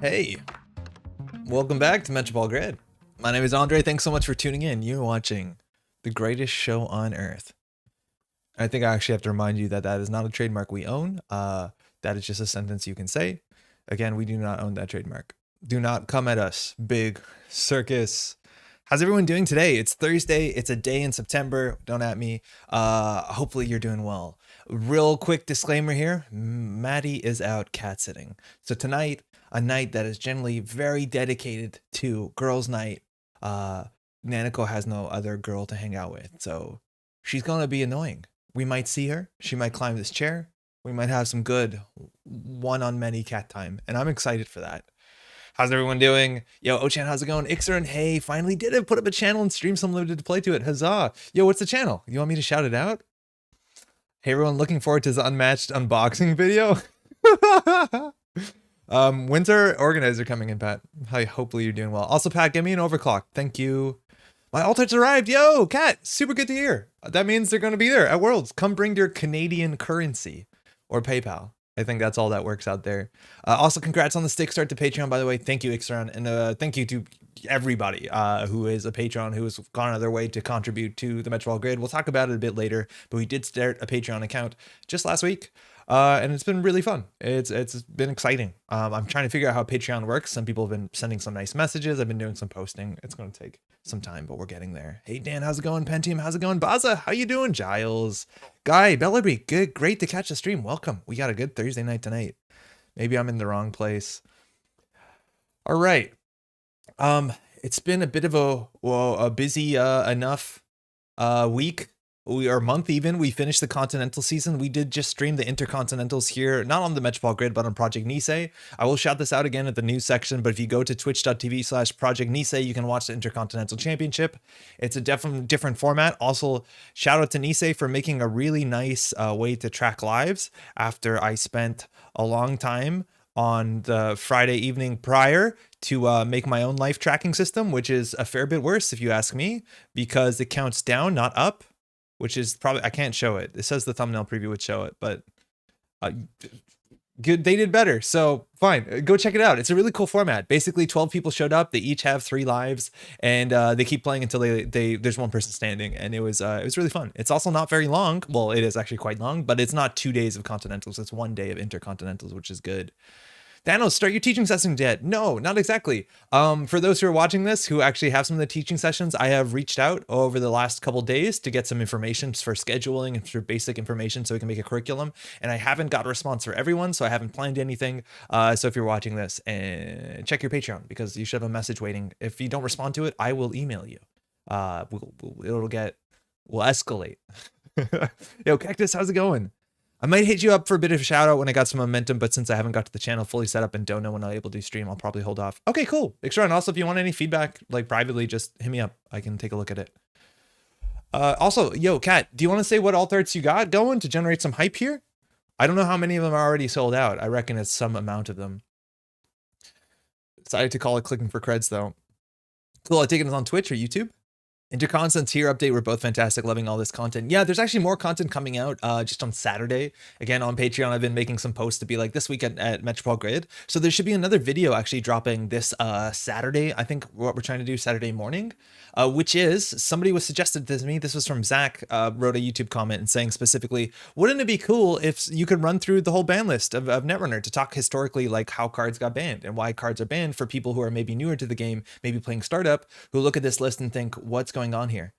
Hey, welcome back to Métropole Grid. My name is Andre. Thanks so much for tuning in. You're watching the greatest show on earth. I think I actually have to remind you that that is not a trademark we own. That is just a sentence you can say. Again, we do not own that trademark. Do not come at us, big circus. How's everyone doing today? It's Thursday. It's a day in September. Don't at me. Hopefully you're doing well. Real quick disclaimer here. Maddie is out cat sitting. So tonight, a night that is generally very dedicated to girls' night. Nanako has no other girl to hang out with, so she's gonna be annoying. We might see her. She might climb this chair. We might have some good one-on-many cat time, and I'm excited for that. How's everyone doing? Yo, Ochan, how's it going? Ixer and hey, finally did it. Put up a channel and stream some limited to play to it. Huzzah. Yo, what's the channel? You want me to shout it out? Hey, everyone, looking forward to this unmatched unboxing video. When's our organizer coming in, Pat? Hi, hopefully you're doing well. Also, Pat, get me an overclock. Thank you. My altars arrived. Yo, Cat, super good to hear. That means they're going to be there at Worlds. Come bring your Canadian currency or PayPal. I think that's all that works out there. Also, congrats on the stick start to Patreon, by the way. Thank you, Ixran. And thank you to everybody who is a patron, who has gone out of their way to contribute to the Métropole Grid. We'll talk about it a bit later, but we did start a Patreon account just last week. And it's been really fun. It's been exciting. I'm trying to figure out how Patreon works. Some people have been sending some nice messages. I've been doing some posting. It's going to take some time, but we're getting there. Hey, Dan, how's it going? Pentium, how's it going? Baza, how you doing? Giles, Guy, Bellaby, good, great to catch the stream. Welcome. We got a good Thursday night tonight. Maybe I'm in the wrong place. All right. It's been a bit of a busy enough week. Or month even. We finished the Continental season. We did just stream the Intercontinentals here, not on the Métropole Grid, but on Project Nisei. I will shout this out again at the news section, but if you go to twitch.tv/Project Nisei, you can watch the Intercontinental Championship. It's a different format. Also, shout out to Nisei for making a really nice way to track lives after I spent a long time on the Friday evening prior to make my own life tracking system, which is a fair bit worse if you ask me, because it counts down, not up. Which is probably, I can't show it. It says the thumbnail preview would show it, but good, they did better. So fine, go check it out. It's a really cool format. Basically 12 people showed up. They each have 3 lives and they keep playing until there's one person standing. And it was really fun. It's also not very long. Well, it is actually quite long, but it's not 2 days of Continentals. It's 1 day of Intercontinentals, which is good. Thanos, start your teaching session yet? No, not exactly. For those who are watching this, who actually have some of the teaching sessions, I have reached out over the last couple days to get some information for scheduling and for basic information so we can make a curriculum. And I haven't got a response for everyone, so I haven't planned anything. So if you're watching this, check your Patreon because you should have a message waiting. If you don't respond to it, I will email you. We'll escalate. Yo, Cactus, how's it going? I might hit you up for a bit of a shout out when I got some momentum, but since I haven't got to the channel fully set up and don't know when I'll be able to stream, I'll probably hold off. Okay, cool. Extra. And also, if you want any feedback, like privately, just hit me up. I can take a look at it. Also, yo, Kat, do you want to say what alt arts you got going to generate some hype here? I don't know how many of them are already sold out. I reckon it's some amount of them. Decided to call it clicking for creds, though. Cool. I take it on Twitch or YouTube. Interconstants here update. We're both fantastic, loving all this content. Yeah, there's actually more content coming out just on Saturday. Again, on Patreon, I've been making some posts to be like this week at Métropole Grid. So there should be another video actually dropping this Saturday. I think what we're trying to do Saturday morning, which is, somebody was suggested to me, this was from Zach, wrote a YouTube comment and saying specifically, wouldn't it be cool if you could run through the whole ban list of Netrunner to talk historically like how cards got banned and why cards are banned for people who are maybe newer to the game, maybe playing startup, who look at this list and think, what's going on here?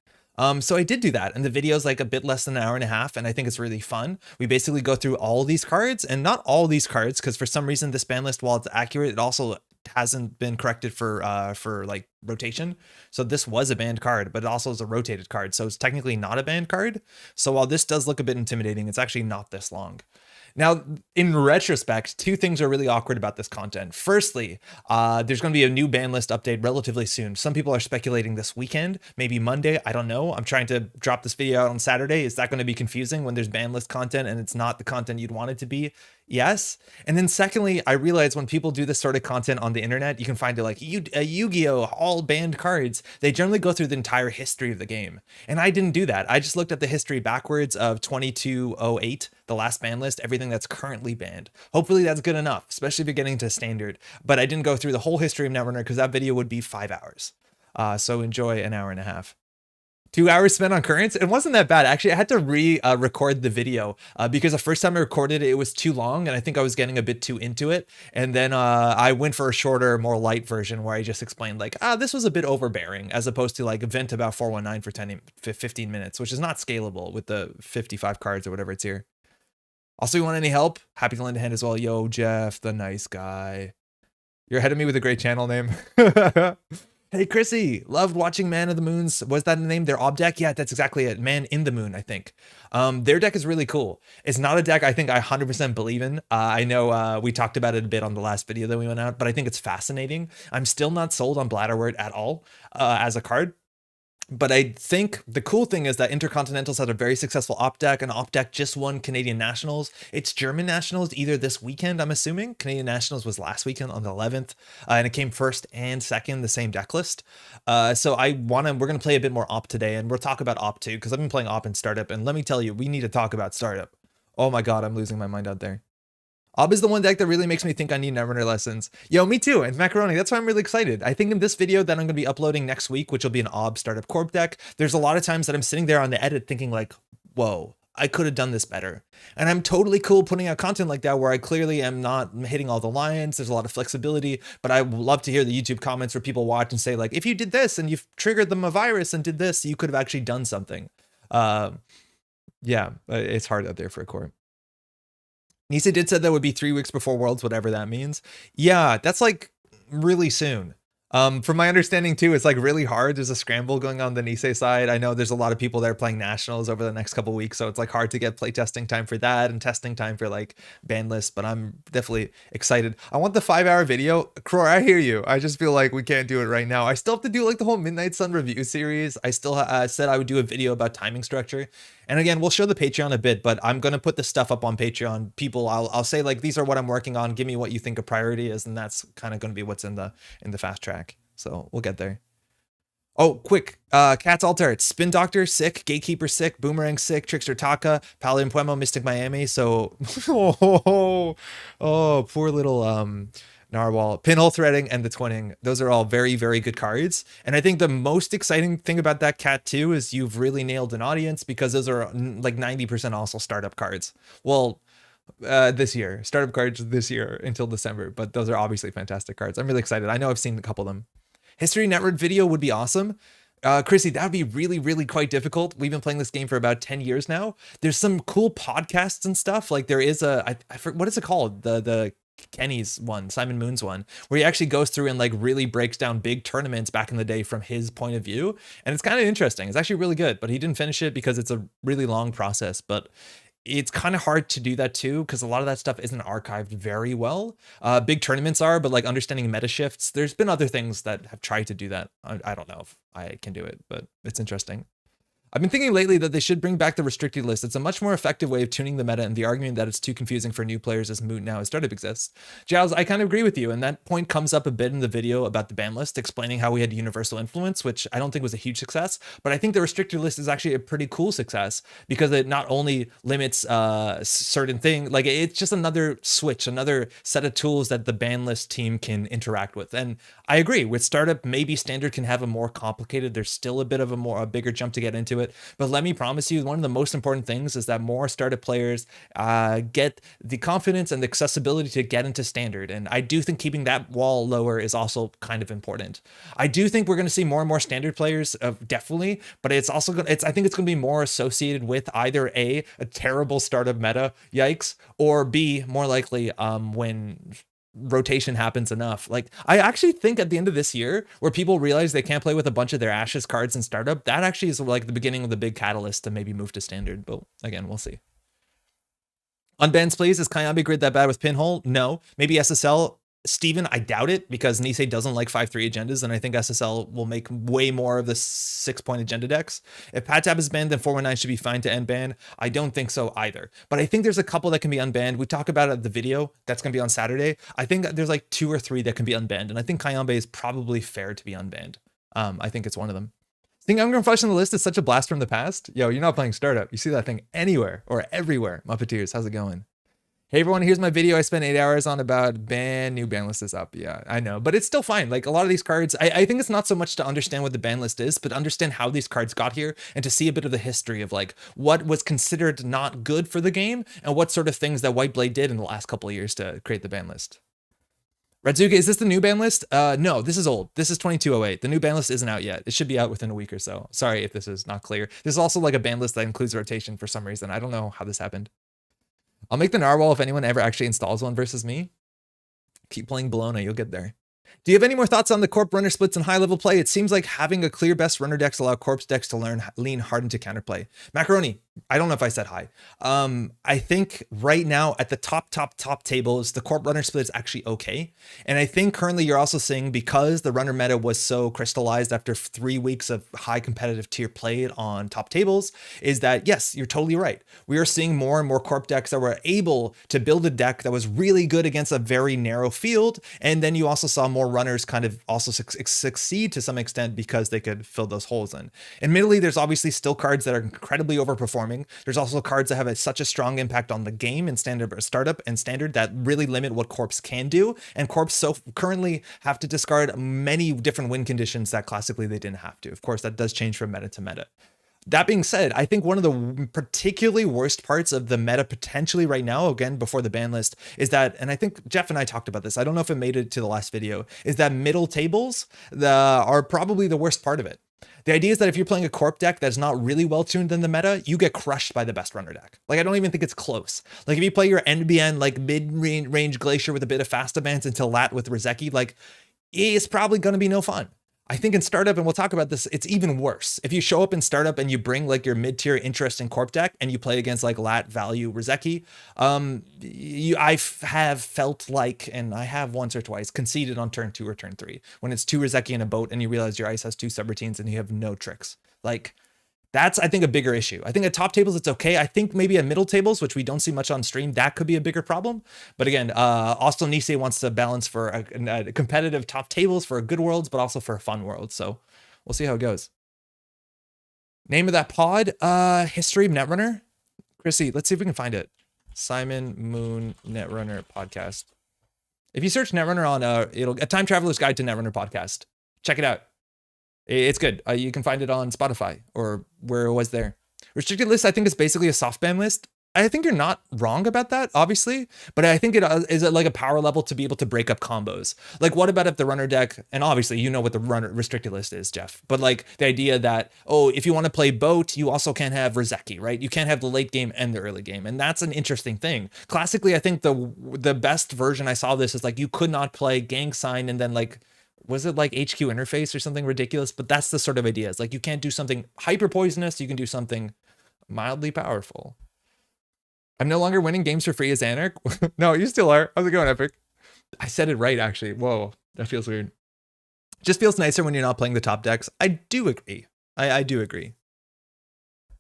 So I did do that, and the video is like a bit less than an hour and a half, and I think it's really fun. We basically go through all these cards, and not all these cards, because for some reason this ban list, while it's accurate, it also hasn't been corrected for like rotation. So this was a banned card, but it also is a rotated card, so it's technically not a banned card. So while this does look a bit intimidating, it's actually not this long. Now, in retrospect, 2 things are really awkward about this content. Firstly, there's going to be a new ban list update relatively soon. Some people are speculating this weekend, maybe Monday. I don't know. I'm trying to drop this video out on Saturday. Is that going to be confusing when there's ban list content and it's not the content you'd want it to be? Yes. And then secondly, I realize when people do this sort of content on the internet, you can find it like Yu-Gi-Oh! All banned cards. They generally go through the entire history of the game. And I didn't do that. I just looked at the history backwards of 2208 the last ban list, everything that's currently banned. Hopefully that's good enough, especially if you're getting to standard. But I didn't go through the whole history of Netrunner because that video would be 5 hours. So enjoy an hour and a half. 2 hours spent on currents. It wasn't that bad. Actually, I had to record the video because the first time I recorded it, it was too long. And I think I was getting a bit too into it. And then I went for a shorter, more light version where I just explained like, this was a bit overbearing as opposed to like vent about 419 for 15 minutes, which is not scalable with the 55 cards or whatever it's here. Also, you want any help? Happy to lend a hand as well. Yo, Jeff, the nice guy. You're ahead of me with a great channel name. Hey, Chrissy, loved watching Man of the Moons. Was that the name? Their ob deck? Yeah, that's exactly it. Man in the Moon, I think. Their deck is really cool. It's not a deck I think I 100% believe in. I know we talked about it a bit on the last video that we went out, but I think it's fascinating. I'm still not sold on Bladderwort at all as a card. But I think the cool thing is that Intercontinentals had a very successful op deck, and op deck just won Canadian Nationals. It's German Nationals either this weekend, I'm assuming. Canadian Nationals was last weekend on the 11th, and it came first and second, the same deck list. So we're going to play a bit more op today, and we'll talk about op too, because I've been playing op and startup, and let me tell you, we need to talk about startup. Oh my god, I'm losing my mind out there. Ob is the one deck that really makes me think I need Netrunner lessons. Yo, me too, and Macaroni, that's why I'm really excited. I think in this video that I'm going to be uploading next week, which will be an Ob startup corp deck, there's a lot of times that I'm sitting there on the edit thinking like, whoa, I could have done this better. And I'm totally cool putting out content like that where I clearly am not hitting all the lines, there's a lot of flexibility, but I love to hear the YouTube comments where people watch and say like, if you did this and you've triggered them a virus and did this, you could have actually done something. Yeah, it's hard out there for a corp. Nisa did say that would be 3 weeks before Worlds, whatever that means. Yeah, that's like really soon. From my understanding too, it's like really hard. There's a scramble going on the Nisei side. I know there's a lot of people there playing nationals over the next couple weeks, so it's like hard to get playtesting time for that and testing time for like ban lists, but I'm definitely excited. I want the 5-hour video. Cror, I hear you. I just feel like we can't do it right now. I still have to do like the whole Midnight Sun review series. I still said I would do a video about timing structure. And again, we'll show the Patreon a bit, but I'm going to put this stuff up on Patreon. People, I'll say like, these are what I'm working on. Give me what you think a priority is. And that's kind of going to be what's in the fast track. So we'll get there. Oh, quick. Cat's Altar. It's Spin Doctor, sick. Gatekeeper, sick. Boomerang, sick. Trickster, Taka. Paladin, Puemo, Mystic, Miami. So, oh, poor little, Narwhal, Pinhole Threading, and the Twinning. Those are all very, very good cards. And I think the most exciting thing about that cat too is you've really nailed an audience because those are like 90% also startup cards. Well, this year, startup cards this year until December, but those are obviously fantastic cards. I'm really excited. I know I've seen a couple of them. History Network video would be awesome. Chrissy, that would be really, really quite difficult. We've been playing this game for about 10 years now. There's some cool podcasts and stuff. Like there is I forget, what is it called? The Kenny's one, Simon Moon's one, where he actually goes through and like really breaks down big tournaments back in the day from his point of view. And it's kind of interesting. It's actually really good, but he didn't finish it because it's a really long process. But it's kind of hard to do that too, because a lot of that stuff isn't archived very well. Big tournaments are, but like understanding meta shifts, there's been other things that have tried to do that. I don't know if I can do it, but it's interesting. I've been thinking lately that they should bring back the restricted list. It's a much more effective way of tuning the meta, and the argument that it's too confusing for new players is moot now as startup exists. Giles, I kind of agree with you, and that point comes up a bit in the video about the ban list, explaining how we had universal influence, which I don't think was a huge success, but I think the restricted list is actually a pretty cool success because it not only limits certain things, like it's just another switch, another set of tools that the ban list team can interact with. And I agree with startup, maybe standard can have a more complicated, there's still a bit of a bigger jump to get into it. But let me promise you, one of the most important things is that more startup players get the confidence and the accessibility to get into standard. And I do think keeping that wall lower is also kind of important. I do think we're going to see more and more standard players, definitely, but it's also I think it's going to be more associated with either a terrible startup meta, yikes, or B, more likely when rotation happens enough. Like I actually think at the end of this year where people realize they can't play with a bunch of their Ashes cards in startup, that actually is like the beginning of the big catalyst to maybe move to standard. But again, we'll see. Unbans please. Is Kayambe Grid that bad with Pinhole? No. Maybe SSL. Steven, I doubt it because Nisei doesn't like 5-3 agendas, and I think SSL will make way more of the 6-point agenda decks. If Patab is banned, then 419 should be fine to end ban. I don't think so either. But I think there's a couple that can be unbanned. We talk about it at the video that's going to be on Saturday. I think there's like 2 or 3 that can be unbanned, and I think Kayambe is probably fair to be unbanned. I think it's one of them. Seeing Ungrown Flesh on the list is such a blast from the past. Yo, you're not playing Startup. You see that thing anywhere or everywhere. Muppeteers, how's it going? Hey everyone, here's my video I spent 8 hours on about new ban list is up. Yeah, I know, but it's still fine. Like a lot of these cards, I think it's not so much to understand what the ban list is, but understand how these cards got here and to see a bit of the history of like what was considered not good for the game and what sort of things that Whiteblade did in the last couple of years to create the ban list. Redzuka, is this the new ban list? No, this is old. This is 2208. The new ban list isn't out yet. It should be out within a week or so. Sorry if this is not clear. There's also like a ban list that includes rotation for some reason. I don't know how this happened. I'll make the narwhal if anyone ever actually installs one versus me. Keep playing Bologna, you'll get there. Do you have any more thoughts on the Corp runner splits and high level play? It seems like having a clear best runner decks allow Corp's decks to lean hard into counterplay. Macaroni, I don't know if I said hi. I think right now at the top tables, the Corp runner split is actually okay. And I think currently you're also seeing, because the runner meta was so crystallized after 3 weeks of high competitive tier play on top tables, is that yes, you're totally right. We are seeing more and more Corp decks that were able to build a deck that was really good against a very narrow field. And then you also saw more runners kind of also succeed to some extent because they could fill those holes in. Admittedly, there's obviously still cards that are incredibly overperforming. There's also cards that have such a strong impact on the game in standard, startup and standard, that really limit what Corps can do. And Corps so currently have to discard many different win conditions that classically they didn't have to. Of course, that does change from meta to meta. That being said, I think one of the particularly worst parts of the meta potentially right now, again, before the ban list, is that, and I think Jeff and I talked about this, I don't know if it made it to the last video, is that middle tables are probably the worst part of it. The idea is that if you're playing a Corp deck that's not really well tuned in the meta, you get crushed by the best runner deck. Like, I don't even think it's close. Like, if you play your NBN, like mid-range Glacier with a bit of fast advance until Lat with Rizeki, like, it's probably going to be no fun. I think in startup, and we'll talk about this, it's even worse. If you show up in startup and you bring like your mid-tier interesting Corp deck and you play against like Lat, Value, Rizeki, I have felt like, and I have once or twice, conceded on turn 2 or turn 3 when it's 2 Rizeki in a boat and you realize your ice has 2 subroutines and you have no tricks. Like, that's, I think, a bigger issue. I think at top tables, it's okay. I think maybe at middle tables, which we don't see much on stream, that could be a bigger problem. But again, also Nisei wants to balance for a competitive top tables for a good worlds, but also for a fun world. So we'll see how it goes. Name of that pod, History of Netrunner. Chrissy, let's see if we can find it. Simon Moon Netrunner podcast. If you search Netrunner on it'll a Time Traveler's Guide to Netrunner podcast. Check it out. It's good. You can find it on Spotify or where it was there. Restricted list, I think, is basically a soft ban list. I think you're not wrong about that, obviously, but I think it is like a power level to be able to break up combos. Like, what about if the runner deck, and obviously you know what the runner restricted list is, Jeff, but like the idea that, oh, if you want to play boat, you also can't have Rizeki, right? You can't have the late game and the early game, and that's an interesting thing. Classically, I think the best version I saw of this is like you could not play Gang Sign and then like, was it like HQ interface or something ridiculous? But that's the sort of idea. It's like you can't do something hyper poisonous. You can do something mildly powerful. I'm no longer winning games for free as Anarch. No, you still are. How's it going, Epic? I said it right, actually. Whoa, that feels weird. Just feels nicer when you're not playing the top decks. I do agree. I do agree.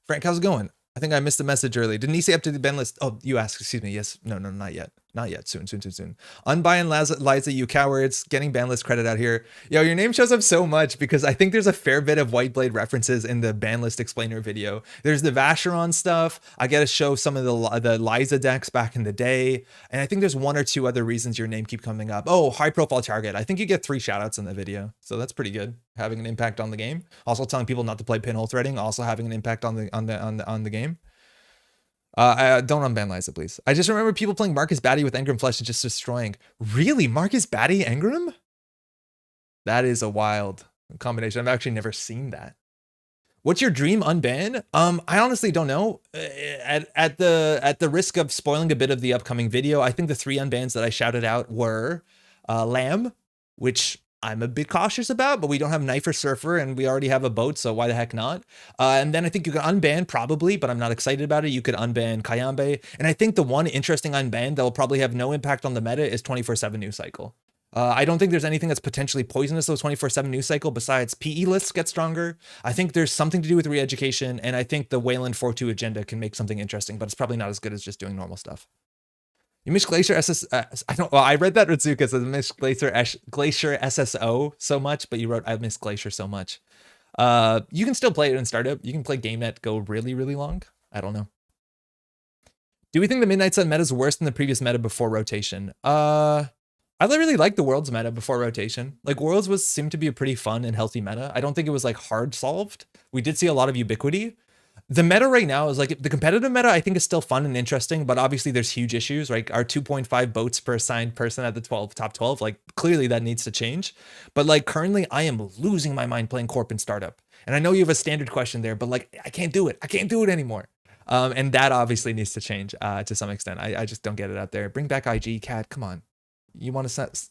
Frank, how's it going? I think I missed the message early. Didn't he say up to the ban list? Oh, you asked. Excuse me. Yes. No, not yet. Not yet. Soon. Unbuy and Liza, you cowards. Getting ban list credit out here. Yo, your name shows up so much because I think there's a fair bit of Whiteblade references in the ban list explainer video. There's the Vacheron stuff. I got to show some of the Liza decks back in the day. And I think there's 1 or 2 other reasons your name keep coming up. Oh, high profile target. I think you get 3 shout outs in the video. So that's pretty good. Having an impact on the game. Also telling people not to play pinhole threading. Also having an impact on the game. Don't unban Liza, please. I just remember people playing Marcus Batty with Engram Flesh and just destroying. Really? Marcus Batty Engram? That is a wild combination. I've actually never seen that. What's your dream unban? I honestly don't know. At the risk of spoiling a bit of the upcoming video, I think the 3 unbans that I shouted out were Lamb, which I'm a bit cautious about, but we don't have Knife or Surfer and we already have a boat, so why the heck not? And then I think you can unban probably, but I'm not excited about it. You could unban Kayambe. And I think the one interesting unban that will probably have no impact on the meta is 24/7 News Cycle. I don't think there's anything that's potentially poisonous though 24/7 News Cycle besides PE lists get stronger. I think there's something to do with re-education, and I think the Wayland 4-2 agenda can make something interesting, but it's probably not as good as just doing normal stuff. You miss Glacier SS. I read that Ritsuka says miss Glacier SSO so much, but you wrote I miss Glacier so much. You can still play it in startup. You can play GameNet go really, really long. I don't know. Do we think the Midnight Sun meta is worse than the previous meta before rotation? I really like the Worlds meta before rotation. Like Worlds seemed to be a pretty fun and healthy meta. I don't think it was like hard solved. We did see a lot of ubiquity. The meta right now is like the competitive meta, I think is still fun and interesting, but obviously there's huge issues, right? Our 2.5 boats per assigned person at the top 12, like clearly that needs to change. But like currently I am losing my mind playing Corp in startup. And I know you have a standard question there, but like I can't do it. I can't do it anymore. And that obviously needs to change to some extent. I just don't get it out there. Bring back IG, Cat. Come on. You want to set...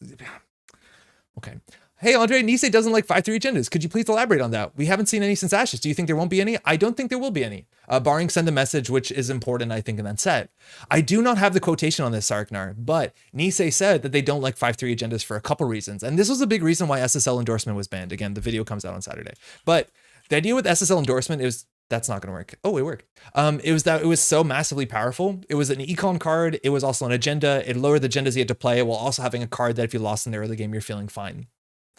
Okay. Hey, Andre, Nisei doesn't like 5-3 agendas. Could you please elaborate on that? We haven't seen any since Ashes. Do you think there won't be any? I don't think there will be any. Barring send a message, which is important, I think, in that set. I do not have the quotation on this, Sarknar, but Nisei said that they don't like 5-3 agendas for a couple reasons. And this was a big reason why SSL endorsement was banned. Again, the video comes out on Saturday. But the idea with SSL endorsement is that's not going to work. Oh, it worked. It was that it was so massively powerful. It was an econ card. It was also an agenda. It lowered the agendas you had to play while also having a card that if you lost in the early game, you're feeling fine.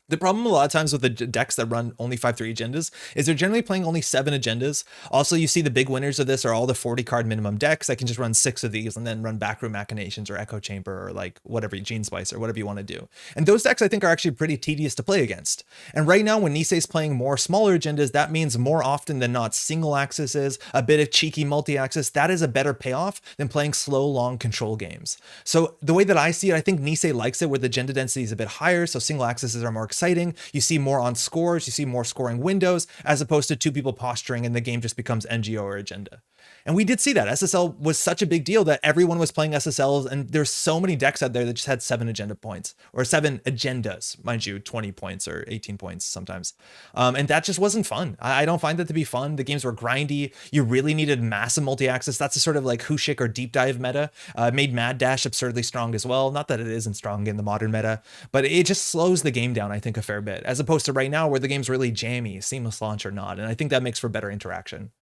The problem a lot of times with the decks that run only 5-3 agendas is they're generally playing only 7 agendas. Also, you see the big winners of this are all the 40 card minimum decks that can just run 6 of these and then run Backroom Machinations or Echo Chamber or like whatever, Gene Spice or whatever you want to do. And those decks I think are actually pretty tedious to play against. And right now when Nisei's playing more smaller agendas, that means more often than not single axes, a bit of cheeky multi-axis. That is a better payoff than playing slow, long control games. So the way that I see it, I think Nisei likes it where the agenda density is a bit higher. So single axes are more exciting. You see more on scores, you see more scoring windows, as opposed to 2 people posturing and the game just becomes NGO or agenda. And we did see that. SSL was such a big deal that everyone was playing SSLs, and there's so many decks out there that just had 7 agenda points, or 7 agendas, mind you, 20 points or 18 points sometimes. And that just wasn't fun. I don't find that to be fun. The games were grindy. You really needed massive multi-axis. That's a sort of like Hushik or deep dive meta. Made Mad Dash absurdly strong as well. Not that it isn't strong in the modern meta, but it just slows the game down, I think, a fair bit, as opposed to right now where the game's really jammy, seamless launch or not. And I think that makes for better interaction.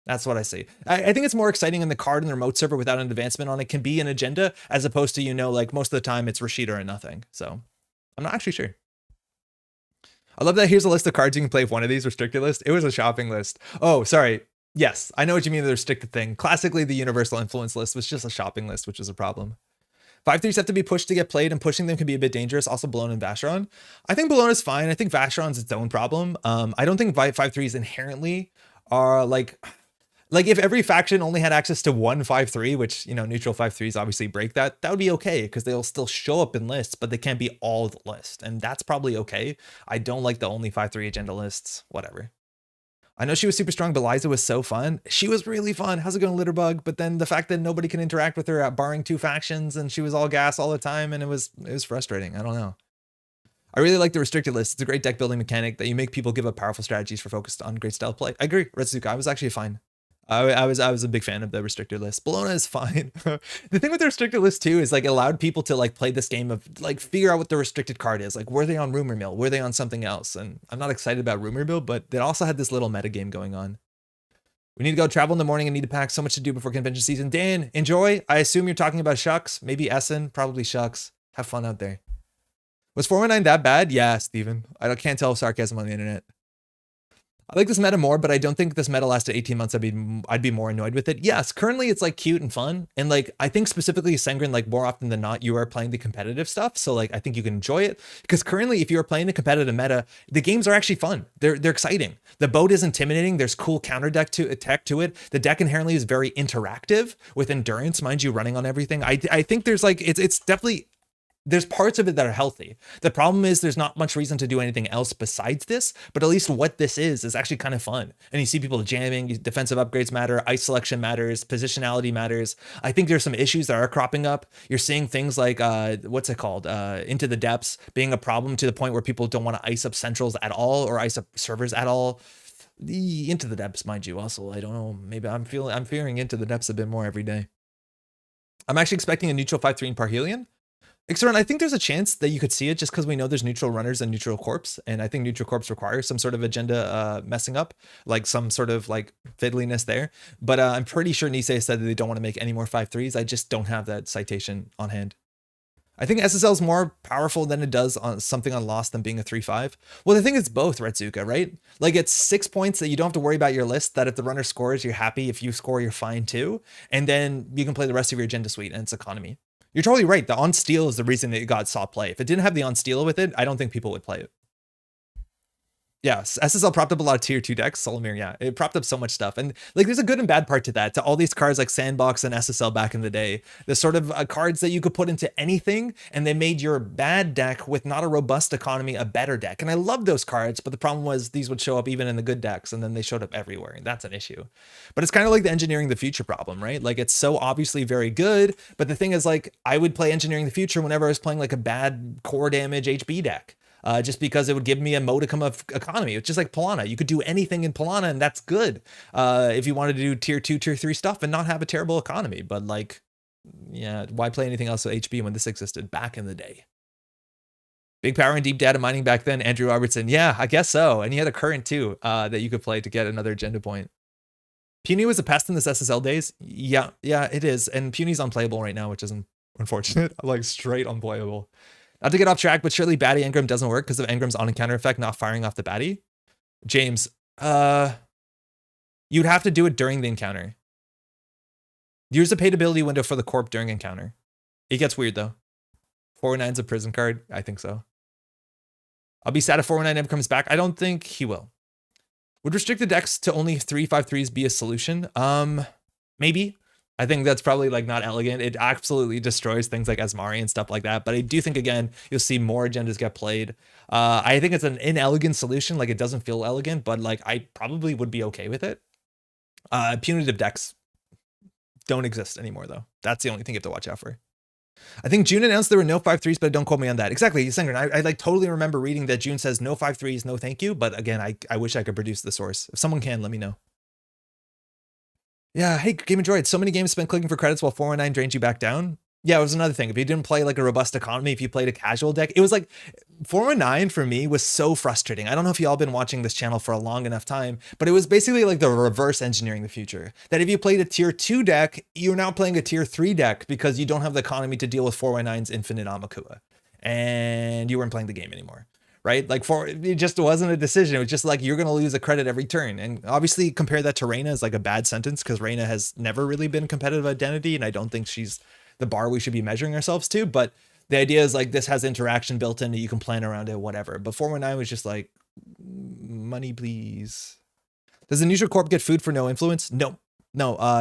That's what I see. I think it's more exciting in the card and the remote server without an advancement on it can be an agenda, as opposed to, you know, like most of the time it's Rashida or nothing. So I'm not actually sure. I love that here's a list of cards you can play if one of these restricted list. It was a shopping list. Oh, sorry. Yes, I know what you mean, the restricted thing. Classically, the universal influence list was just a shopping list, which is a problem. 5-3s have to be pushed to get played, and pushing them can be a bit dangerous. Also, Bologna and Vacheron. I think Bologna is fine. I think Vacheron's its own problem. I don't think 5-3s inherently are like if every faction only had access to one 5-3, which, you know, neutral 5-3s obviously break that, that would be okay because they'll still show up in lists, but they can't be all the list. And that's probably okay. I don't like the only 5-3 agenda lists, whatever. I know she was super strong, but Liza was so fun. She was really fun. How's it going, Litterbug? But then the fact that nobody can interact with her barring 2 factions and she was all gas all the time, and it was frustrating. I don't know. I really like the restricted list. It's a great deck building mechanic that you make people give up powerful strategies for focused on great style play. I agree, Retsuka. I was actually fine. I was a big fan of the restricted list. Bologna is fine. The thing with the restricted list too is like allowed people to like play this game of like figure out what the restricted card is. Like, were they on Rumor Mill? Were they on something else? And I'm not excited about Rumor Mill, but they also had this little meta game going on. We need to go travel in the morning and need to pack. So much to do before convention season. Dan, enjoy. I assume you're talking about Shucks, maybe Essen, probably Shucks. Have fun out there. Was 419 that bad? Yeah, Steven. I can't tell sarcasm on the internet. I like this meta more, but I don't think this meta lasted 18 months. I'd be more annoyed with it. Yes, currently it's like cute and fun. And like, I think specifically Sengrin, like more often than not, you are playing the competitive stuff. So like, I think you can enjoy it because currently if you're playing the competitive meta, the games are actually fun. They're exciting. The boat is intimidating. There's cool counter deck to attack to it. The deck inherently is very interactive with endurance, mind you, running on everything. I think there's like, it's definitely, there's parts of it that are healthy. The problem is there's not much reason to do anything else besides this, but at least what this is actually kind of fun. And you see people jamming, defensive upgrades matter, ice selection matters, positionality matters. I think there's some issues that are cropping up. You're seeing things like, what's it called? Into the depths being a problem to the point where people don't want to ice up centrals at all or ice up servers at all. The Into the Depths, mind you, also, I don't know, maybe I'm fearing Into the Depths a bit more every day. I'm actually expecting a neutral 5-3 in Parhelion. Ixaron, I think there's a chance that you could see it just because we know there's neutral runners and neutral corps. And I think neutral corps requires some sort of agenda messing up, like some sort of like fiddliness there. But I'm pretty sure Nisei said that they don't want to make any more 5-3s. I just don't have that citation on hand. I think SSL is more powerful than it does on something on Lost than being a 3-5. Well, the thing is both, Retsuka, right? Like it's 6 points that you don't have to worry about your list, that if the runner scores, you're happy. If you score, you're fine too. And then you can play the rest of your agenda suite and it's economy. You're totally right. The on steal is the reason that it got saw play. If it didn't have the on steal with it, I don't think people would play it. Yeah, SSL propped up a lot of tier 2 decks. Solomir, yeah, it propped up so much stuff. And like, there's a good and bad part to that, to all these cards like Sandbox and SSL back in the day. The sort of cards that you could put into anything, and they made your bad deck with not a robust economy a better deck. And I love those cards, but the problem was these would show up even in the good decks, and then they showed up everywhere, and that's an issue. But it's kind of like the engineering the future problem, right? Like, it's so obviously very good, but the thing is, like, I would play engineering the future whenever I was playing like a bad core damage HB deck. Just because it would give me a modicum of economy. It's just like Pilana. You could do anything in Pilana, and that's good. If you wanted to do tier 2, tier 3 stuff and not have a terrible economy. But like, yeah, why play anything else with HB when this existed back in the day? Big power and deep data mining back then, Andrew Robertson. Yeah, I guess so. And he had a current too that you could play to get another agenda point. Puny was a pest in this SSL days. Yeah, it is. And Puny's unplayable right now, which is unfortunate. Like straight unplayable. Not to get off track, but surely Batty Engram doesn't work because of Engram's on-encounter effect not firing off the Batty. James, you'd have to do it during the encounter. Use the paid ability window for the corp during encounter. It gets weird though. 409's a prison card. I think so. I'll be sad if 409 never comes back. I don't think he will. Would restricted decks to only 3/5/3s be a solution? Maybe. I think that's probably like not elegant. It absolutely destroys things like Asmari and stuff like that. But I do think, again, you'll see more agendas get played. I think it's an inelegant solution. Like, it doesn't feel elegant, but like, I probably would be okay with it. Punitive decks don't exist anymore though. That's the only thing you have to watch out for. I think June announced there were no 5/3s, but don't quote me on that. Exactly, Sengren. I like totally remember reading that June says no 5/3s, no thank you. But again, I wish I could produce the source. If someone can, let me know. Yeah, hey, Game Droid, so many games spent clicking for credits while 419 drains you back down. Yeah, it was another thing. If you didn't play like a robust economy, if you played a casual deck, it was like 419 for me was so frustrating. I don't know if y'all been watching this channel for a long enough time, but it was basically like the reverse engineering the future. That if you played a tier 2 deck, you're now playing a tier 3 deck because you don't have the economy to deal with 419's infinite Amakua. And you weren't playing the game anymore. Right? Like it just wasn't a decision. It was just like, you're going to lose a credit every turn. And obviously compare that to Reyna is like a bad sentence because Reyna has never really been competitive identity. And I don't think she's the bar we should be measuring ourselves to. But the idea is like, this has interaction built in and you can plan around it, whatever. But 419 was just like, money, please. Does the neutral corp get food for no influence? No.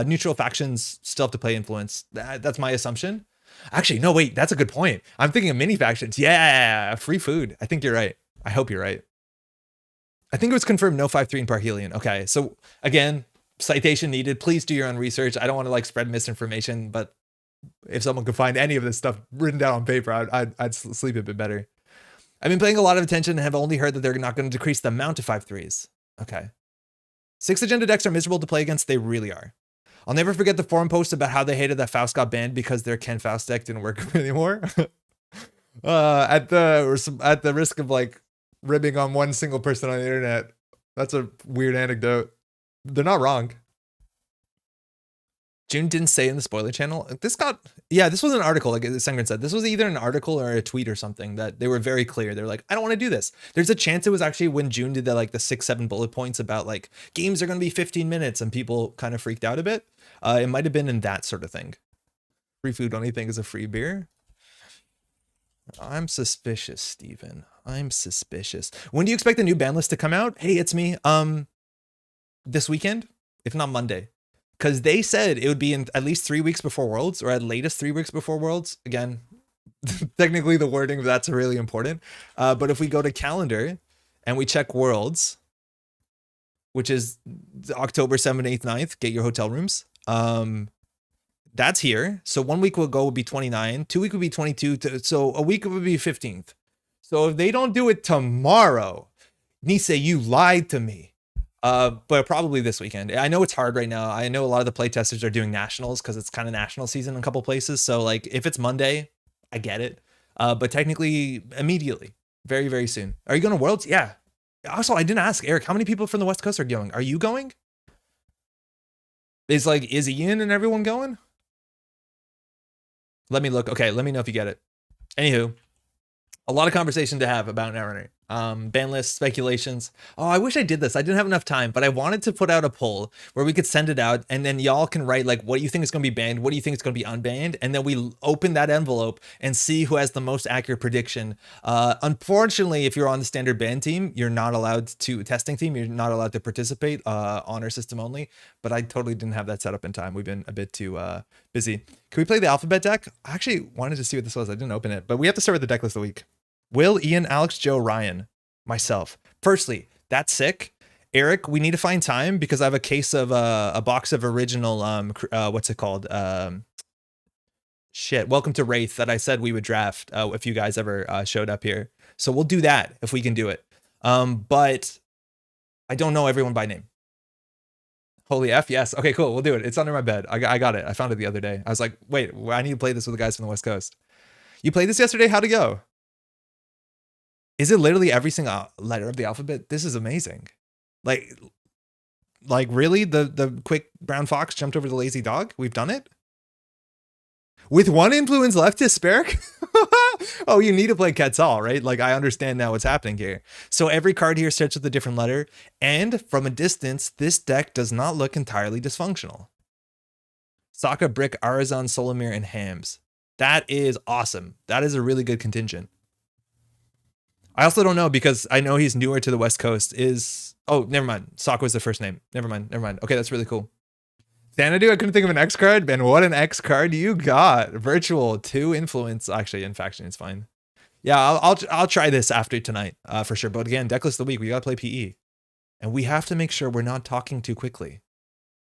Neutral factions still have to play influence. That's my assumption. Actually, no, wait, that's a good point. I'm thinking of mini factions. Yeah, free food. I think you're right. I hope you're right. I think it was confirmed no 5/3 in Parhelion. Okay, so again, citation needed. Please do your own research. I don't want to like spread misinformation, but if someone could find any of this stuff written down on paper, I'd sleep a bit better. I've been paying a lot of attention and have only heard that they're not going to decrease the amount of 5/3s. Okay. 6 agenda decks are miserable to play against. They really are. I'll never forget the forum post about how they hated that Faust got banned because their Ken Faust deck didn't work anymore. At the risk of like ribbing on one single person on the internet, that's a weird anecdote. They're not wrong. June didn't say in the spoiler channel. This was an article, like Sengren said. This was either an article or a tweet or something that they were very clear. They're like, I don't want to do this. There's a chance it was actually when June did that, like the 6-7 bullet points about like games are going to be 15 minutes and people kind of freaked out a bit. It might have been in that sort of thing. Free food, only thing is a free beer. I'm suspicious, Steven. I'm suspicious. When do you expect the new ban list to come out? Hey, it's me. This weekend, if not Monday. Because they said it would be in at least 3 weeks before Worlds, or at latest 3 weeks before Worlds. Again, technically the wording of that's really important. But if we go to calendar and we check Worlds, which is October 7th, 8th, 9th, get your hotel rooms. That's here. So 1 week ago would be 29. 2 weeks would be 22. So a week would be 15th. So if they don't do it tomorrow, Nisei, you lied to me. But probably this weekend. I know it's hard right now. I know a lot of the playtesters are doing nationals because it's kind of national season in a couple places. So like if it's Monday, I get it. But technically immediately, very, very soon. Are you going to Worlds? Yeah. Also, I didn't ask Eric, how many people from the West Coast are going? Are you going? Is Ian and everyone going? Let me look. Okay, let me know if you get it. Anywho, a lot of conversation to have about Netrunner. Ban lists, speculations. Oh, I wish I did this. I didn't have enough time, but I wanted to put out a poll where we could send it out, and then y'all can write like, what do you think is going to be banned? What do you think is going to be unbanned? And then we open that envelope and see who has the most accurate prediction. Unfortunately, if you're on the standard ban team, you're not allowed to testing team. You're not allowed to participate. Honor system only. But I totally didn't have that set up in time. We've been a bit too busy. Can we play the alphabet deck? I actually wanted to see what this was. I didn't open it, but we have to start with the deck list of the week. Will, Ian, Alex, Joe, Ryan, myself. Firstly, that's sick. Eric, we need to find time because I have a case of a box of original what's it called? Welcome to Wraith that I said we would draft if you guys ever showed up here. So we'll do that if we can do it. But I don't know everyone by name. Holy F, yes. Okay, cool. We'll do it. It's under my bed. I got it. I found it the other day. I was like, wait, I need to play this with the guys from the West Coast. You played this yesterday? How'd it go? Is it literally every single letter of the alphabet? This is amazing. Like really? The quick brown fox jumped over the lazy dog? We've done it? With one influence left to spare? Oh, you need to play Quetzal, right? Like, I understand now what's happening here. So every card here starts with a different letter. And from a distance, this deck does not look entirely dysfunctional. Sokka, Brick, Arazan, Solomir, and Hams. That is awesome. That is a really good contingent. I also don't know because I know he's newer to the West Coast. Oh, never mind. Sokka was the first name. Never mind. Okay, that's really cool. Xanadu, I couldn't think of an X card. Man, what an X card you got. Virtual, 2 influence. Actually, in faction, it's fine. Yeah, I'll try this after tonight for sure. But again, deck list of the week, we got to play PE. And we have to make sure we're not talking too quickly.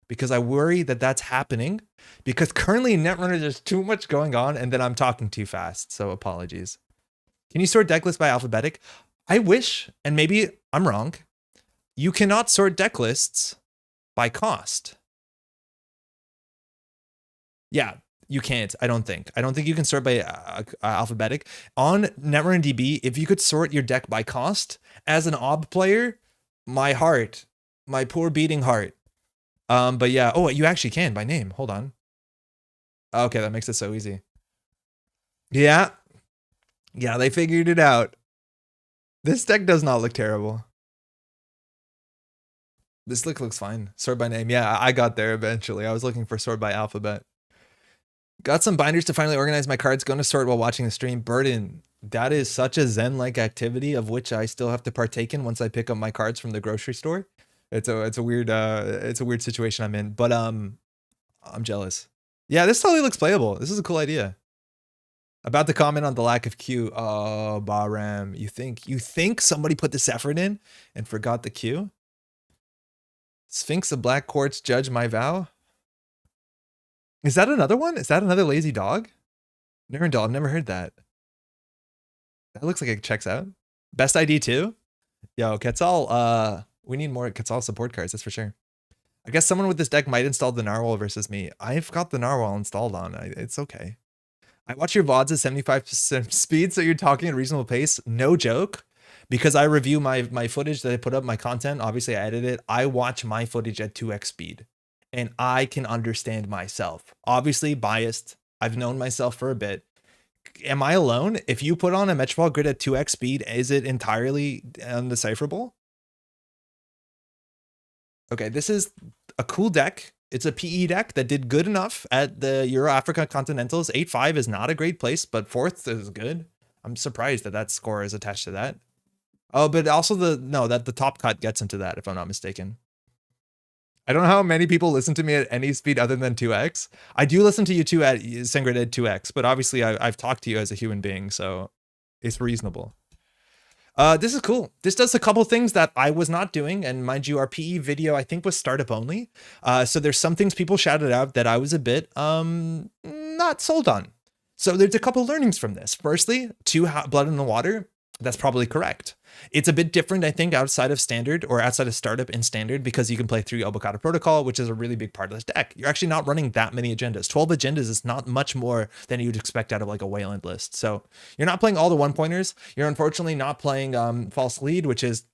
Because I worry that that's happening. Because currently in Netrunner, there's too much going on and then I'm talking too fast. So apologies. Can you sort deck lists by alphabetic? I wish, and maybe I'm wrong, you cannot sort deck lists by cost. Yeah, you can't, I don't think. I don't think you can sort by alphabetic. On Netrunner DB, if you could sort your deck by cost, as an OB player, my heart, my poor beating heart. But yeah, oh, you actually can by name. Hold on. Okay, that makes it so easy. Yeah. Yeah, they figured it out. This deck does not look terrible. This looks fine. Sort by name. Yeah, I got there eventually. I was looking for sort by alphabet. Got some binders to finally organize my cards. Going to sort while watching the stream. Burden. That is such a Zen-like activity of which I still have to partake in once I pick up my cards from the grocery store. It's a weird situation I'm in. But I'm jealous. Yeah, this totally looks playable. This is a cool idea. About to comment on the lack of Q. Oh, Bahram. You think somebody put this effort in and forgot the Q? Sphinx of Black Quartz, judge my vow. Is that another one? Is that another lazy dog? Nerndal, I've never heard that. That looks like it checks out. Best ID too? Yo, Quetzal, we need more Quetzal support cards, that's for sure. I guess someone with this deck might install the Narwhal versus me. I've got the Narwhal installed on. It's okay. I watch your VODs at 75% speed, so you're talking at a reasonable pace. No joke. Because I review my footage that I put up, my content, obviously I edit it. I watch my footage at 2x speed. And I can understand myself. Obviously biased. I've known myself for a bit. Am I alone? If you put on a Metropole Grid at 2x speed, is it entirely undecipherable? Okay, this is a cool deck. It's a PE deck that did good enough at the Euro Africa Continentals. 8-5 is not a great place, but 4th is good. I'm surprised that that score is attached to that. Oh, but also the top cut gets into that, if I'm not mistaken. I don't know how many people listen to me at any speed other than 2x. I do listen to you too at Sengraded 2x, but obviously I've talked to you as a human being, so it's reasonable. This is cool. This does a couple things that I was not doing, and mind you, our PE video I think was startup only. So there's some things people shouted out that I was a bit not sold on. So there's a couple learnings from this. Firstly, 2 blood in the water. That's probably correct. It's a bit different, I think, outside of standard or outside of startup in standard because you can play 3 Obokata Protocol, which is a really big part of this deck. You're actually not running that many agendas. 12 agendas is not much more than you'd expect out of like a Wayland list. So you're not playing all the 1-pointers. You're unfortunately not playing False Lead, which is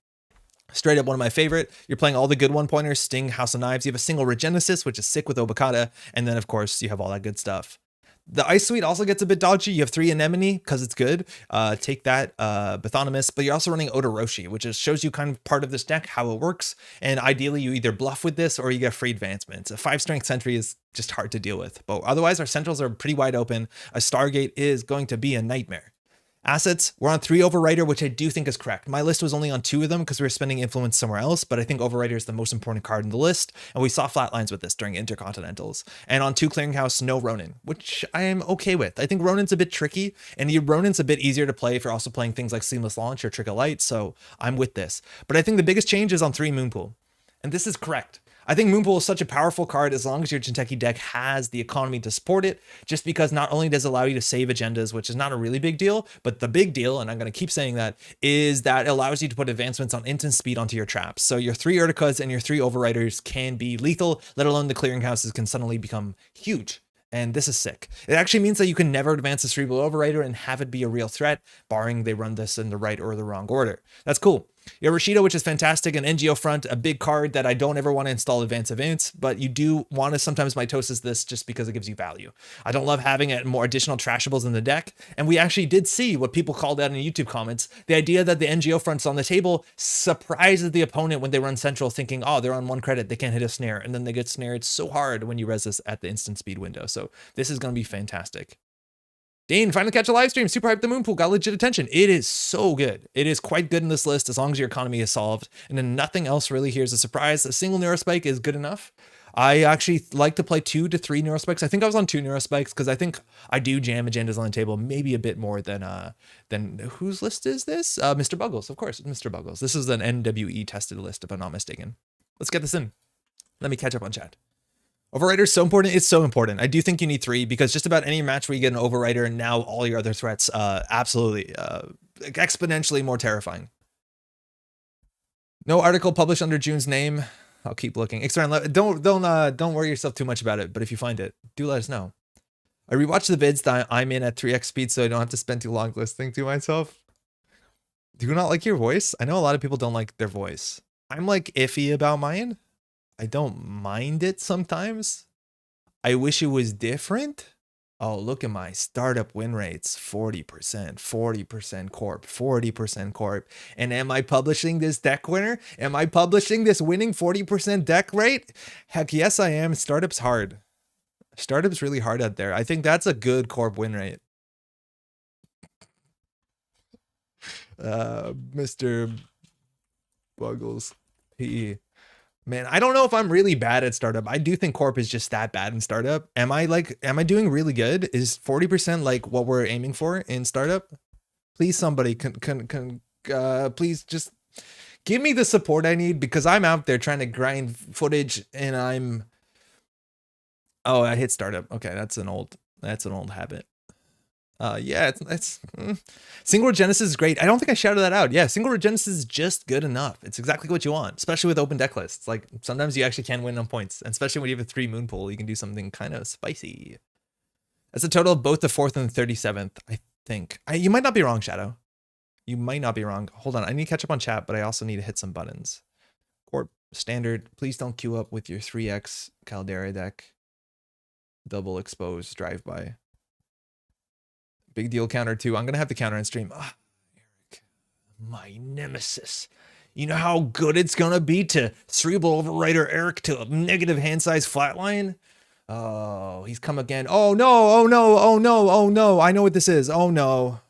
straight up one of my favorite. You're playing all the good 1-pointers, Sting, House of Knives. You have a single Regenesis, which is sick with Obokata. And then, of course, you have all that good stuff. The Ice Suite also gets a bit dodgy. You have 3 Anemone because it's good. Take that, Bathynomus, but you're also running Odoroshi, which shows you kind of part of this deck, how it works. And ideally, you either bluff with this or you get free advancements. A 5-strength Sentry is just hard to deal with. But otherwise, our centrals are pretty wide open. A Stargate is going to be a nightmare. Assets, we're on 3 Overwriter, which I do think is correct. My list was only on 2 of them because we were spending influence somewhere else, but I think Overwriter is the most important card in the list, and we saw flatlines with this during Intercontinentals. And on 2 Clearinghouse, no Ronin, which I am okay with. I think Ronin's a bit tricky, and Ronin's a bit easier to play if you're also playing things like Seamless Launch or Trick of Light, so I'm with this. But I think the biggest change is on 3 Moonpool, and this is correct. I think Moonpool is such a powerful card as long as your Jinteki deck has the economy to support it, just because not only does it allow you to save agendas, which is not a really big deal, but the big deal, and I'm going to keep saying that, is that it allows you to put advancements on instant speed onto your traps. So your 3 Urticas and your 3 Overwriters can be lethal, let alone the clearinghouses can suddenly become huge. And this is sick. It actually means that you can never advance a Cerebral Overwriter and have it be a real threat, barring they run this in the right or the wrong order. That's cool. You have Rashida, which is fantastic, and NGO Front, a big card that I don't ever want to install advance, but you do want to sometimes mitosis this just because it gives you value. I don't love having it more additional trashables in the deck, and we actually did see what people called out in YouTube comments, the idea that the NGO Front's on the table surprises the opponent when they run Central thinking, oh, they're on 1 credit, they can't hit a snare, and then they get snared so hard when you res this at the instant speed window. So this is going to be fantastic. Dane, finally catch a live stream. Super hyped the Moonpool. Got legit attention. It is so good. It is quite good in this list as long as your economy is solved. And then nothing else really here is a surprise. A single Neurospike is good enough. I actually like to play 2 to 3 Neurospikes. I think I was on 2 Neurospikes because I think I do jam agendas on the table maybe a bit more than whose list is this? Mr. Buggles, of course, Mr. Buggles. This is an NWE tested list if I'm not mistaken. Let's get this in. Let me catch up on chat. Overwriter is so important. It's so important. I do think you need 3 because just about any match where you get an Overwriter and now all your other threats, absolutely exponentially more terrifying. No article published under June's name. I'll keep looking. Don't worry yourself too much about it. But if you find it, do let us know. I rewatched the vids that I'm in at 3x speed, so I don't have to spend too long listening to myself. Do you not like your voice? I know a lot of people don't like their voice. I'm like iffy about mine. I don't mind it sometimes. I wish it was different. Oh, look at my startup win rates. 40%, 40% corp, 40% corp. And am I publishing this deck winner? Am I publishing this winning 40% deck rate? Heck yes, I am. Startup's hard. Startup's really hard out there. I think that's a good corp win rate. Mr. Buggles PE. Man, I don't know if I'm really bad at startup. I do think corp is just that bad in startup. Am I doing really good? Is 40% like what we're aiming for in startup? Please, somebody please just give me the support I need because I'm out there trying to grind footage and oh, I hit startup. Okay, that's an old habit. Yeah, it's single regenesis is great. I don't think I shouted that out. Yeah, single regenesis is just good enough. It's exactly what you want, especially with open deck lists. Like sometimes you actually can win on points, and especially when you have a 3 Moonpool, you can do something kind of spicy. That's a total of both the 4th and the 37th, I think. You might not be wrong, Shadow. You might not be wrong. Hold on, I need to catch up on chat, but I also need to hit some buttons. Corp standard. Please don't queue up with your 3x Caldera deck. Double exposed drive by. Big deal counter 2. I'm going to have the counter in stream. Eric, my nemesis. You know how good it's going to be to Cerebral Overwriter Eric to a negative hand size flatline? Oh, he's come again. Oh no, oh no, oh no, oh no. I know what this is. Oh no.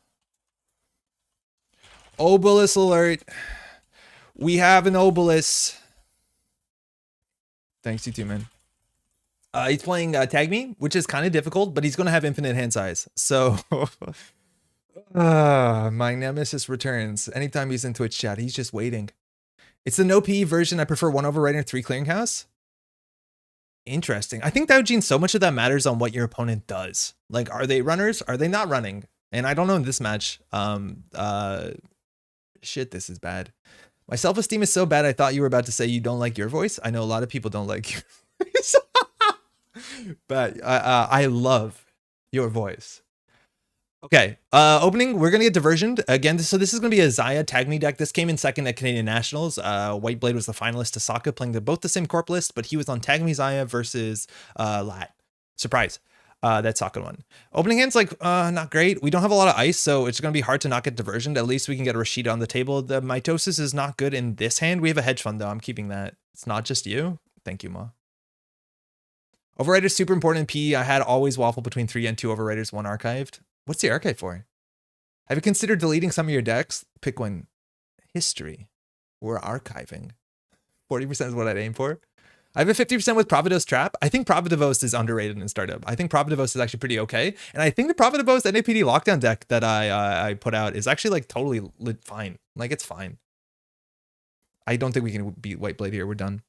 Obelisk alert. We have an Obelisk. Thanks, you too, man. He's playing Tag Me, which is kind of difficult, but he's going to have infinite hand size. So, my nemesis returns. Anytime he's in Twitch chat, he's just waiting. It's the no PE version. I prefer 1 Overwriter, 3 Clearinghouse. Interesting. I think that, Gene, so much of that matters on what your opponent does. Like, are they runners? Are they not running? And I don't know in this match. Shit, this is bad. My self-esteem is so bad, I thought you were about to say you don't like your voice. I know a lot of people don't like your voice. But I love your voice. Okay, opening, we're gonna get diversioned again. So this is gonna be a Zaya Tag Me deck. This came in second at Canadian Nationals. Whiteblade was the finalist to Sokka, playing both the same corp list, but he was on Tag Me Zaya versus Lat. Surprise. That's second one. Opening hand's like not great. We don't have a lot of ice, so it's gonna be hard to not get diversion. At least we can get a Rashida on the table. The mitosis is not good in this hand. We have a hedge fund though. I'm keeping that. It's not just you. Thank you, Ma. Overrider is super important in PE. I had always waffle between 3 and 2 overriders, 1 archived. What's the archive for? Have you considered deleting some of your decks? Pick one. History. We're archiving. 40% is what I'd aim for. I have a 50% with Providos Trap. I think Providivos is underrated in startup. I think Providivos is actually pretty okay. And I think the Providivos NAPD lockdown deck that I put out is actually like totally fine. Like it's fine. I don't think we can beat Whiteblade here. We're done.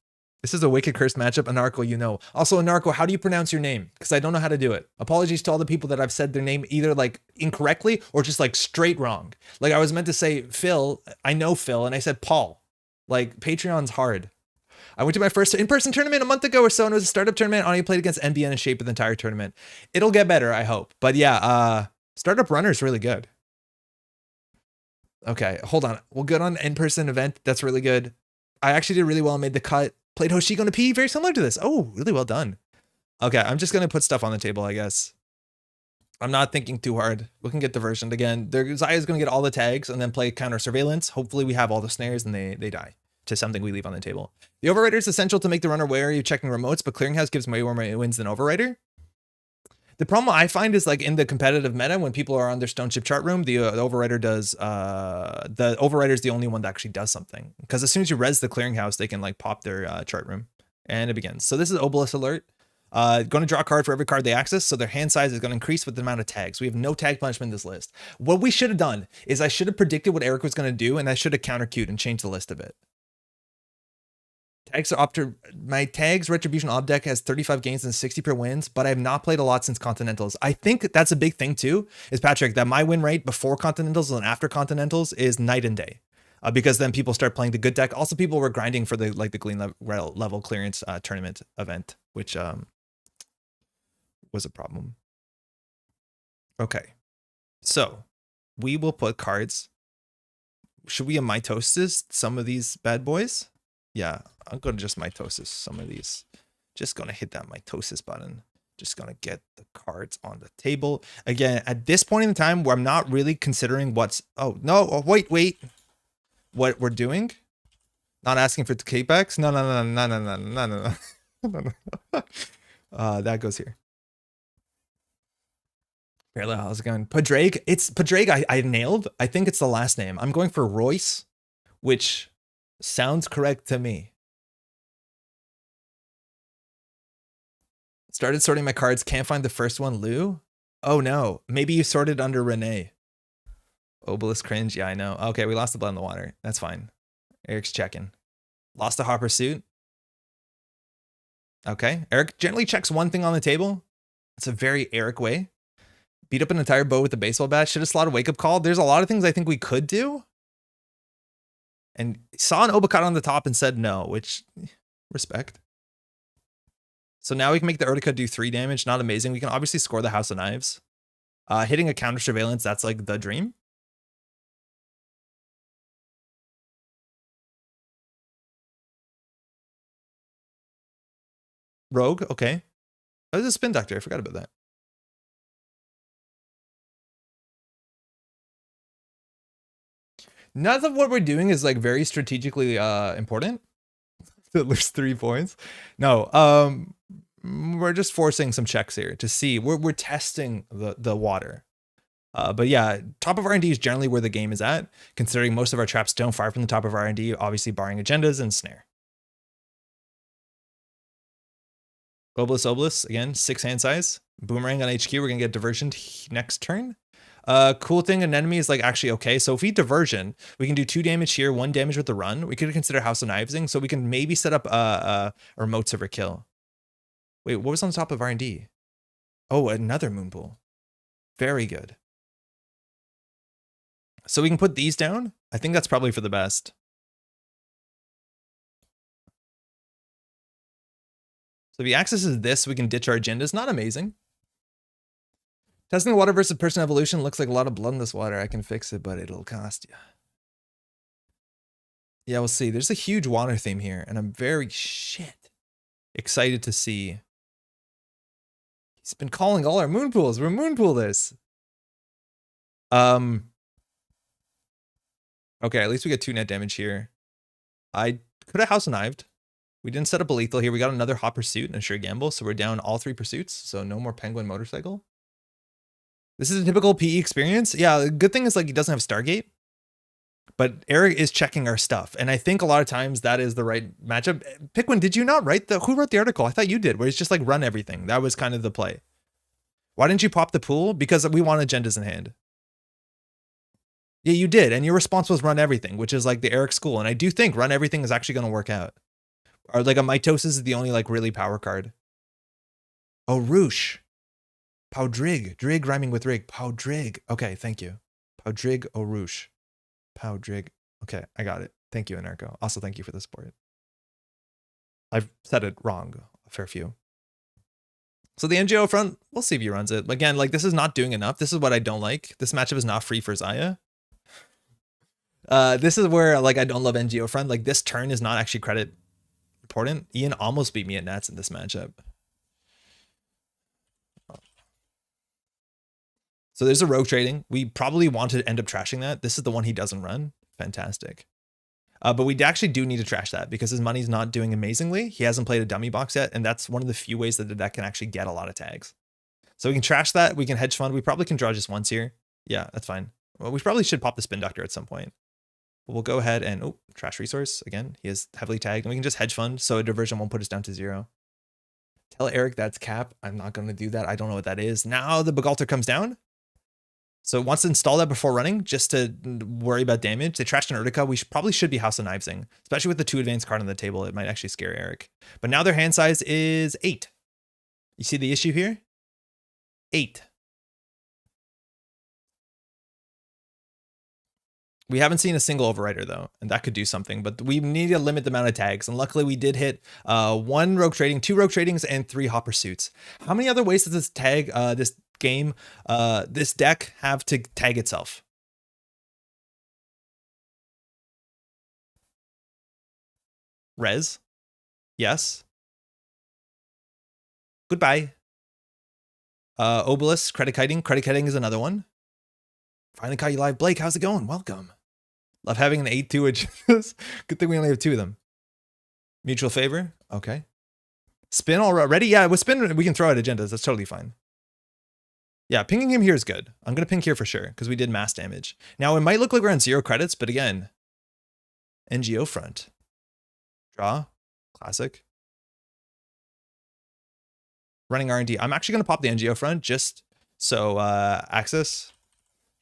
This is a Wicked Curse matchup. Anarcho, you know. Also, Anarcho, how do you pronounce your name? Because I don't know how to do it. Apologies to all the people that I've said their name either like incorrectly or just like straight wrong. Like I was meant to say Phil. I know Phil. And I said Paul. Like Patreon's hard. I went to my first in-person tournament a month ago or so, and it was a startup tournament. I only played against NBN and Shape of the entire tournament. It'll get better, I hope. But yeah, startup runner is really good. Okay, hold on. We'll go on in-person event. That's really good. I actually did really well and made the cut. Played Hoshiko on a P, very similar to this. Oh, really well done. Okay, I'm just gonna put stuff on the table, I guess. I'm not thinking too hard. We can get diversioned again. Zaya's gonna get all the tags and then play counter surveillance. Hopefully we have all the snares and they die to something we leave on the table. The overrider is essential to make the runner wary of checking remotes, but clearinghouse gives way more wins than overrider. The problem I find is like in the competitive meta, when people are on their stone chip chart room, the overrider does, the overrider is the only one that actually does something. Because as soon as you res the clearinghouse, they can like pop their chart room. And it begins. So this is Obelisk alert. Going to draw a card for every card they access, so their hand size is going to increase with the amount of tags. We have no tag punishment in this list. What we should have done is I should have predicted what Eric was going to do, and I should have counter-queued and changed the list a bit. Tags are my tags retribution ob deck has 35 gains and 60 per wins, but I have not played a lot since Continentals. I think that's a big thing too, is Patrick, that my win rate before Continentals and after Continentals is night and day. Because then people start playing the good deck. Also, people were grinding for the Glean level clearance tournament event, which was a problem. Okay, so we will put cards. Should we mitosis some of these bad boys? Yeah, I'm going to just mitosis some of these. Just going to hit that mitosis button. Just going to get the cards on the table. Again, at this point in time where I'm not really considering what's... Oh, no. Oh, wait. What we're doing? Not asking for kickbacks? No. That goes here. Barely, how's it going? Padraig. It's Padraig. I nailed. I think it's the last name. I'm going for Royce, which... sounds correct to me. Started sorting my cards. Can't find the first one. Lou? Oh no. Maybe you sorted under Renee. Obelisk cringe. Yeah, I know. Okay, we lost the blood in the water. That's fine. Eric's checking. Lost a hot pursuit. Okay. Eric generally checks one thing on the table. It's a very Eric way. Beat up an entire bow with a baseball bat. Should have slotted wake up call. There's a lot of things I think we could do. And saw an Obakata on the top and said no, which respect. So now we can make the Urtica do 3 damage. Not amazing. We can obviously score the House of Knives. Hitting a counter surveillance, that's like the dream. Rogue, okay. That was a spin doctor. I forgot about that. None of what we're doing is like very strategically important. There's 3 points. No, we're just forcing some checks here to see. We're testing the water. But yeah, top of R&D is generally where the game is at, considering most of our traps don't fire from the top of R&D, obviously barring agendas and snare. Obelisk, again, 6 hand size. Boomerang on HQ, we're gonna get diversion next turn. Cool thing, an enemy is like actually okay. So if we diversion, we can do 2 damage here, 1 damage with the run. We could consider House of Knivesing, so we can maybe set up a remote server kill. Wait, what was on the top of R&D? Oh, another Moonpool. Very good. So we can put these down. I think that's probably for the best. So if he accesses this, we can ditch our agendas. Not amazing. Testing the water versus person evolution looks like a lot of blood in this water. I can fix it, but it'll cost you. Yeah, we'll see. There's a huge water theme here, and I'm very excited to see He's been calling all our moon pools. We're moon pool this. Okay, at least we get 2 net damage here. I could have house knived. We didn't set up a lethal here. We got another hot pursuit and a sure gamble, so we're down all 3 pursuits. So no more penguin motorcycle. This is a typical PE experience. Yeah, the good thing is like he doesn't have Stargate. But Eric is checking our stuff. And I think a lot of times that is the right matchup. Pickwin, did you not write who wrote the article? I thought you did, where it's just like run everything. That was kind of the play. Why didn't you pop the pool? Because we want agendas in hand. Yeah, you did. And your response was run everything, which is like the Eric school. And I do think run everything is actually going to work out. Or like a mitosis is the only like really power card. Oh, Roosh. Powdrig. Drig rhyming with rig. Powdrig. Okay, thank you. Powdrig o Roosh. Powdrig. Okay, I got it. Thank you, Anarcho. Also, thank you for the support. I've said it wrong a fair few. So the NGO front, we'll see if he runs it. Again, like this is not doing enough. This is what I don't like. This matchup is not free for Zaya. This is where like I don't love NGO front. Like this turn is not actually credit important. Ian almost beat me at Nats in this matchup. So there's a rogue trading. We probably want to end up trashing that. This is the one he doesn't run. Fantastic. But we actually do need to trash that because his money's not doing amazingly. He hasn't played a dummy box yet, and that's one of the few ways that the deck can actually get a lot of tags. So we can trash that. We can hedge fund. We probably can draw just once here. Yeah, that's fine. Well, we probably should pop the spin doctor at some point. But we'll go ahead and, trash resource. Again, he is heavily tagged. And we can just hedge fund so a diversion won't put us down to 0. Tell Eric that's cap. I'm not going to do that. I don't know what that is. Now the Begalter comes down. So it wants to install that before running, just to worry about damage. They trashed an Urtica. We probably should be House of Knivesing, especially with the 2 advanced card on the table. It might actually scare Eric. But now their hand size is 8. You see the issue here? 8. We haven't seen a single overwriter though, and that could do something, but we need to limit the amount of tags. And luckily we did hit 1 rogue trading, 2 rogue tradings, and 3 hot pursuits. How many other ways does this tag, this deck have to tag itself? Res? Yes. Goodbye. Obelisk, credit kiting. Credit kiting is another one. Finally caught you live. Blake, how's it going? Welcome. Love having an 8-2 agendas. Good thing we only have 2 of them. Mutual favor. Okay. Spin already? Yeah, with spin, we can throw out agendas. That's totally fine. Yeah, pinging him here is good. I'm going to ping here for sure because we did mass damage. Now, it might look like we're on 0 credits, but again, NGO front. Draw. Classic. Running R&D. I'm actually going to pop the NGO front just so access.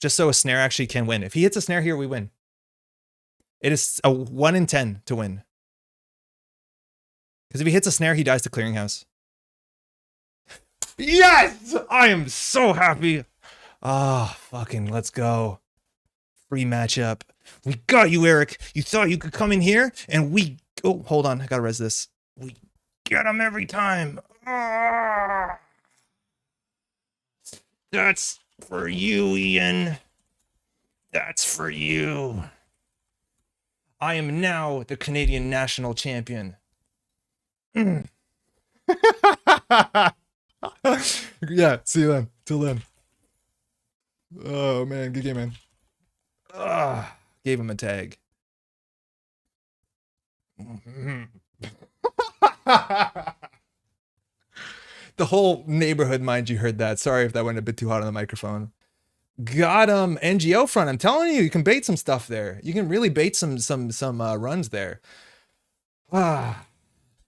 Just so a snare actually can win. If he hits a snare here, we win. It is a 1 in 10 to win. Because if he hits a snare, he dies to clearinghouse. Yes! I am so happy. Ah, fucking let's go. Free matchup. We got you, Eric. You thought you could come in here and we... Oh, hold on. I gotta res this. We get him every time. Ah. That's for you, Ian. That's for you. I am now the Canadian national champion. Yeah, see you then. Till then. Oh, man. Good game, man. Gave him a tag. The whole neighborhood, mind you, heard that. Sorry if that went a bit too hot on the microphone. Got him. NGO front. I'm telling you, you can bait some stuff there. You can really bait some runs there.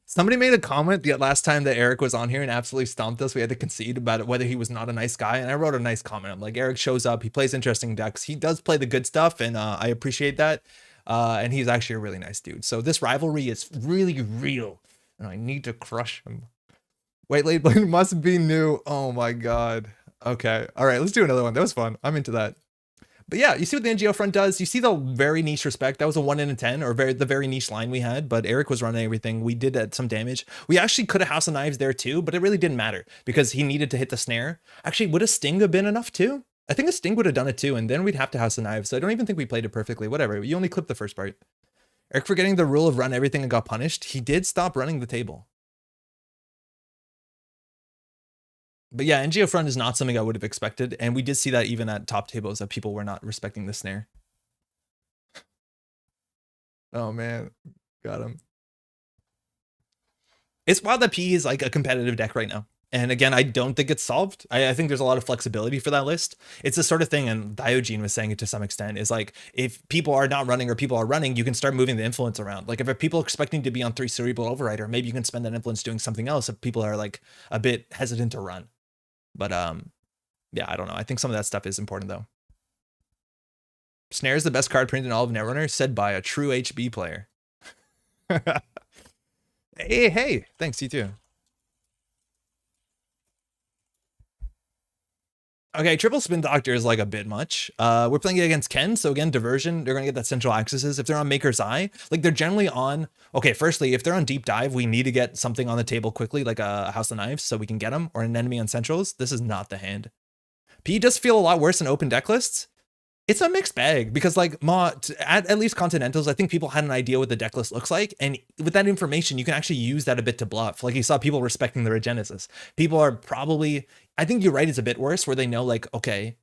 Somebody made a comment the last time that Eric was on here and absolutely stomped us. We had to concede about it, whether he was not a nice guy. And I wrote a nice comment. I'm like, Eric shows up. He plays interesting decks. He does play the good stuff. And I appreciate that. And he's actually a really nice dude. So this rivalry is really real. And I need to crush him. White Blade must be new. Oh my God. Okay. All right. Let's do another one. That was fun. I'm into that. But yeah, you see what the NGO front does. You see the very niche respect. That was a 1 in 10 or the very niche line we had, but Eric was running everything. We did some damage. We actually could have House of Knives there too, but it really didn't matter because he needed to hit the snare. Actually, would a Sting have been enough too? I think a Sting would have done it too, and then we'd have to House of Knives. So I don't even think we played it perfectly. Whatever. You only clipped the first part. Eric forgetting the rule of run everything and got punished. He did stop running the table. But yeah, NGO front is not something I would have expected. And we did see that even at top tables that people were not respecting the snare. Oh man, got him. It's wild that PE is like a competitive deck right now. And again, I don't think it's solved. I think there's a lot of flexibility for that list. It's the sort of thing, and Diogen was saying it to some extent, is like, if people are not running or people are running, you can start moving the influence around. Like if people are expecting to be on 3 Cerebral Overrider, maybe you can spend that influence doing something else if people are like a bit hesitant to run. But yeah, I don't know. I think some of that stuff is important though. Snare is the best card printed in all of Netrunner, said by a true HB player. Hey, thanks, you too. Okay, triple spin doctor is like a bit much. We're playing it against Ken, so again, diversion, they're gonna get that central axis. If they're on Maker's Eye, like they're generally on, okay, firstly, if they're on deep dive, we need to get something on the table quickly, like a House of Knives, so we can get them, or an enemy on centrals. This is not the hand. P does feel a lot worse in open deck lists. It's a mixed bag because like at least Continentals, I think people had an idea what the deck list looks like. And with that information, you can actually use that a bit to bluff. Like you saw people respecting the Regenesis. People are probably, I think you're right, it's a bit worse where they know like, okay,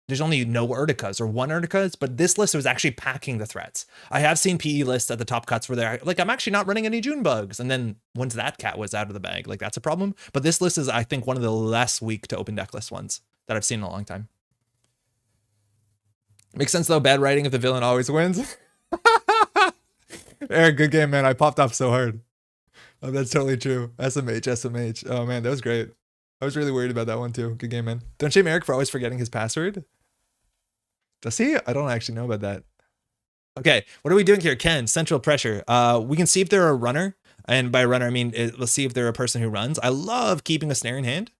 there's only no Urticas or one Urticas, but this list was actually packing the threats. I have seen PE lists at the top cuts where they're like, I'm actually not running any June bugs. And then once that cat was out of the bag, like that's a problem. But this list is, I think, one of the less weak to open deck list ones that I've seen in a long time. Makes sense though, bad writing if the villain always wins. Eric, good game, man. I popped off so hard. Oh, that's totally true. SMH. Oh man, that was great. I was really worried about that one too. Good game, man. Don't shame Eric for always forgetting his password. Does he? I don't actually know about that. Okay, what are we doing here? Ken, central pressure. We can see if they're a runner. And by runner, I mean, let's see if they're a person who runs. I love keeping a snare in hand.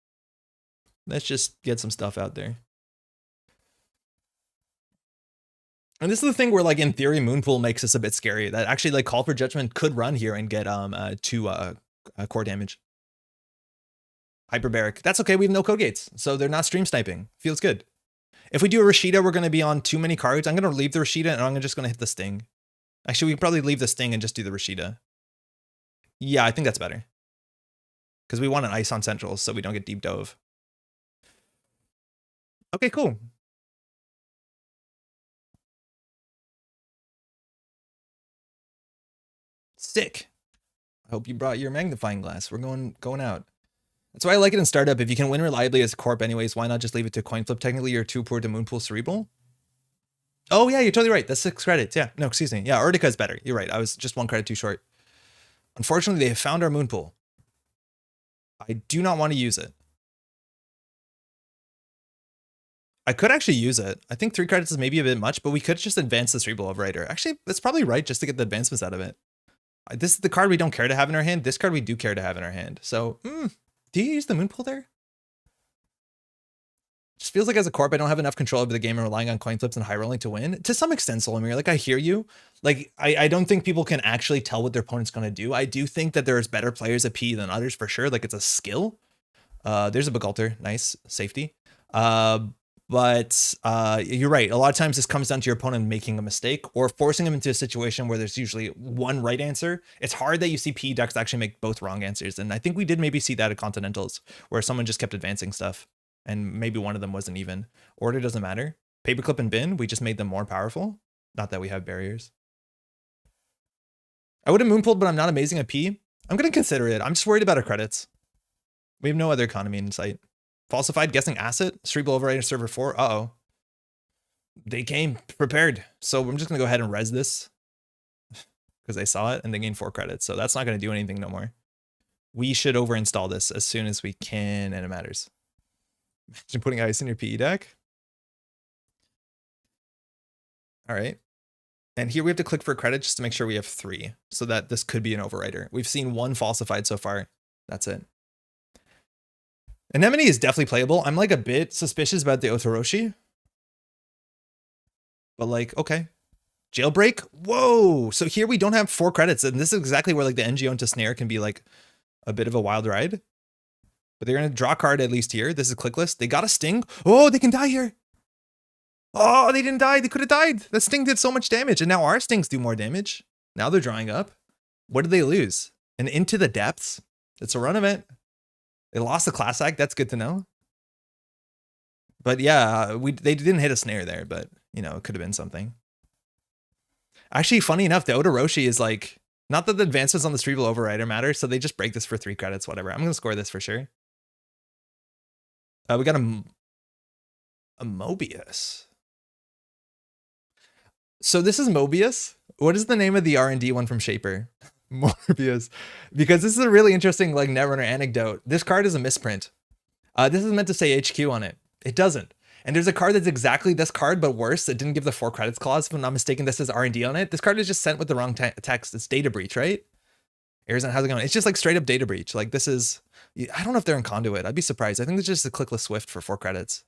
Let's just get some stuff out there. And this is the thing where, like, in theory, Moonpool makes us a bit scary. That actually, like, Call for Judgment could run here and get 2 core damage. Hyperbaric. That's okay. We have no code gates, so they're not stream sniping. Feels good. If we do a Rashida, we're going to be on too many cards. I'm going to leave the Rashida, and I'm just going to hit the Sting. Actually, we can probably leave the Sting and just do the Rashida. Yeah, I think that's better. Because we want an ice on centrals, so we don't get deep dove. Okay, cool. Sick. I hope you brought your magnifying glass. We're going out. That's why I like it in startup. If you can win reliably as a corp anyways, why not just leave it to coin flip? Technically, you're too poor to Moonpool Cerebral. Oh yeah, you're totally right. That's 6 credits. Yeah, no, excuse me. Yeah, Urtica is better. You're right. I was just 1 credit too short. Unfortunately, they have found our Moonpool. I do not want to use it. I could actually use it. I think 3 credits is maybe a bit much, but we could just advance the Cerebral Overrider. Actually, that's probably right just to get the advancements out of it. This is the card we don't care to have in our hand. This card we do care to have in our hand. So, do you use the Moonpool there? Just feels like as a corp, I don't have enough control over the game and relying on coin flips and high rolling to win. To some extent, Solomir, like I hear you. Like, I don't think people can actually tell what their opponent's going to do. I do think that there's better players at PE than others for sure. Like it's a skill. There's a Begalter. Nice. Safety. But you're right. A lot of times this comes down to your opponent making a mistake or forcing them into a situation where there's usually one right answer. It's hard that you see PE decks actually make both wrong answers. And I think we did maybe see that at Continentals where someone just kept advancing stuff and maybe one of them wasn't even. Order doesn't matter. Paperclip and bin, we just made them more powerful. Not that we have barriers. I would have moonpooled, but I'm not amazing at PE. I'm going to consider it. I'm just worried about our credits. We have no other economy in sight. Falsified guessing asset, Cerebral Overrider server 4. Uh-oh. They came prepared. So I'm just going to go ahead and res this because they saw it and they gained 4 credits. So that's not going to do anything no more. We should overinstall this as soon as we can and it matters. Imagine putting ice in your PE deck. All right. And here we have to click for credit just to make sure we have 3 so that this could be an overrider. We've seen 1 falsified so far. That's it. Anemone is definitely playable. I'm like a bit suspicious about the Otoroshi. But like, okay. Jailbreak? Whoa! So here we don't have 4 credits. And this is exactly where like the NGO into Snare can be like a bit of a wild ride. But they're going to draw a card at least here. This is clickless. They got a Sting. Oh, they can die here. Oh, they didn't die. They could have died. That Sting did so much damage. And now our Stings do more damage. Now they're drawing up. What did they lose? And Into the Depths? It's a run event. They lost the class act. That's good to know. But yeah, they didn't hit a snare there, but you know, it could have been something. Actually, funny enough, the Odoroshi is like, not that the advancements on the Cerebral Overrider matter, so they just break this for 3 credits, whatever. I'm gonna score this for sure. We got a Mobius. So this is Mobius. What is the name of the R&D one from Shaper? Morbius. Because this is a really interesting like Netrunner anecdote. This card is a misprint. This is meant to say HQ on it. It doesn't. And there's a card that's exactly this card, but worse. It didn't give the 4 credits clause. If I'm not mistaken, this says R&D on it. This card is just sent with the wrong text. It's data breach, right? Arizona, how's it going? It's just like straight up data breach. Like this is, I don't know if they're in conduit. I'd be surprised. I think it's just a clickless Swift for 4 credits.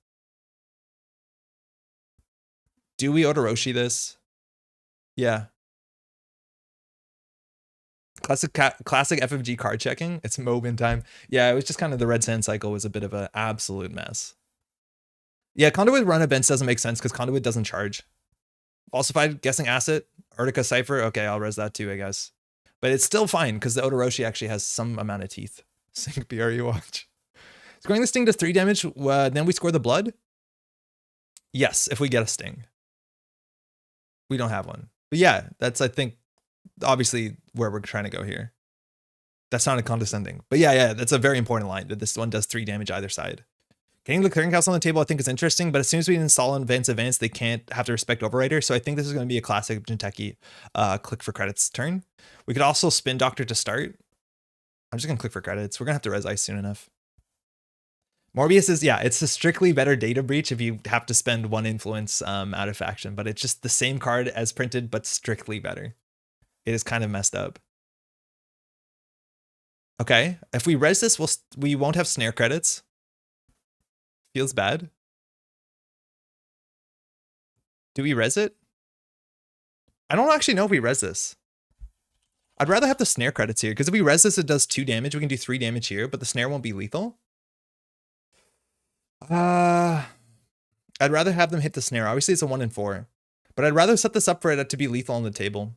Do we Odoroshi this? Yeah. Classic FFG card checking. It's Mobin time. Yeah, it was just kind of the red sand cycle was a bit of an absolute mess. Yeah, Conduit run events doesn't make sense because Conduit doesn't charge. Falsified guessing asset, Urtica Cipher. Okay, I'll res that too, I guess. But it's still fine because the Odoroshi actually has some amount of teeth. Sync BRU watch. Scoring the sting does 3 damage. Then we score the blood. Yes, if we get a sting. We don't have one. But yeah, that's, I think, obviously where we're trying to go here. That sounded condescending. But yeah, that's a very important line that this one does 3 damage either side. Getting the clearinghouse on the table I think is interesting, but as soon as we install advance, they can't have to respect Overrider. So I think this is going to be a classic Jinteki click for credits turn. We could also spin Doctor to start. I'm just going to click for credits. We're going to have to res ice soon enough. Morbius is, yeah, it's a strictly better data breach if you have to spend 1 influence out of faction, but it's just the same card as printed, but strictly better. It is kind of messed up. Okay, if we res this, we won't have snare credits. Feels bad. Do we res it? I don't actually know if we res this. I'd rather have the snare credits here, because if we res this, it does 2 damage. We can do 3 damage here, but the snare won't be lethal. I'd rather have them hit the snare. Obviously, it's a 1 in 4. But I'd rather set this up for it to be lethal on the table.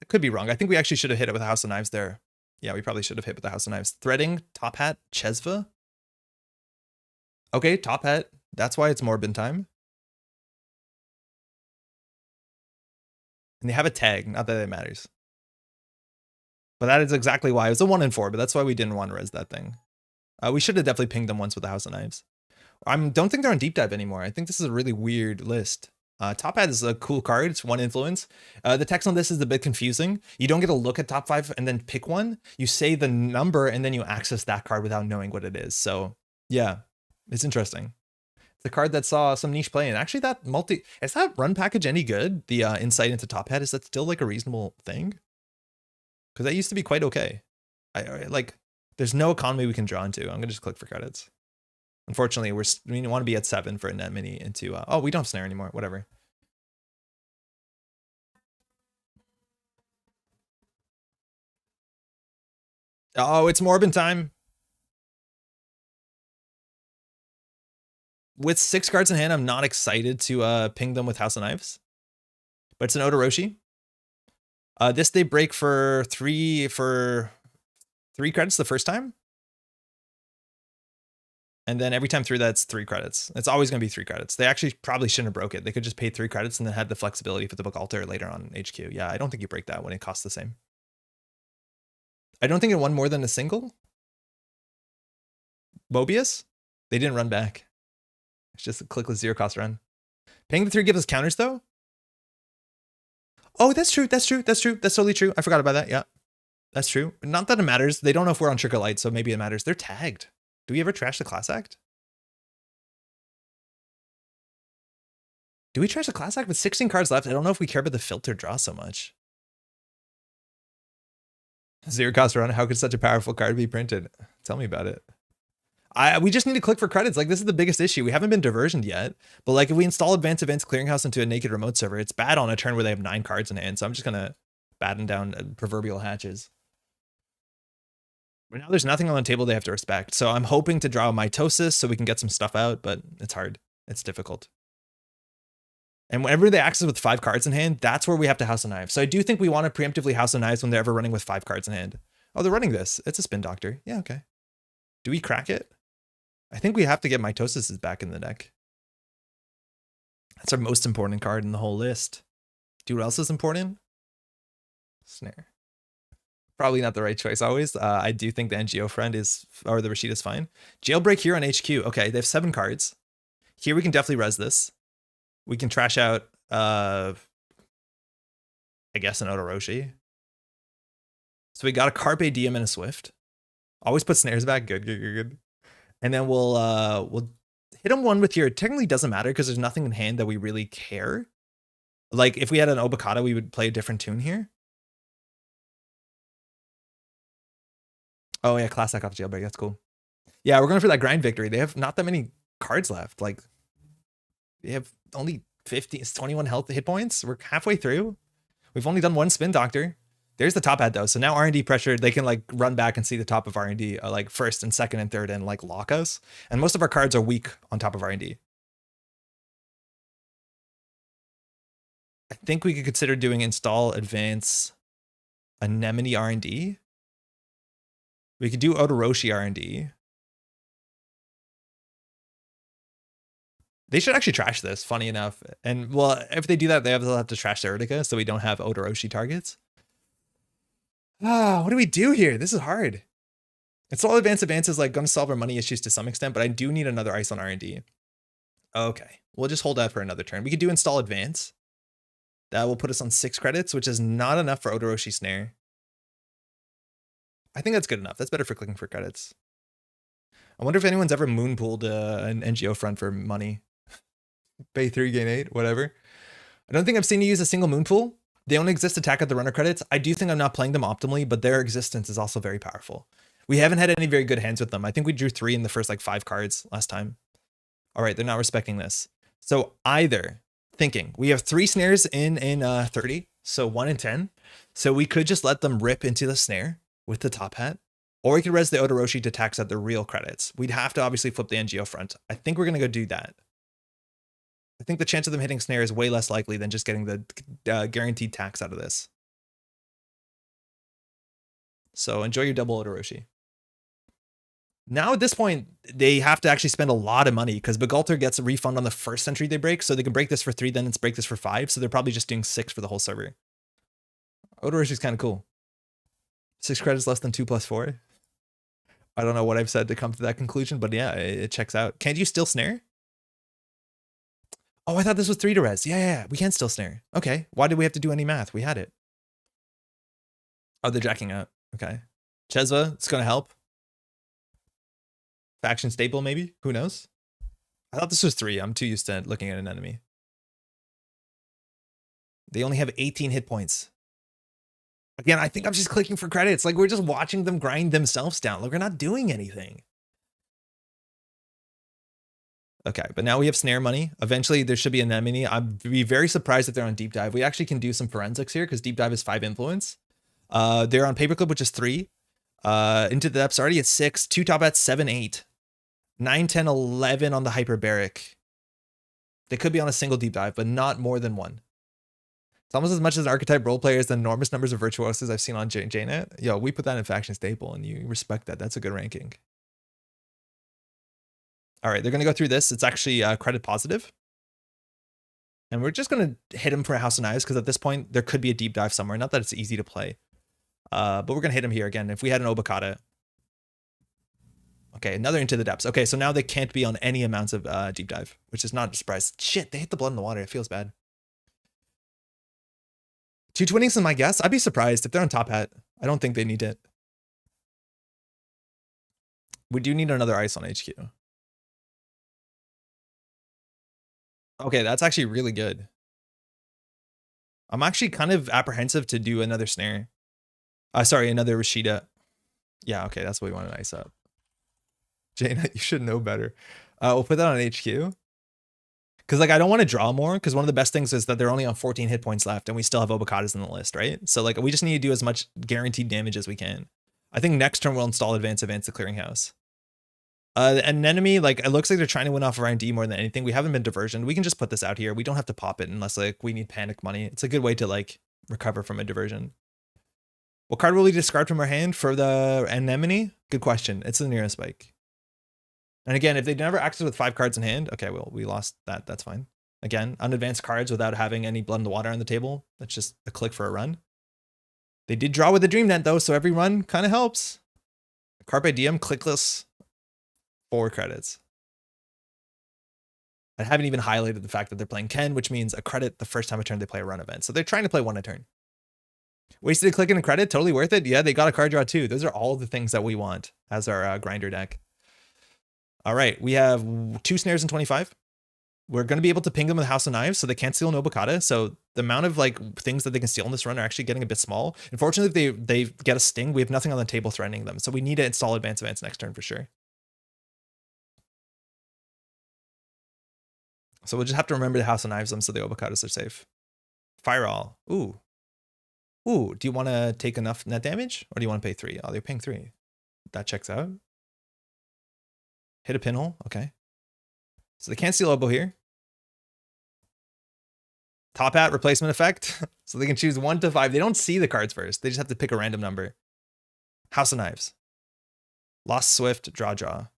It could be wrong. I think we actually should have hit it with a House of Knives there. Yeah, we probably should have hit with the House of Knives. Threading, Top Hat, Chesva. Okay, Top Hat. That's why it's Morbin time. And they have a tag. Not that it matters. But that is exactly why. It was a 1 in 4, but that's why we didn't want to res that thing. We should have definitely pinged them once with the House of Knives. I don't think they're on Deep Dive anymore. I think this is a really weird list. Top Hat is a cool card. It's 1 influence. The text on this is a bit confusing. You don't get to look at top 5 and then pick one. You say the number and then you access that card without knowing what it is. So yeah, it's interesting. It's a card that saw some niche play. And actually that is that run package any good? The insight into Top Hat, is that still like a reasonable thing? Because that used to be quite okay. Like, there's no economy we can draw into. I'm gonna just click for credits. Unfortunately, we want to be at 7 for a net mini into, oh, we don't have snare anymore, whatever. Oh, it's Morbin time. With 6 cards in hand, I'm not excited to ping them with House of Knives. But it's an Odoroshi. This they break for 3 credits the first time. And then every time through that's 3 credits. It's always going to be 3 credits. They actually probably shouldn't have broke it. They could just pay 3 credits and then had the flexibility for the book altar later on HQ. Yeah, I don't think you break that when it costs the same. I don't think it won more than a single. Mobius? They didn't run back. It's just a clickless 0 cost run. Paying the 3 gives us counters though. Oh, that's true. That's totally true. I forgot about that. Yeah, that's true. Not that it matters. They don't know if we're on Trigger Light, so maybe it matters. They're tagged. Do we ever trash the class act? Do we trash the class act with 16 cards left? I don't know if we care about the filter draw so much. 0 cost run. How could such a powerful card be printed? Tell me about it. We just need to click for credits. Like, this is the biggest issue. We haven't been diversioned yet, but like if we install Advanced Events Clearinghouse into a naked remote server, it's bad on a turn where they have 9 cards in hand. So I'm just gonna batten down proverbial hatches. Right now there's nothing on the table they have to respect. So I'm hoping to draw Mitosis so we can get some stuff out, but it's hard. It's difficult. And whenever they access with 5 cards in hand, that's where we have to House of Knives. So I do think we want to preemptively House of Knives when they're ever running with 5 cards in hand. Oh, they're running this. It's a Spin Doctor. Yeah, okay. Do we crack it? I think we have to get Mitosis back in the deck. That's our most important card in the whole list. Do you know what else is important? Snare. Probably not the right choice always. I do think the NGO friend is, or the Rashid is fine. Jailbreak here on HQ. Okay, they have 7 cards. Here we can definitely res this. We can trash out, I guess, an Odoroshi. So we got a Carpe Diem and a Swift. Always put snares back. Good. And then we'll hit him one with here. It technically doesn't matter because there's nothing in hand that we really care. Like if we had an Obokata, we would play a different tune here. Oh yeah, class act off jailbreak. That's cool. Yeah, we're going for that grind victory. They have not that many cards left. Like they have only 21 health hit points. We're halfway through. We've only done one spin doctor. There's the top hat though. So now R&D pressure, they can like run back and see the top of R&D, like first and second and third, and like lock us. And most of our cards are weak on top of R&D. I think we could consider doing install, advance, anemone R&D. We could do Odoroshi R&D. They should actually trash this, funny enough. And well, if they do that, they'll have to trash their Urtica so we don't have Odoroshi targets. What do we do here? This is hard. Install advance is like going to solve our money issues to some extent, but I do need another ice on R&D. Okay, we'll just hold that for another turn. We could do install advance. That will put us on 6 credits, which is not enough for Odoroshi Snare. I think that's good enough. That's better for clicking for credits. I wonder if anyone's ever moonpooled an NGO front for money. Pay 3, gain 8, whatever. I don't think I've seen you use a single moonpool. They only exist to attack at the runner credits. I do think I'm not playing them optimally, but their existence is also very powerful. We haven't had any very good hands with them. I think we drew 3 in the first like 5 cards last time. All right, they're not respecting this. So either thinking we have 3 snares in 30, so 1 in 10. So we could just let them rip into the snare with the top hat, or we could res the Odoroshi to tax at the real credits. We'd have to obviously flip the NGO front. I think we're going to go do that. I think the chance of them hitting snare is way less likely than just getting the guaranteed tax out of this. So enjoy your double Odoroshi. Now at this point, they have to actually spend a lot of money because Begalter gets a refund on the first entry they break. So they can break this for 3, then it's break this for 5. So they're probably just doing 6 for the whole server. Odoroshi's kind of cool. 6 credits less than 2 plus 4. I don't know what I've said to come to that conclusion, but yeah, it checks out. Can't you still snare? Oh, I thought this was 3 to res. Yeah, we can still snare. Okay, why did we have to do any math? We had it. Oh, they're jacking out. Okay. Chesva, it's going to help. Faction staple, maybe? Who knows? I thought this was 3. I'm too used to looking at an enemy. They only have 18 hit points. Again, I think I'm just clicking for credits. Like, we're just watching them grind themselves down. Like, we're not doing anything. Okay, but now we have snare money. Eventually, there should be an anemone. I'd be very surprised if they're on deep dive. We actually can do some forensics here because deep dive is 5 influence. They're on paperclip, which is 3. Into the depths already at 6. 2 top hats, 7, 8. 9, 10, 11 on the hyperbaric. They could be on a single deep dive, but not more than 1. It's almost as much as an archetype role player as the enormous numbers of virtuosos I've seen on JNet. Yo, we put that in faction staple and you respect that. That's a good ranking. All right, they're going to go through this. It's actually credit positive. And we're just going to hit him for a House of Knives because at this point, there could be a deep dive somewhere. Not that it's easy to play. But we're going to hit him here again. If we had an Obokata. Okay, another into the depths. Okay, so now they can't be on any amounts of deep dive, which is not a surprise. Shit, they hit the blood in the water. It feels bad. 2 twinnings is my guess. I'd be surprised if they're on top hat. I don't think they need it. We do need another ice on HQ. Okay, that's actually really good. I'm actually kind of apprehensive to do another snare. Sorry, another Rashida. Yeah, okay, that's what we want to ice up. Jaina, you should know better. We'll put that on HQ. Because like I don't want to draw more, because one of the best things is that they're only on 14 hit points left, and we still have Obokatas in the list, right? So like we just need to do as much guaranteed damage as we can. I think next turn we'll install advance the clearinghouse. An enemy, like it looks like they're trying to win off of R&D more than anything. We haven't been diversion. We can just put this out here. We don't have to pop it unless like we need panic money. It's a good way to like recover from a diversion. What card will we discard from our hand for the anemone? Good question. It's the nearest spike. And again, if they never access with 5 cards in hand, okay, well, we lost that. That's fine. Again, unadvanced cards without having any blood in the water on the table. That's just a click for a run. They did draw with the Dream Net though, so every run kind of helps. Carpe Diem, clickless, 4 credits. I haven't even highlighted the fact that they're playing Ken, which means a credit the first time a turn they play a run event. So they're trying to play 1 a turn. Wasted a click and a credit, totally worth it. Yeah, they got a card draw too. Those are all the things that we want as our grinder deck. All right, we have 2 snares in 25. We're going to be able to ping them with House of Knives, so they can't steal an Obokata. So the amount of like things that they can steal in this run are actually getting a bit small. Unfortunately, if they get a sting, we have nothing on the table threatening them. So we need to install advance next turn for sure. So we'll just have to remember to House of Knives them so the Obokatas are safe. Fire all. Ooh. Ooh, do you want to take enough net damage? Or do you want to pay 3? Oh, they're paying 3. That checks out. Hit a pinhole. Okay. So they can't steal Obo here. Top hat replacement effect. So they can choose 1 to 5. They don't see the cards first. They just have to pick a random number. House of Knives. Lost Swift, draw.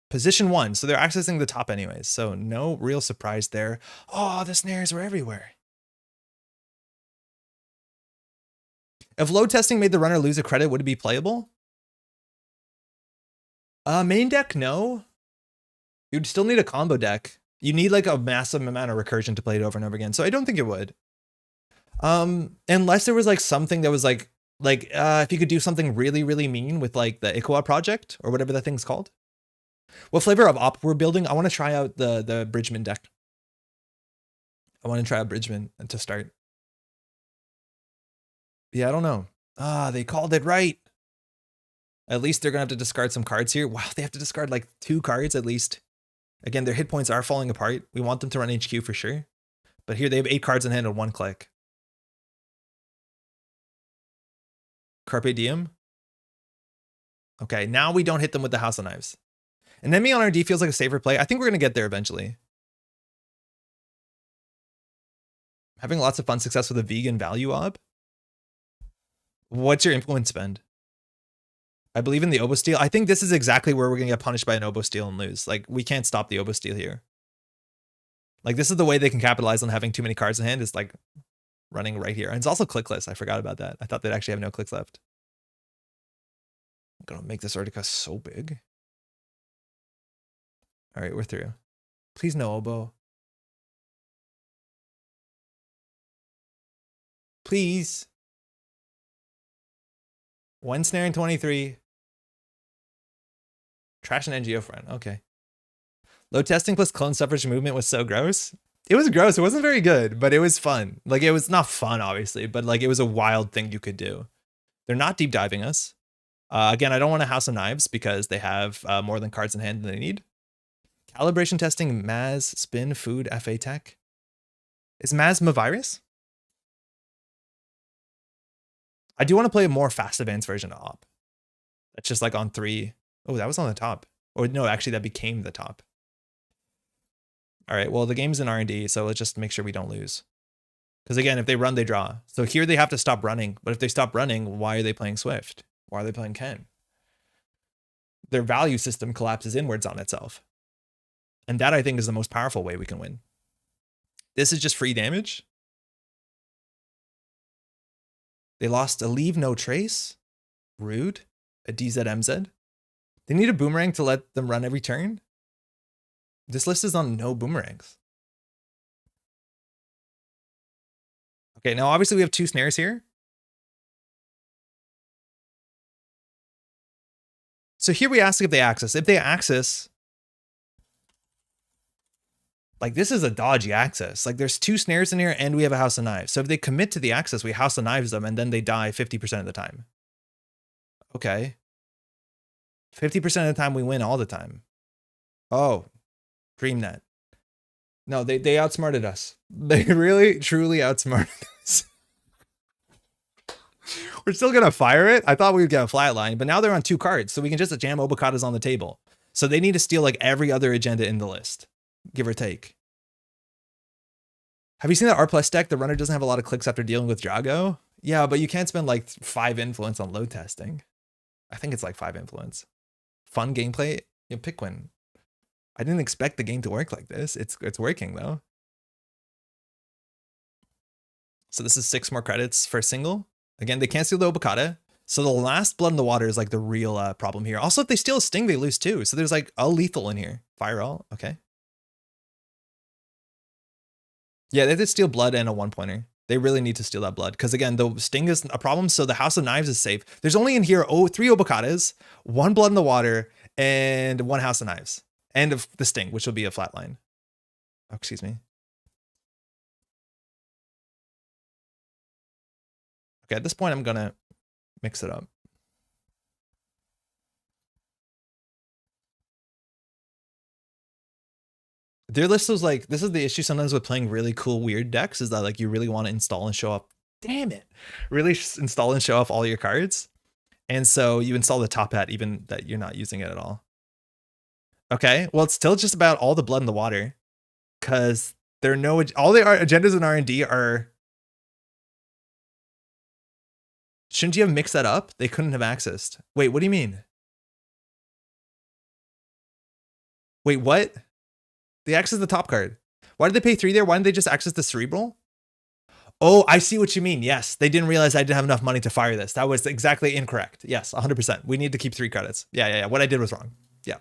Position 1. So they're accessing the top anyways. So no real surprise there. Oh, the snares were everywhere. If load testing made the runner lose a credit, would it be playable? Main deck, no. You'd still need a combo deck. You need like a massive amount of recursion to play it over and over again. So I don't think it would. Unless there was like something that was like if you could do something really, really mean with like the Ikoa project or whatever that thing's called. What flavor of op we're building? I want to try out the Bridgman deck. I want to try out Bridgman to start. Yeah, I don't know. They called it right. At least they're going to have to discard some cards here. Wow, they have to discard like 2 cards at least. Again, their hit points are falling apart. We want them to run HQ for sure. But here they have 8 cards in hand on 1 click. Carpe Diem. Okay, now we don't hit them with the House of Knives. Enemy on RD feels like a safer play. I think we're going to get there eventually. Having lots of fun success with a vegan value ob. What's your influence spend? I believe in the Obo steal. I think this is exactly where we're going to get punished by an Obo steal and lose. Like, we can't stop the Obo steal here. Like, this is the way they can capitalize on having too many cards in hand, is like running right here. And it's also clickless. I forgot about that. I thought they'd actually have no clicks left. I'm going to make this Urtica so big. All right, we're through. Please no Obo. Please. 1 snare in 23. Trash and NGO friend. Okay. Load testing plus clone suffrage movement was so gross. It was gross. It wasn't very good, but it was fun. Like, it was not fun, obviously, but like it was a wild thing you could do. They're not deep diving us. Again, I don't want a House of Knives because they have more than cards in hand than they need. Calibration testing, Maz, spin, food, FA tech. Is Maz Mavirus? I do want to play a more fast advanced version of op. That's just like on 3. Oh, that was on the top. Or no, actually that became the top. All right, well, the game's in R&D, so let's just make sure we don't lose. Because again, if they run, they draw. So here they have to stop running. But if they stop running, why are they playing Swift? Why are they playing Ken? Their value system collapses inwards on itself. And that, I think, is the most powerful way we can win. This is just free damage. They lost a Leave No Trace. Rude. A DZMZ. They need a boomerang to let them run every turn. This list is on no boomerangs. Okay, now obviously we have 2 snares here. So here we ask if they access. If they access, like, this is a dodgy access. Like, there's 2 snares in here and we have a House of Knives. So if they commit to the access, we House of Knives them and then they die 50% of the time. Okay. 50% of the time we win all the time. Oh, DreamNet. No, they outsmarted us. They really, truly outsmarted us. We're still going to fire it. I thought we would get a flatline, but now they're on 2 cards, so we can just jam Obokatas on the table. So they need to steal like every other agenda in the list, give or take. Have you seen that R+ deck? The runner doesn't have a lot of clicks after dealing with Drago. Yeah, but you can't spend like 5 influence on load testing. I think it's like 5 influence. Fun gameplay, you pick one. I didn't expect the game to work like this. It's working though. So this is 6 more credits for a single. Again, they can't steal the Obokata. So the last blood in the water is like the real problem here. Also, if they steal a sting, they lose too. So there's like a lethal in here. Fire all, okay. Yeah, they did steal blood and a 1-pointer. They really need to steal that blood because again, the sting is a problem. So the House of Knives is safe. There's only in here 3 Obokatas, 1 blood in the water, and 1 House of Knives, and the sting, which will be a flatline. Oh, excuse me. Okay, at this point, I'm gonna mix it up. Their list was like, this is the issue sometimes with playing really cool, weird decks is that like you really want to install and show up. Damn it. Really install and show off all your cards. And so you install the top hat even that you're not using it at all. Okay, well, it's still just about all the blood in the water because there are no, all the agendas in R&D are, shouldn't you have mixed that up? They couldn't have accessed. Wait, what do you mean? Wait, what? They accessed the top card. Why did they pay 3 there? Why didn't they just access the cerebral? Oh, I see what you mean. Yes, they didn't realize I didn't have enough money to fire this. That was exactly incorrect. Yes, 100%. We need to keep 3 credits. Yeah. What I did was wrong. Yeah.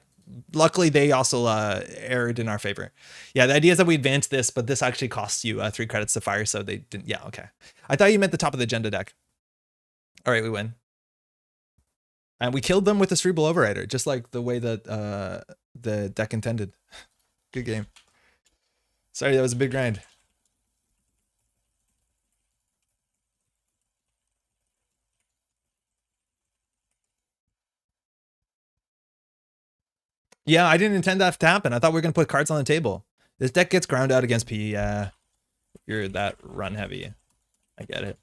Luckily, they also erred in our favor. Yeah, the idea is that we advance this, but this actually costs you 3 credits to fire, so they didn't. Yeah, okay. I thought you meant the top of the agenda deck. All right, we win. And we killed them with the Cerebral Overrider, just like the way that the deck intended. Good game. Sorry, that was a big grind. Yeah, I didn't intend that to happen. I thought we were going to put cards on the table. This deck gets ground out against PE. You're that run heavy. I get it.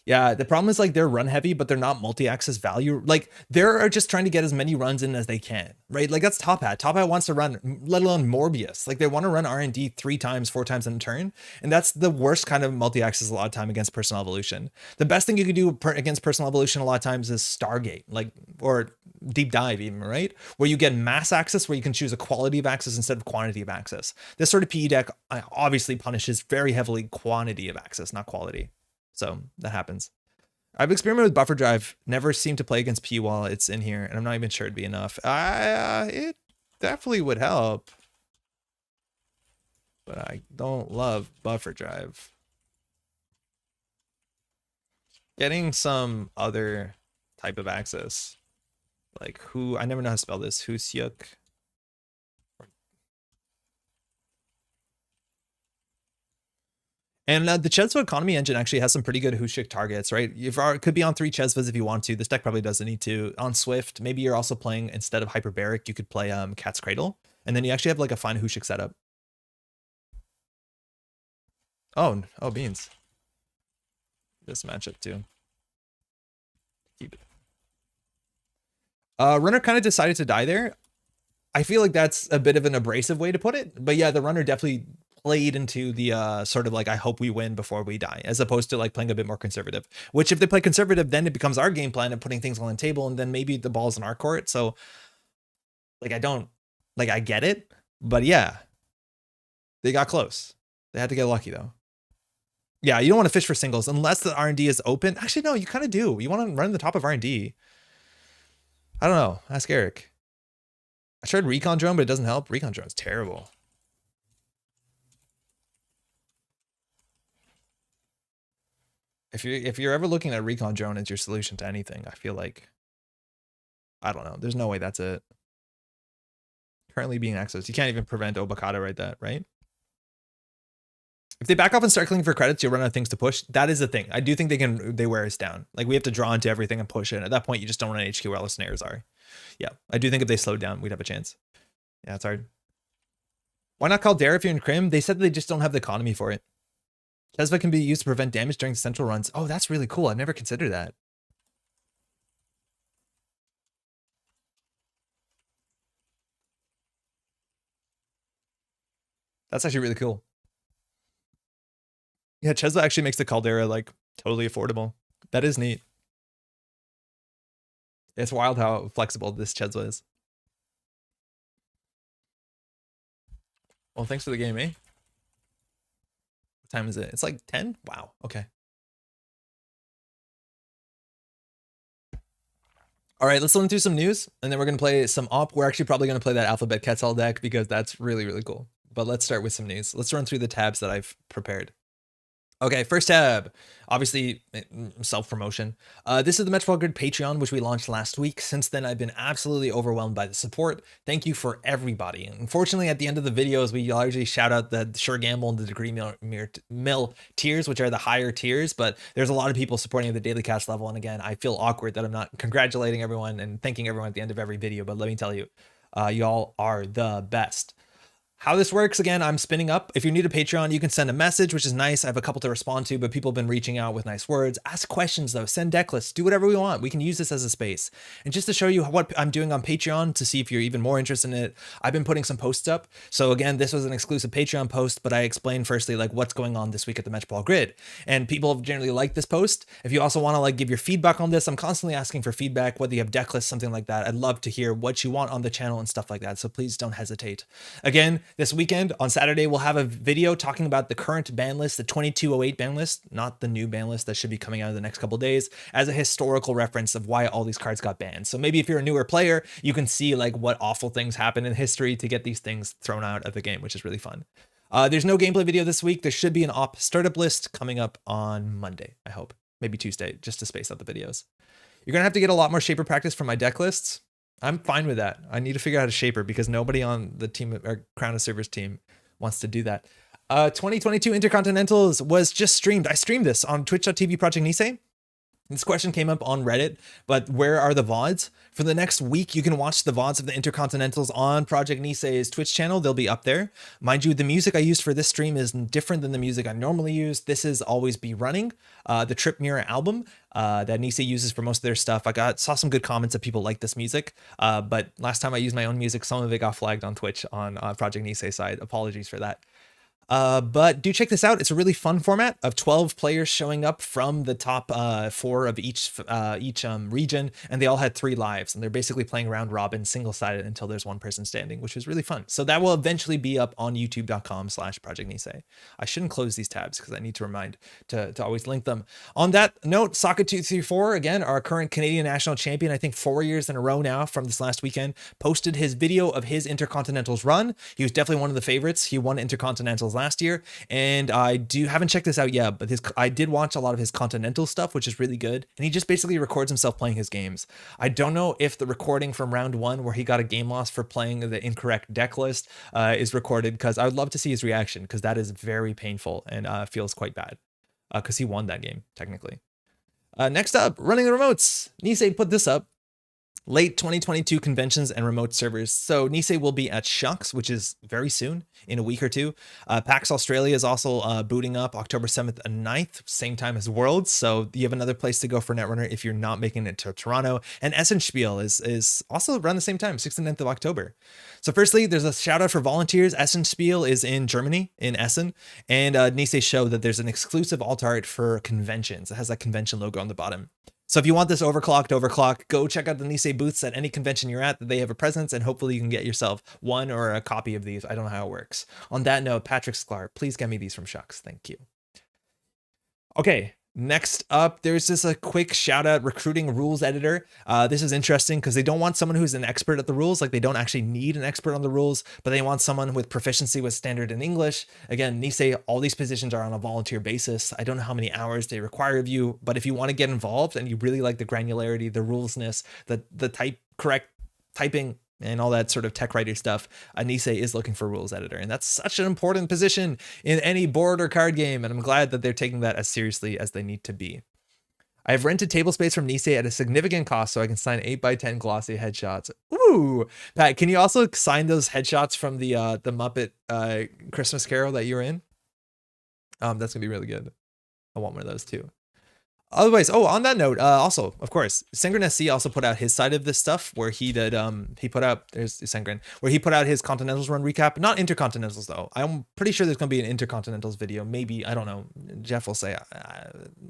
Yeah, the problem is like they're run heavy, but they're not multi-access value. Like they're just trying to get as many runs in as they can, right? Like that's Top Hat. Top Hat wants to run, let alone Morbius. Like they want to run R&D 3 times, 4 times in a turn. And that's the worst kind of multi-access a lot of time against Personal Evolution. The best thing you can do against Personal Evolution a lot of times is Stargate, like, or Deep Dive even, right? Where you get mass access, where you can choose a quality of access instead of quantity of access. This sort of PE deck obviously punishes very heavily quantity of access, not quality. So that happens. I've experimented with buffer drive, never seemed to play against P while it's in here, and I'm not even sure it'd be enough. It definitely would help, but I don't love buffer drive. Getting some other type of access, like I never know how to spell this, Husyuk. And the Chesva economy engine actually has some pretty good Hushik targets, right? It could be on 3 Chesvas if you want to. This deck probably doesn't need to. On Swift, maybe you're also playing, instead of Hyperbaric, you could play Cat's Cradle. And then you actually have like a fine Hushik setup. Oh, beans. This matchup too. Keep it. Runner kind of decided to die there. I feel like that's a bit of an abrasive way to put it. But yeah, the runner definitely played into the sort of like, I hope we win before we die, as opposed to like playing a bit more conservative, which if they play conservative, then it becomes our game plan of putting things on the table, and then maybe the ball's in our court. So like, I get it, but yeah, they got close. They had to get lucky though. Yeah, you don't want to fish for singles unless the R&D is open. Actually, no, you kind of do. You want to run the top of R&D. I don't know. Ask Eric. I tried Recon Drone, but it doesn't help. Recon Drone's terrible. If you're ever looking at Recon Drone as your solution to anything, I feel like, I don't know. There's no way that's it. Currently being accessed. You can't even prevent Obokata right that, right? If they back off and start clicking for credits, you'll run out of things to push. That is the thing. I do think they wear us down. Like we have to draw into everything and push it. At that point, you just don't run HQ where all the snares are. Yeah, I do think if they slowed down, we'd have a chance. Yeah, it's hard. Why not Caldera if you're in Crim? They said they just don't have the economy for it. Chesva can be used to prevent damage during central runs. Oh, that's really cool. I've never considered that. That's actually really cool. Yeah, Chesva actually makes the Caldera like totally affordable. That is neat. It's wild how flexible this Quetzal is. Well, thanks for the game, eh? What time is it? It's like 10? Wow, okay. All right, let's run through some news, and then we're going to play some op. We're actually probably going to play that Alphabet Quetzal deck because that's really, really cool. But let's start with some news. Let's run through the tabs that I've prepared. Okay, first tab, obviously self-promotion. This is the Métropole Grid Patreon, which we launched last week. Since then, I've been absolutely overwhelmed by the support. Thank you for everybody. Unfortunately, at the end of the videos, we largely shout out the Sure Gamble and the Degree Mill tiers, which are the higher tiers, but there's a lot of people supporting at the daily cash level. And again, I feel awkward that I'm not congratulating everyone and thanking everyone at the end of every video, but let me tell you, y'all are the best. How this works, again, I'm spinning up. If you're new to Patreon, you can send a message, which is nice. I have a couple to respond to, but people have been reaching out with nice words. Ask questions, though. Send deck lists. Do whatever we want. We can use this as a space. And just to show you what I'm doing on Patreon, to see if you're even more interested in it, I've been putting some posts up. So again, this was an exclusive Patreon post, but I explained firstly, like, what's going on this week at the Métropole Grid. And people have generally liked this post. If you also want to, like, give your feedback on this, I'm constantly asking for feedback, whether you have deck lists, something like that. I'd love to hear what you want on the channel and stuff like that. So please don't hesitate. Again, this weekend, on Saturday, we'll have a video talking about the current ban list, the 2208 ban list, not the new ban list that should be coming out in the next couple days, as a historical reference of why all these cards got banned. So maybe if you're a newer player, you can see like what awful things happened in history to get these things thrown out of the game, which is really fun. There's no gameplay video this week. There should be an op startup list coming up on Monday, I hope. Maybe Tuesday, just to space out the videos. You're going to have to get a lot more shaper practice for my deck lists. I'm fine with that. I need to figure out a shaper because nobody on the team, or Crown of Servers team, wants to do that. 2022 Intercontinentals was just streamed. I streamed this on twitch.tv Project Nisei. This question came up on Reddit, but where are the VODs? For the next week, you can watch the VODs of the Intercontinentals on Project Nisei's Twitch channel. They'll be up there. Mind you, the music I used for this stream is different than the music I normally use. This is Always Be Running, the Trip Mirror album that Nisei uses for most of their stuff. I saw some good comments that people like this music, but last time I used my own music, some of it got flagged on Twitch on Project Nisei side. Apologies for that. But do check this out. It's a really fun format of 12 players showing up from the top 4 of each region, and they all had 3 lives, and they're basically playing round robin single-sided until there's one person standing, which is really fun. So that will eventually be up on youtube.com/Project Nisei. I shouldn't close these tabs because I need to remind to always link them. On that note, Saka234, again, our current Canadian national champion, I think 4 years in a row now from this last weekend, posted his video of his Intercontinentals run. He was definitely one of the favorites. He won Intercontinentals last year, and I haven't checked this out yet, but I did watch a lot of his Continental stuff, which is really good, and he just basically records himself playing his games. I don't know if the recording from round 1 where he got a game loss for playing the incorrect deck list is recorded, because I would love to see his reaction, because that is very painful and feels quite bad, because he won that game technically. Next up, running the remotes. Nisei put this up. Late 2022 conventions and remote servers. So Nisei will be at Shucks, which is very soon, in a week or two. PAX Australia is also booting up October 7th and 9th, same time as Worlds. So you have another place to go for Netrunner if you're not making it to Toronto. And Essenspiel is also around the same time, 6th and 9th of October. So firstly, there's a shout out for volunteers. Essenspiel is in Germany, in Essen. And Nisei showed that there's an exclusive alt art for conventions. It has that convention logo on the bottom. So if you want this overclock, go check out the Nisei booths at any convention you're at that they have a presence, and hopefully you can get yourself one or a copy of these. I don't know how it works. On that note, Patrick Sklar, please get me these from Shucks. Thank you. Okay. Next up, there's just a quick shout out recruiting rules editor. This is interesting because they don't want someone who's an expert at the rules. Like, they don't actually need an expert on the rules, but they want someone with proficiency with standard in English. Again, Nisei, all these positions are on a volunteer basis. I don't know how many hours they require of you, but if you want to get involved and you really like the granularity, the rulesness, the correct typing, and all that sort of tech writer stuff, Nisei is looking for rules editor. And that's such an important position in any board or card game. And I'm glad that they're taking that as seriously as they need to be. I have rented table space from Nisei at a significant cost so I can sign 8x10 glossy headshots. Ooh, Pat, can you also sign those headshots from the Muppet Christmas Carol that you were in? That's gonna be really good. I want one of those too. Otherwise, oh, on that note, also, of course, Sengren SC also put out his side of this stuff where he did, he put out, there's Sengren, where he put out his Continentals run recap, not Intercontinentals though. I'm pretty sure there's going to be an Intercontinentals video. Maybe, I don't know. Jeff will say,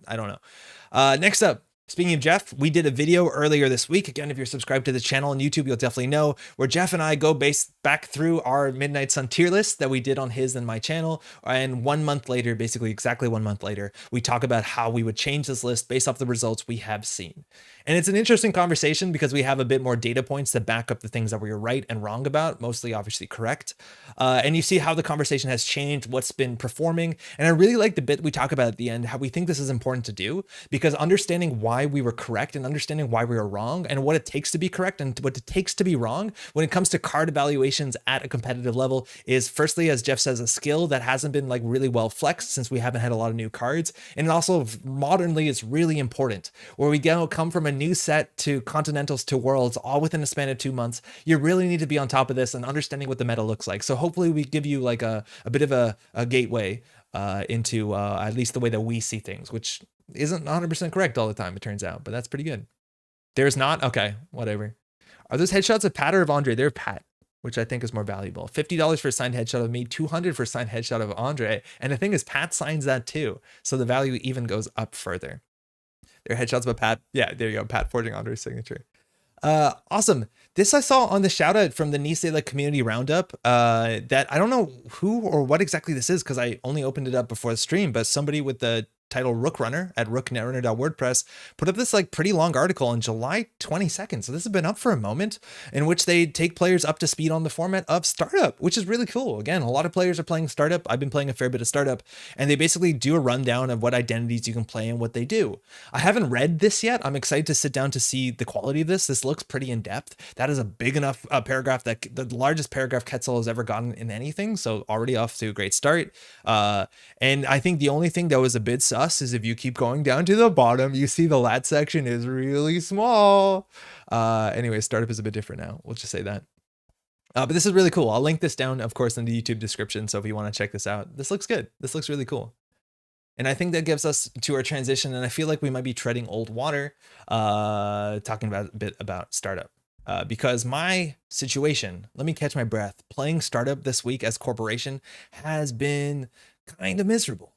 I don't know. Next up, speaking of Jeff, we did a video earlier this week. Again, if you're subscribed to the channel on YouTube, you'll definitely know, where Jeff and I go back through our Midnight Sun tier list that we did on his and my channel. And 1 month later, basically exactly 1 month later, we talk about how we would change this list based off the results we have seen. And it's an interesting conversation because we have a bit more data points that back up the things that we were right and wrong about, mostly obviously correct. And you see how the conversation has changed, what's been performing. And I really like the bit we talk about at the end, how we think this is important to do, because understanding why we were correct and understanding why we were wrong and what it takes to be correct and what it takes to be wrong when it comes to card evaluations at a competitive level is, firstly, as Jeff says, a skill that hasn't been like really well flexed since we haven't had a lot of new cards. And also modernly is really important, where we come from a new set to Continentals to Worlds all within a span of 2 months. You really need to be on top of this and understanding what the meta looks like. So hopefully we give you like a bit of a gateway into at least the way that we see things, which isn't 100% correct all the time, it turns out, but that's pretty good. There's not? Okay, whatever. Are those headshots of Pat or of Andre? They're Pat, which I think is more valuable. $50 for a signed headshot of me, $200 for a signed headshot of Andre. And the thing is, Pat signs that too. So the value even goes up further. They're headshots of Pat. Yeah, there you go. Pat forging Andre's signature. Awesome. This I saw on the shout out from the Nisela community roundup, that I don't know who or what exactly this is because I only opened it up before the stream, but somebody with the title Rook Runner at rooknetrunner.wordpress put up this like pretty long article on July 22nd. So this has been up for a moment, in which they take players up to speed on the format of Startup, which is really cool. Again, a lot of players are playing Startup. I've been playing a fair bit of Startup, and they basically do a rundown of what identities you can play and what they do. I haven't read this yet. I'm excited to sit down to see the quality of this. This looks pretty in depth. That is a big enough paragraph, that the largest paragraph Quetzal has ever gotten in anything. So already off to a great start. And I think the only thing that was a bit sus is if you keep going down to the bottom, you see the lat section is really small. Anyway, Startup is a bit different now. We'll just say that. But this is really cool. I'll link this down, of course, in the YouTube description. So if you want to check this out, this looks good. This looks really cool. And I think that gives us to our transition. And I feel like we might be treading old water, talking about a bit about Startup. Because my situation, let me catch my breath, playing Startup this week as Corporation has been kind of miserable.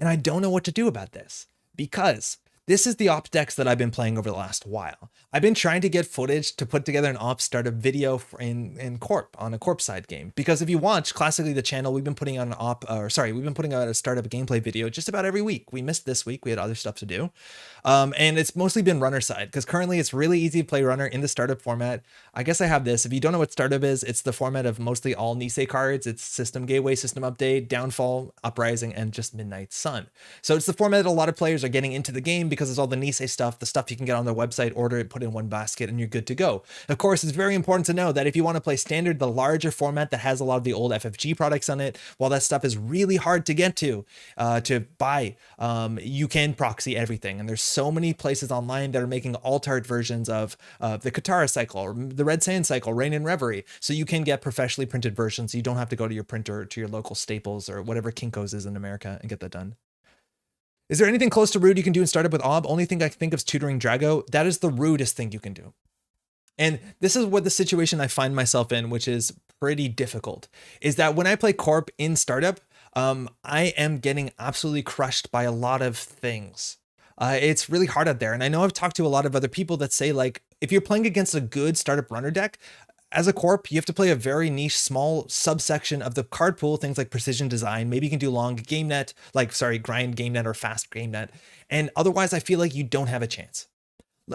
And I don't know what to do about this, because this is the ops decks that I've been playing over the last while. I've been trying to get footage to put together an ops startup video in Corp, on a Corp side game. Because if you watch classically the channel, we've been putting out we've been putting out a startup gameplay video just about every week. We missed this week, we had other stuff to do. And it's mostly been runner side, because currently it's really easy to play runner in the startup format. I guess I have this. If you don't know what startup is, it's the format of mostly all Nisei cards. It's System Gateway, System Update, Downfall, Uprising, and just Midnight Sun. So it's the format that a lot of players are getting into the game because it's all the Nisei stuff, the stuff you can get on their website, order it, put it in one basket, and you're good to go. Of course, it's very important to know that if you want to play standard, the larger format that has a lot of the old FFG products on it, while that stuff is really hard to get to buy, you can proxy everything. And there's so many places online that are making alt-art versions of the Katara cycle, or the Red Sand cycle, Rain and Reverie. So you can get professionally printed versions. So you don't have to go to your printer, to your local Staples or whatever Kinko's is in America, and get that done. Is there anything close to rude you can do in Startup with Ob? Only thing I can think of is tutoring Drago. That is the rudest thing you can do. And this is what the situation I find myself in, which is pretty difficult, is that when I play Corp in Startup, I am getting absolutely crushed by a lot of things. It's really hard out there. And I know I've talked to a lot of other people that say, like, if you're playing against a good Startup runner deck, as a Corp, you have to play a very niche, small subsection of the card pool, things like precision design. Maybe you can do long game net, grind game net or fast game net. And otherwise, I feel like you don't have a chance.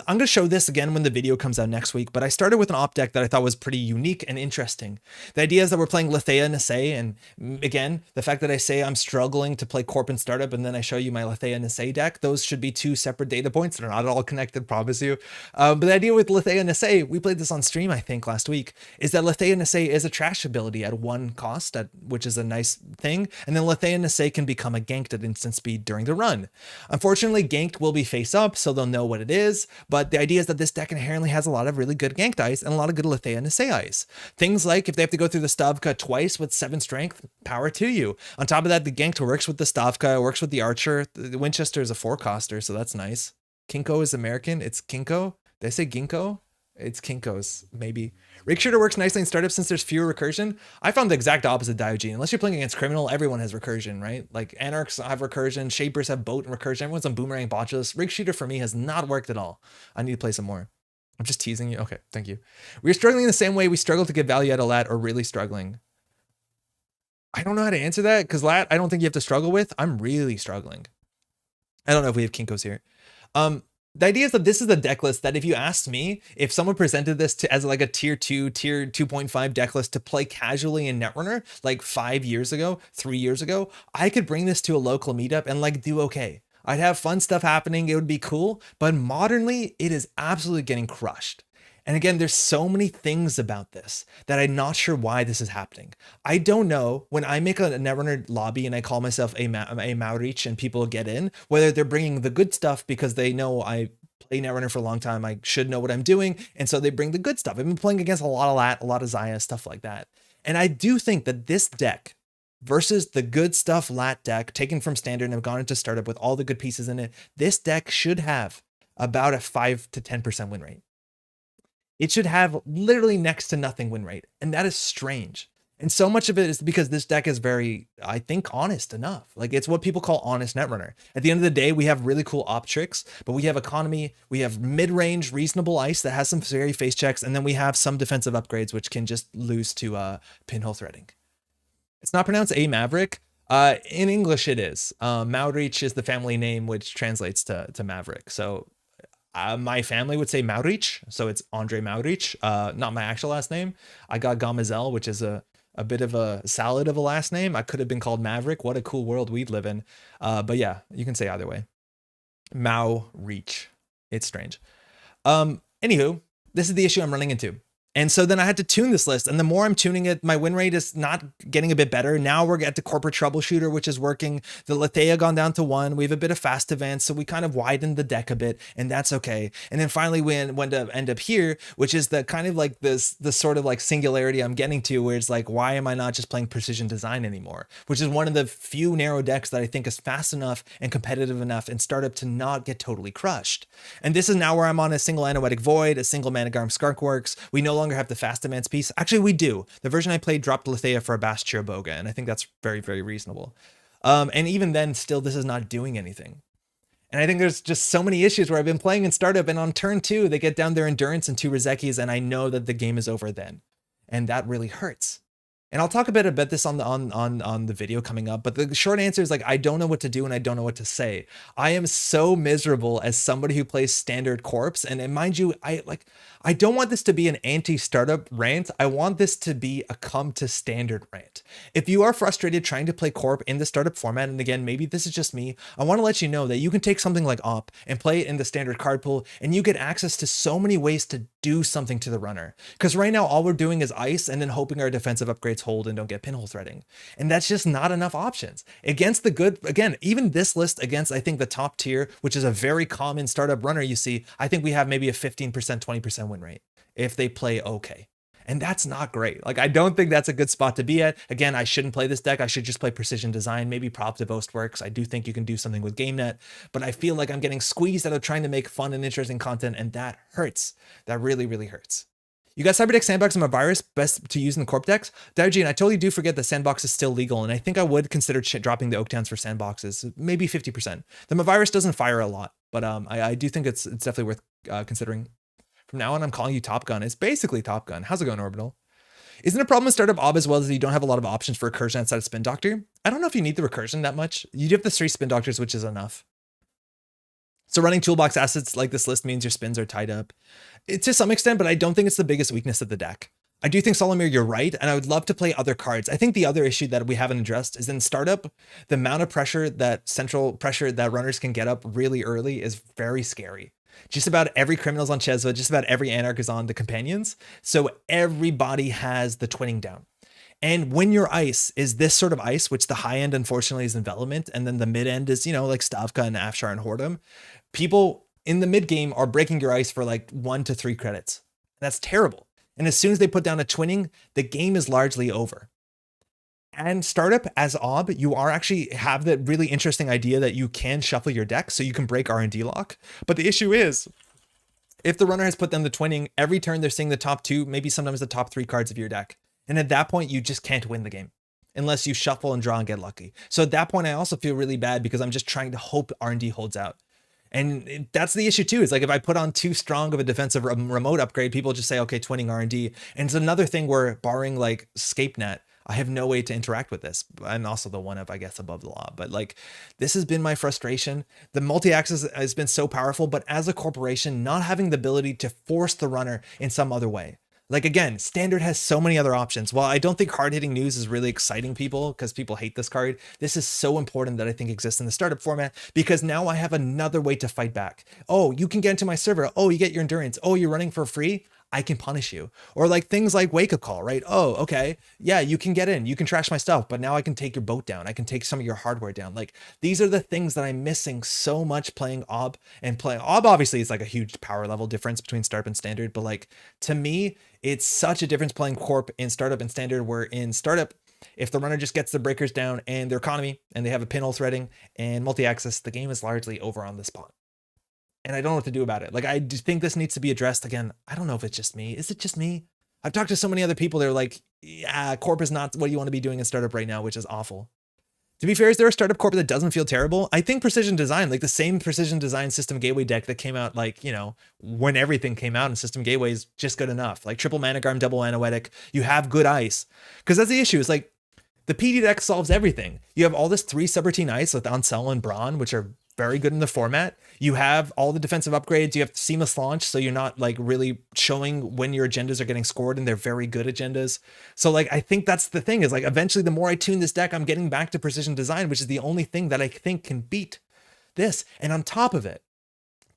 I'm going to show this again when the video comes out next week, but I started with an op deck that I thought was pretty unique and interesting. The idea is that we're playing Lethea Nisei, and again, the fact that I say I'm struggling to play Corp and Startup, and then I show you my Lethea Nisei deck, those should be two separate data points. They're not at all connected, promise you. But the idea with Lethea Nisei, we played this on stream, I think, last week, is that Lethea Nisei is a trash ability at 1 cost, which is a nice thing, and then Lethea Nisei can become a ganked at instant speed during the run. Unfortunately, ganked will be face up, so they'll know what it is, but the idea is that this deck inherently has a lot of really good ganked ice and a lot of good Lethea and Nisei ice. Things like if they have to go through the Stavka twice with 7 strength, power to you. On top of that, the ganked works with the Stavka, works with the Archer. The Winchester is a 4-coster, so that's nice. Kinko is American. It's Kinko. Did I say Ginkgo? It's Kinko's, maybe. Rig Shooter works nicely in startup since there's fewer recursion. I found the exact opposite Diogen. Unless you're playing against Criminal, everyone has recursion, right? Like Anarchs have recursion, Shapers have Boat and recursion. Everyone's on Boomerang Botulus. Rig Shooter for me has not worked at all. I need to play some more. I'm just teasing you. Okay, thank you. We're struggling the same way we struggle to get value out of Lat, or really struggling. I don't know how to answer that because Lat, I don't think you have to struggle with. I'm really struggling. I don't know if we have Kinkos here. The idea is that this is a deck list that if you asked me, if someone presented this to as like a tier 2, tier 2.5 deck list to play casually in Netrunner, like 5 years ago, 3 years ago, I could bring this to a local meetup and like do okay. I'd have fun stuff happening. It would be cool. But modernly, it is absolutely getting crushed. And again, there's so many things about this that I'm not sure why this is happening. I don't know when I make a Netrunner lobby and I call myself a Maurich and people get in, whether they're bringing the good stuff because they know I play Netrunner for a long time, I should know what I'm doing. And so they bring the good stuff. I've been playing against a lot of Lat, a lot of Zaya, stuff like that. And I do think that this deck versus the good stuff Lat deck taken from standard and have gone into startup with all the good pieces in it, this deck should have about a 5 to 10% win rate. It should have literally next to nothing win rate. And that is strange. And so much of it is because this deck is very, I think, honest enough. Like it's what people call honest Netrunner. At the end of the day, we have really cool op tricks, but we have economy, we have mid-range reasonable ice that has some very face checks, and then we have some defensive upgrades which can just lose to pinhole threading. It's not pronounced a Maverick. In English it is. Maurich is the family name which translates to Maverick. So my family would say Maurich, so it's Andre Maurich, not my actual last name. I got Gamazel, which is a bit of a salad of a last name. I could have been called Maverick. What a cool world we'd live in. But yeah, you can say either way. Maurich. It's strange. Anywho, this is the issue I'm running into. And so then I had to tune this list, and the more I'm tuning it, my win rate is not getting a bit better. Now we're at the corporate troubleshooter, which is working. The Lethea gone down to 1. We have a bit of fast advance, so we kind of widened the deck a bit, and that's okay. And then finally we end up here, which is the kind of like the sort of like singularity I'm getting to, where it's like, why am I not just playing precision design anymore? Which is one of the few narrow decks that I think is fast enough and competitive enough in startup to not get totally crushed. And this is now where I'm on a single Anoetic Void, a single Managarm Skarkworks. We no longer have the fast advance piece. Actually, we do. The version I played dropped Lethea for a Bast Chirboga, and I think that's very, very reasonable. And even then, still, this is not doing anything. And I think there's just so many issues where I've been playing in startup, and on turn 2, they get down their endurance and 2 Rizekis, and I know that the game is over then. And that really hurts. And I'll talk a bit about this on the video coming up, but the short answer is like, I don't know what to do and I don't know what to say. I am so miserable as somebody who plays standard corpse. And mind you, I don't want this to be an anti-startup rant. I want this to be a come to standard rant. If you are frustrated trying to play corp in the startup format, and again, maybe this is just me, I want to let you know that you can take something like op and play it in the standard card pool, and you get access to so many ways to do something to the runner. Because right now, all we're doing is ice and then hoping our defensive upgrades hold and don't get pinhole threading. And that's just not enough options. Against the good, again, even this list against, I think, the top tier, which is a very common startup runner you see, I think we have maybe a 15%, 20% win rate if they play okay. And that's not great. Like, I don't think that's a good spot to be at. Again, I shouldn't play this deck. I should just play precision design. Maybe Prop Devost works. I do think you can do something with GameNet, but I feel like I'm getting squeezed out of trying to make fun and interesting content, and that hurts. That really, really hurts. You got Cyberdeck Sandbox and my virus best to use in the corp decks. Diogen, I totally do forget that Sandbox is still legal, and I think I would consider dropping the Oaktowns for Sandboxes, maybe 50%. The virus doesn't fire a lot, but I do think it's definitely worth considering. From now on, I'm calling you Top Gun. It's basically Top Gun. How's it going, Orbital? Isn't it a problem with startup ob as well as you don't have a lot of options for recursion outside of Spin Doctor? I don't know if you need the recursion that much. You do have the 3 Spin Doctors, which is enough. So running toolbox assets like this list means your spins are tied up. To some extent, but I don't think it's the biggest weakness of the deck. I do think, Solomir, you're right, and I would love to play other cards. I think the other issue that we haven't addressed is in startup, the amount of pressure, that central pressure that runners can get up really early is very scary. Just about every criminal's on Chesva, just about every anarch is on the companions. So everybody has the twinning down. And when your ice is this sort of ice, which the high end, unfortunately, is envelopment, and then the mid end is, like Stavka and Afshar and Hordem, people in the mid game are breaking your ice for like 1 to 3 credits. That's terrible. And as soon as they put down a twinning, the game is largely over. And startup as ob, you are actually have that really interesting idea that you can shuffle your deck so you can break R&D lock. But the issue is, if the runner has put them the twinning, every turn they're seeing the top 2, maybe sometimes the top 3 cards of your deck. And at that point, you just can't win the game unless you shuffle and draw and get lucky. So at that point, I also feel really bad because I'm just trying to hope R&D holds out. And that's the issue too, is like if I put on too strong of a defensive remote upgrade, people just say, okay, twinning R&D. And it's another thing where barring like Scape Net, I have no way to interact with this. And also the one up, I guess, above the law. But like, this has been my frustration. The multi-axis has been so powerful, but as a corporation, not having the ability to force the runner in some other way. Like, again, standard has so many other options. While I don't think hard-hitting news is really exciting people because people hate this card, this is so important that I think exists in the startup format because now I have another way to fight back. Oh, you can get into my server. Oh, you get your endurance. Oh, you're running for free. I can punish you. Or like things like wake up call, right? Oh, okay. Yeah, you can get in, you can trash my stuff, but now I can take your boat down. I can take some of your hardware down. Like these are the things that I'm missing so much playing ob and playing ob. Obviously it's like a huge power level difference between startup and standard, but like to me, it's such a difference playing corp in startup and standard, where in startup, if the runner just gets the breakers down and their economy and they have a pinhole threading and multi-axis, the game is largely over on the spot. And I don't know what to do about it. Like, I do think this needs to be addressed again. I don't know if it's just me. Is it just me? I've talked to so many other people. They're like, yeah, corp is not what you want to be doing in startup right now, which is awful. To be fair, is there a startup corp that doesn't feel terrible? I think precision design, like the same precision design system gateway deck that came out, like, you know, when everything came out in system gateway is just good enough. Like triple managram, double anoetic, you have good ice. Because that's the issue. It's like the PD deck solves everything. You have all this 3 subroutine ice with Ansel and Braun, which are very good in the format. You have all the defensive upgrades. You have seamless launch, so you're not like really showing when your agendas are getting scored, and they're very good agendas. So like, I think that's the thing, is like eventually the more I tune this deck, I'm getting back to precision design, which is the only thing that I think can beat this. And on top of it,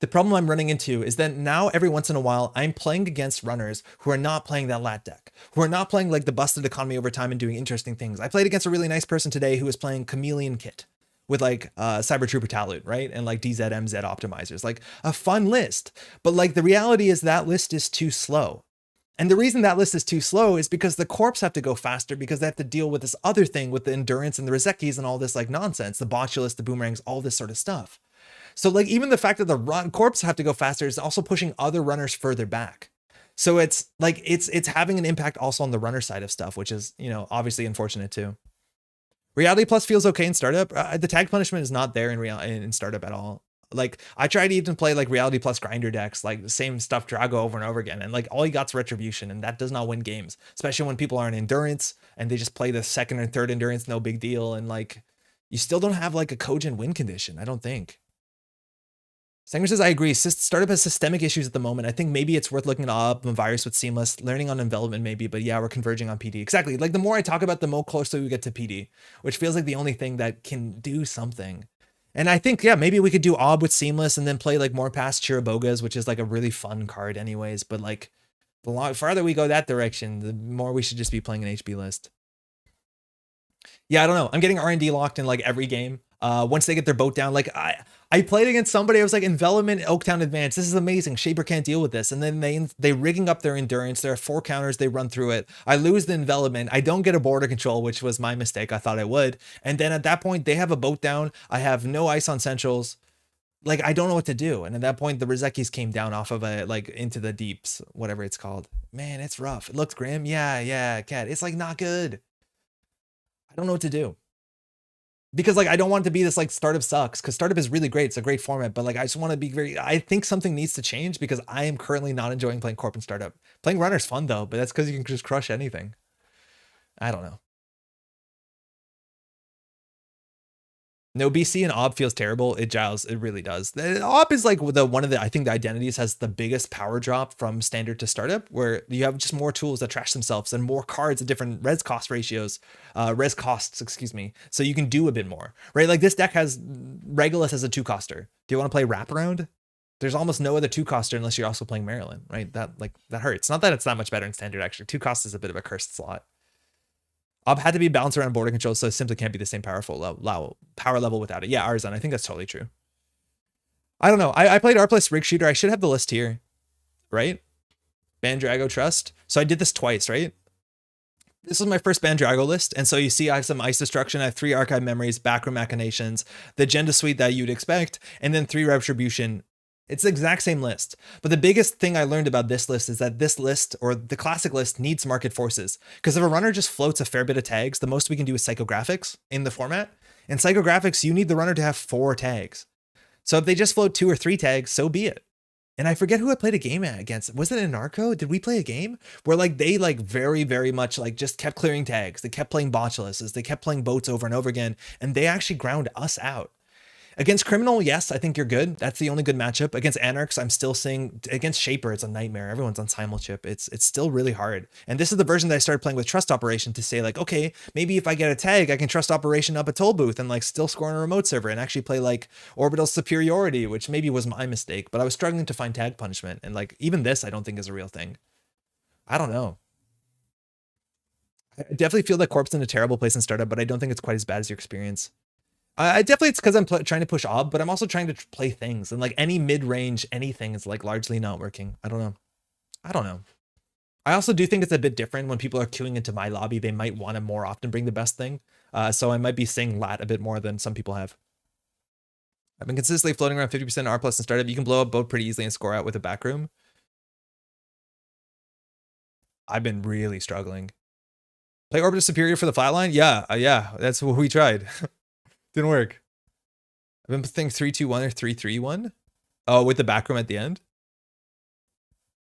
the problem I'm running into is that now every once in a while, I'm playing against runners who are not playing that lat deck, who are not playing like the busted economy over time and doing interesting things. I played against a really nice person today who was playing Chameleon Kit with like Cyber Trooper Talud, right? And like DZMZ optimizers, like a fun list. But like the reality is that list is too slow. And the reason that list is too slow is because the corps have to go faster because they have to deal with this other thing with the endurance and the Rezekis and all this like nonsense, the botulus, the boomerangs, all this sort of stuff. So like even the fact that the corps have to go faster is also pushing other runners further back. So it's like, it's having an impact also on the runner side of stuff, which is, you know, obviously unfortunate too. Reality Plus feels okay in startup. The tag punishment is not there in startup at all. Like I tried to even play like Reality Plus grinder decks, like the same stuff Drago over and over again. And like all you got's retribution, and that does not win games, especially when people are in endurance and they just play the second and third endurance, no big deal. And like, you still don't have like a cogent win condition, I don't think. Sanger says, I agree. Startup has systemic issues at the moment. I think maybe it's worth looking up virus with seamless, learning on envelopment maybe, but yeah, we're converging on PD. Exactly. Like the more I talk about, the more closer we get to PD, which feels like the only thing that can do something. And I think, yeah, maybe we could do ob with seamless and then play like more past Chiribogas, which is like a really fun card anyways. But like the farther we go that direction, the more we should just be playing an HB list. Yeah, I don't know. I'm getting R&D locked in like every game. Once they get their boat down, like I played against somebody, I was like, envelopment, Oaktown Advance, this is amazing. Shaper can't deal with this. And then they rigging up their endurance. There are 4 counters, they run through it. I lose the envelopment. I don't get a border control, which was my mistake. I thought I would. And then at that point, they have a boat down. I have no ice on centrals. Like, I don't know what to do. And at that point, the Rezekis came down off of a, like into the deeps, whatever it's called. Man, it's rough. It looks grim. Yeah, Cat. It's like not good. I don't know what to do. Because like, I don't want it to be this like startup sucks, because startup is really great. It's a great format, but like, I just want to be I think something needs to change because I am currently not enjoying playing corp and startup. Playing runner's fun though, but that's because you can just crush anything. I don't know. No, BC and ob feels terrible. It Giles, it really does. The ob is like one of the, I think the identities has the biggest power drop from standard to startup, where you have just more tools that trash themselves and more cards at different res costs, excuse me. So you can do a bit more, right? Like this deck has Regulus as a 2-coster. Do you want to play wraparound? There's almost no other 2-coster unless you're also playing Maryland, right? That hurts. Not that it's that much better in standard, actually. 2-cost is a bit of a cursed slot. Ob had to be balanced around border control, so it simply can't be the same power level without it. Yeah, Arzon, I think that's totally true. I don't know. I played R plus Rig Shooter. I should have the list here, right? Bandrago Trust. So I did this twice, right? This was my first Bandrago list. And so you see I have some Ice Destruction, I have 3 Archive Memories, Backroom Machinations, the Agenda Suite that you'd expect, and then 3 Retribution. It's the exact same list. But the biggest thing I learned about this list is that this list, or the classic list, needs market forces. Because if a runner just floats a fair bit of tags, the most we can do is psychographics in the format. In psychographics, you need the runner to have 4 tags. So if they just float 2 or 3 tags, so be it. And I forget who I played a game against. Was it in Narco? Did we play a game where like they like very, very much like just kept clearing tags? They kept playing botulists. They kept playing boats over and over again. And they actually ground us out. Against Criminal, yes, I think you're good. That's the only good matchup. Against Anarchs, I'm still seeing, against Shaper, it's a nightmare. Everyone's on Simulchip. It's still really hard. And this is the version that I started playing with Trust Operation to say like, okay, maybe if I get a tag, I can Trust Operation up a toll booth and like still score on a remote server and actually play like Orbital Superiority, which maybe was my mistake, but I was struggling to find tag punishment. And like, even this, I don't think is a real thing. I don't know. I definitely feel that Corp's in a terrible place in startup, but I don't think it's quite as bad as your experience. I definitely, it's because I'm trying to push Ob, but I'm also trying to play things, and like any mid-range anything is like largely not working. I don't know. I also do think it's a bit different when people are queuing into my lobby. They might want to more often bring the best thing. So I might be saying lat a bit more than some people have. I've been consistently floating around 50% R plus in startup. You can blow up boat pretty easily and score out with a back room. I've been really struggling. Play Orbital Superior for the flatline? Yeah, that's what we tried. Didn't work. I've been playing 3-2-1 or 3-3-1. Oh, with the back room at the end.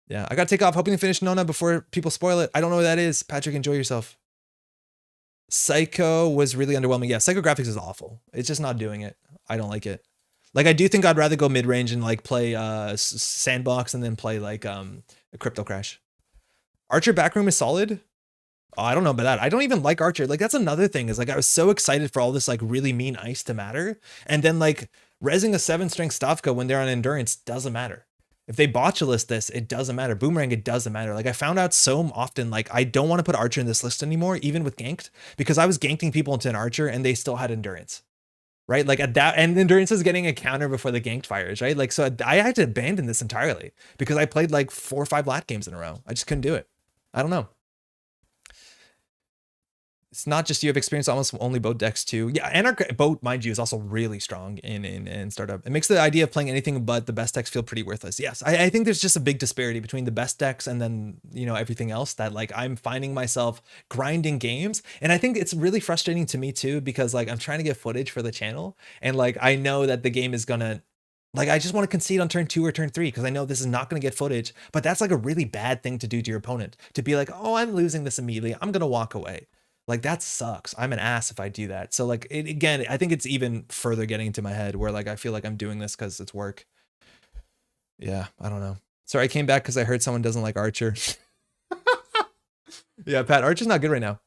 Yeah, I gotta take off. Hoping to finish Nona before people spoil it. I don't know what that is. Patrick, enjoy yourself. Psycho was really underwhelming. Yeah, psychographics is awful. It's just not doing it. I don't like it. Like, I do think I'd rather go mid-range and like play Sandbox and then play like a Crypto Crash. Archer backroom is solid. Oh, I don't know about that. I don't even like Archer. Like, that's another thing is like, I was so excited for all this like really mean ice to matter. And then like resing a 7-strength Stavka when they're on endurance doesn't matter. If they botulist this, it doesn't matter. Boomerang, it doesn't matter. Like, I found out so often, like, I don't want to put Archer in this list anymore, even with ganked, because I was ganking people into an Archer and they still had endurance. Right? Like at that, and endurance is getting a counter before the ganked fires, right? Like, so I had to abandon this entirely because I played like 4 or 5 lat games in a row. I just couldn't do it. I don't know. It's not just you have experience almost only boat decks too. Yeah, Anarch boat, mind you, is also really strong in startup. It makes the idea of playing anything but the best decks feel pretty worthless. Yes, I think there's just a big disparity between the best decks and then, you know, everything else that like I'm finding myself grinding games. And I think it's really frustrating to me too, because like I'm trying to get footage for the channel. And like, I know that the game is gonna, like, I just want to concede on turn 2 or turn 3 because I know this is not going to get footage, but that's like a really bad thing to do to your opponent, to be like, oh, I'm losing this immediately, I'm going to walk away. Like, that sucks. I'm an ass if I do that. So like, again, I think it's even further getting into my head where like, I feel like I'm doing this because it's work. Yeah, I don't know. Sorry, I came back because I heard someone doesn't like Archer. Yeah, Pat, Archer's not good right now.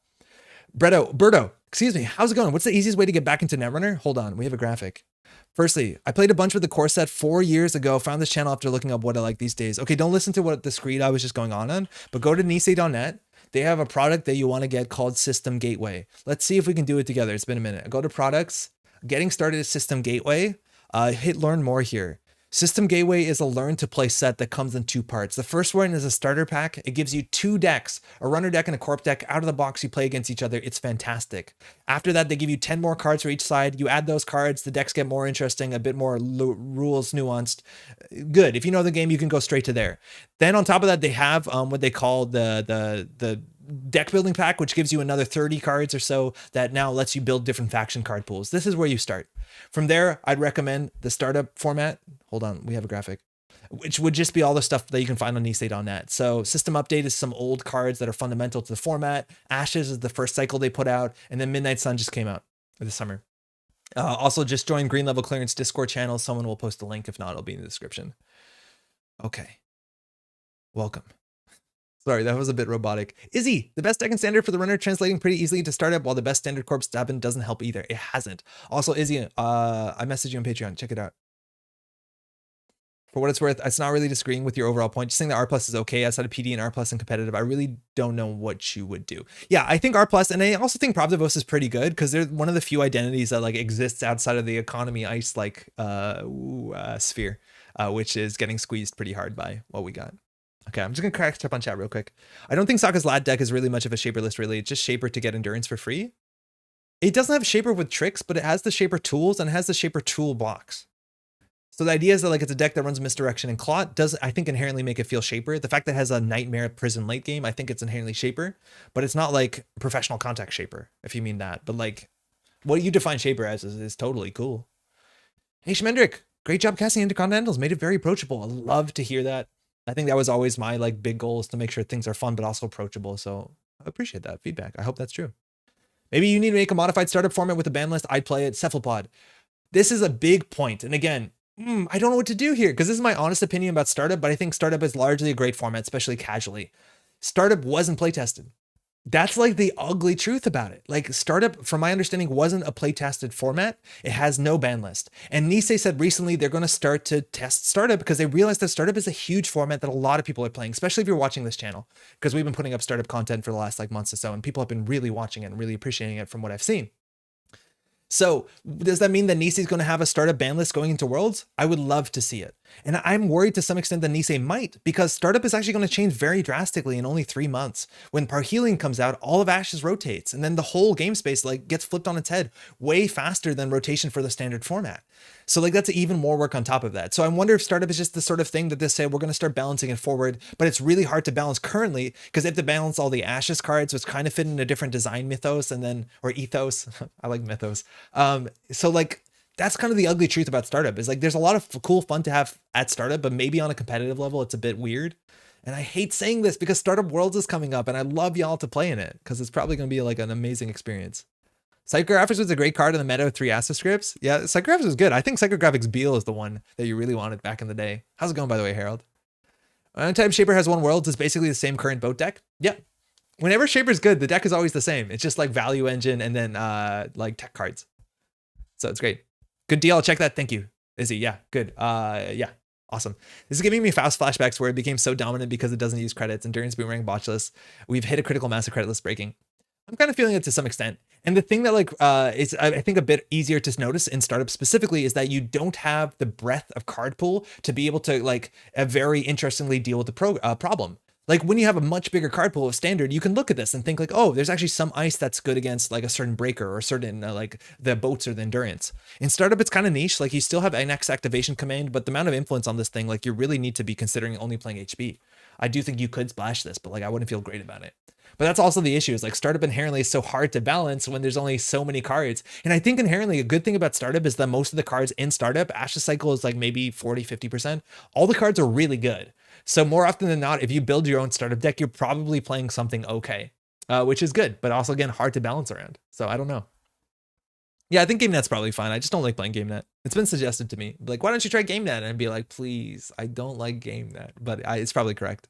Berto, excuse me, how's it going? What's the easiest way to get back into Netrunner? Hold on, we have a graphic. Firstly, I played a bunch with the core set 4 years ago, found this channel after looking up what I like these days. Okay, don't listen to what the screed I was just going on, but go to nisei.net. They have a product that you want to get called System Gateway. Let's see if we can do it together. It's been a minute. Go to products, getting started at System Gateway. Hit learn more here. System Gateway is a learn to play set that comes in 2 parts. The first one is a starter pack. It gives you 2 decks, a runner deck and a corp deck. Out of the box, you play against each other. It's fantastic. After that, they give you 10 more cards for each side. You add those cards, the decks get more interesting, a bit more rules nuanced. Good. If you know the game, you can go straight to there. Then on top of that, they have what they call the deck building pack, which gives you another 30 cards or so that now lets you build different faction card pools. This is where you start. From there, I'd recommend the startup format. Hold on, we have a graphic, which would just be all the stuff that you can find on nisei.net. So System Update is some old cards that are fundamental to the format. Ashes is the first cycle they put out, and then Midnight Sun just came out this summer. Also, just join Green Level Clearance Discord channel. Someone will post a link. If not, it'll be in the description. Okay. Welcome. Sorry, that was a bit robotic. Izzy, the best deck and standard for the runner translating pretty easily to startup, while the best standard corp stabbing doesn't help either. It hasn't. Also, Izzy, I messaged you on Patreon. Check it out. For what it's worth, it's not really disagreeing with your overall point. Just saying that R plus is okay outside of PD and R plus and competitive. I really don't know what you would do. Yeah, I think R plus, and I also think Pravdivos is pretty good because they're one of the few identities that like exists outside of the economy ice like sphere, which is getting squeezed pretty hard by what we got. Okay, I'm just gonna crack up on chat real quick. I don't think Sokka's lat deck is really much of a shaper list, really. It's just shaper to get endurance for free. It doesn't have shaper with tricks, but it has the shaper tools and it has the shaper tool blocks. So the idea is that like it's a deck that runs misdirection, and Clot does, I think, inherently make it feel shaper. The fact that it has a nightmare prison late game, I think it's inherently shaper, but it's not like professional contact shaper, if you mean that. But like what you define shaper as is totally cool. Hey Shmendrick, great job casting Intercontinentals, made it very approachable. I love to hear that. I think that was always my like big goal, is to make sure things are fun but also approachable. So I appreciate that feedback. I hope that's true. Maybe you need to make a modified startup format with a ban list. I'd play it. Cephalopod. This is a big point. And again, I don't know what to do here because this is my honest opinion about startup, but I think startup is largely a great format, especially casually. Startup wasn't playtested. That's like the ugly truth about it. Like startup, from my understanding, wasn't a playtested format. It has no ban list. And Nisei said recently they're going to start to test startup because they realized that startup is a huge format that a lot of people are playing, especially if you're watching this channel, because we've been putting up startup content for the last like months or so, and people have been really watching it and really appreciating it from what I've seen. So does that mean that Nisei is going to have a startup ban list going into Worlds? I would love to see it. And I'm worried to some extent that Nisei might, because startup is actually going to change very drastically in only 3 months. When Parhealing comes out, all of Ashes rotates, and then the whole game space like gets flipped on its head way faster than rotation for the standard format. So like that's even more work on top of that. So I wonder if startup is just the sort of thing that they say we're going to start balancing it forward, but it's really hard to balance currently because they have to balance all the Ashes cards, which kind of fit in a different design mythos, and then, or ethos. I like mythos. So like that's kind of the ugly truth about startup, is like there's a lot of cool fun to have at startup, but maybe on a competitive level it's a bit weird. And I hate saying this because Startup Worlds is coming up and I love y'all to play in it because it's probably going to be like an amazing experience. Psychographics was a great card in the meta with 3 Asta scripts. Yeah, Psychographics was good. I think Psychographics Beal is the one that you really wanted back in the day. How's it going, by the way, Harold? Anytime Shaper has 1 Worlds, it's basically the same current boat deck. Yeah. Whenever Shaper's good, the deck is always the same. It's just like value engine and then like tech cards. So it's great. Good deal. I'll check that. Thank you, Izzy. Yeah, good. Yeah, awesome. This is giving me fast flashbacks where it became so dominant because it doesn't use credits. Endurance, Boomerang, Botchless. We've hit a critical mass of creditless breaking. I'm kind of feeling it to some extent. And the thing that like is I think a bit easier to notice in startup specifically is that you don't have the breadth of card pool to be able to like very interestingly deal with the problem. Like when you have a much bigger card pool of standard, you can look at this and think like, oh, there's actually some ice that's good against like a certain breaker or certain like the boats or the endurance. In startup, it's kind of niche. Like you still have NX activation command, but the amount of influence on this thing, like you really need to be considering only playing HB. I do think you could splash this, but like I wouldn't feel great about it. But that's also the issue, is like startup inherently is so hard to balance when there's only so many cards. And I think inherently a good thing about startup is that most of the cards in startup, Ashes Cycle is like maybe 40, 50%. All the cards are really good. So more often than not, if you build your own startup deck, you're probably playing something okay, which is good, but also again, hard to balance around. So I don't know. Yeah, I think GameNet's probably fine. I just don't like playing GameNet. It's been suggested to me. Like, why don't you try GameNet? And I'd be like, please, I don't like GameNet, but it's probably correct.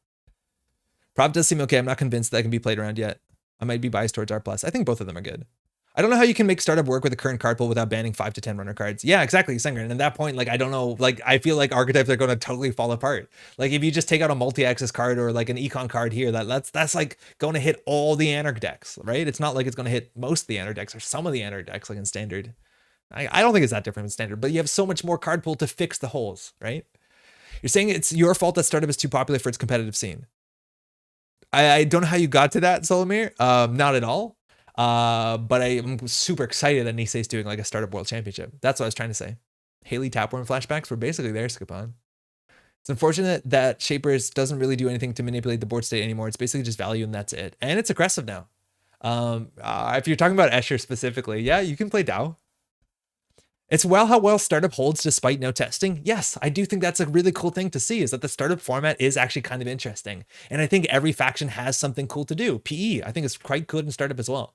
Prop does seem okay. I'm not convinced that can be played around yet. I might be biased towards R+. I think both of them are good. I don't know how you can make startup work with the current card pool without banning 5 to 10 runner cards. Yeah, exactly, Sengren. And at that point, like, I don't know, like, I feel like archetypes are going to totally fall apart. Like, if you just take out a multi-axis card or like an econ card here, that's like going to hit all the Anarch decks, right? It's not like it's going to hit most of the Anarch decks or some of the Anarch decks, like in standard. I don't think it's that different in standard, but you have so much more card pool to fix the holes, right? You're saying it's your fault that startup is too popular for its competitive scene. I don't know how you got to that, Solomir. Not at all. But I'm super excited that Nisei is doing like a startup world championship. That's what I was trying to say. Haley Tapworm flashbacks were basically there, Skipon. It's unfortunate that Shapers doesn't really do anything to manipulate the board state anymore. It's basically just value and that's it. And it's aggressive now. If you're talking about Escher specifically, yeah, you can play Dow. It's how well startup holds despite no testing. Yes, I do think that's a really cool thing to see, is that the startup format is actually kind of interesting. And I think every faction has something cool to do. PE, I think it's quite good in startup as well.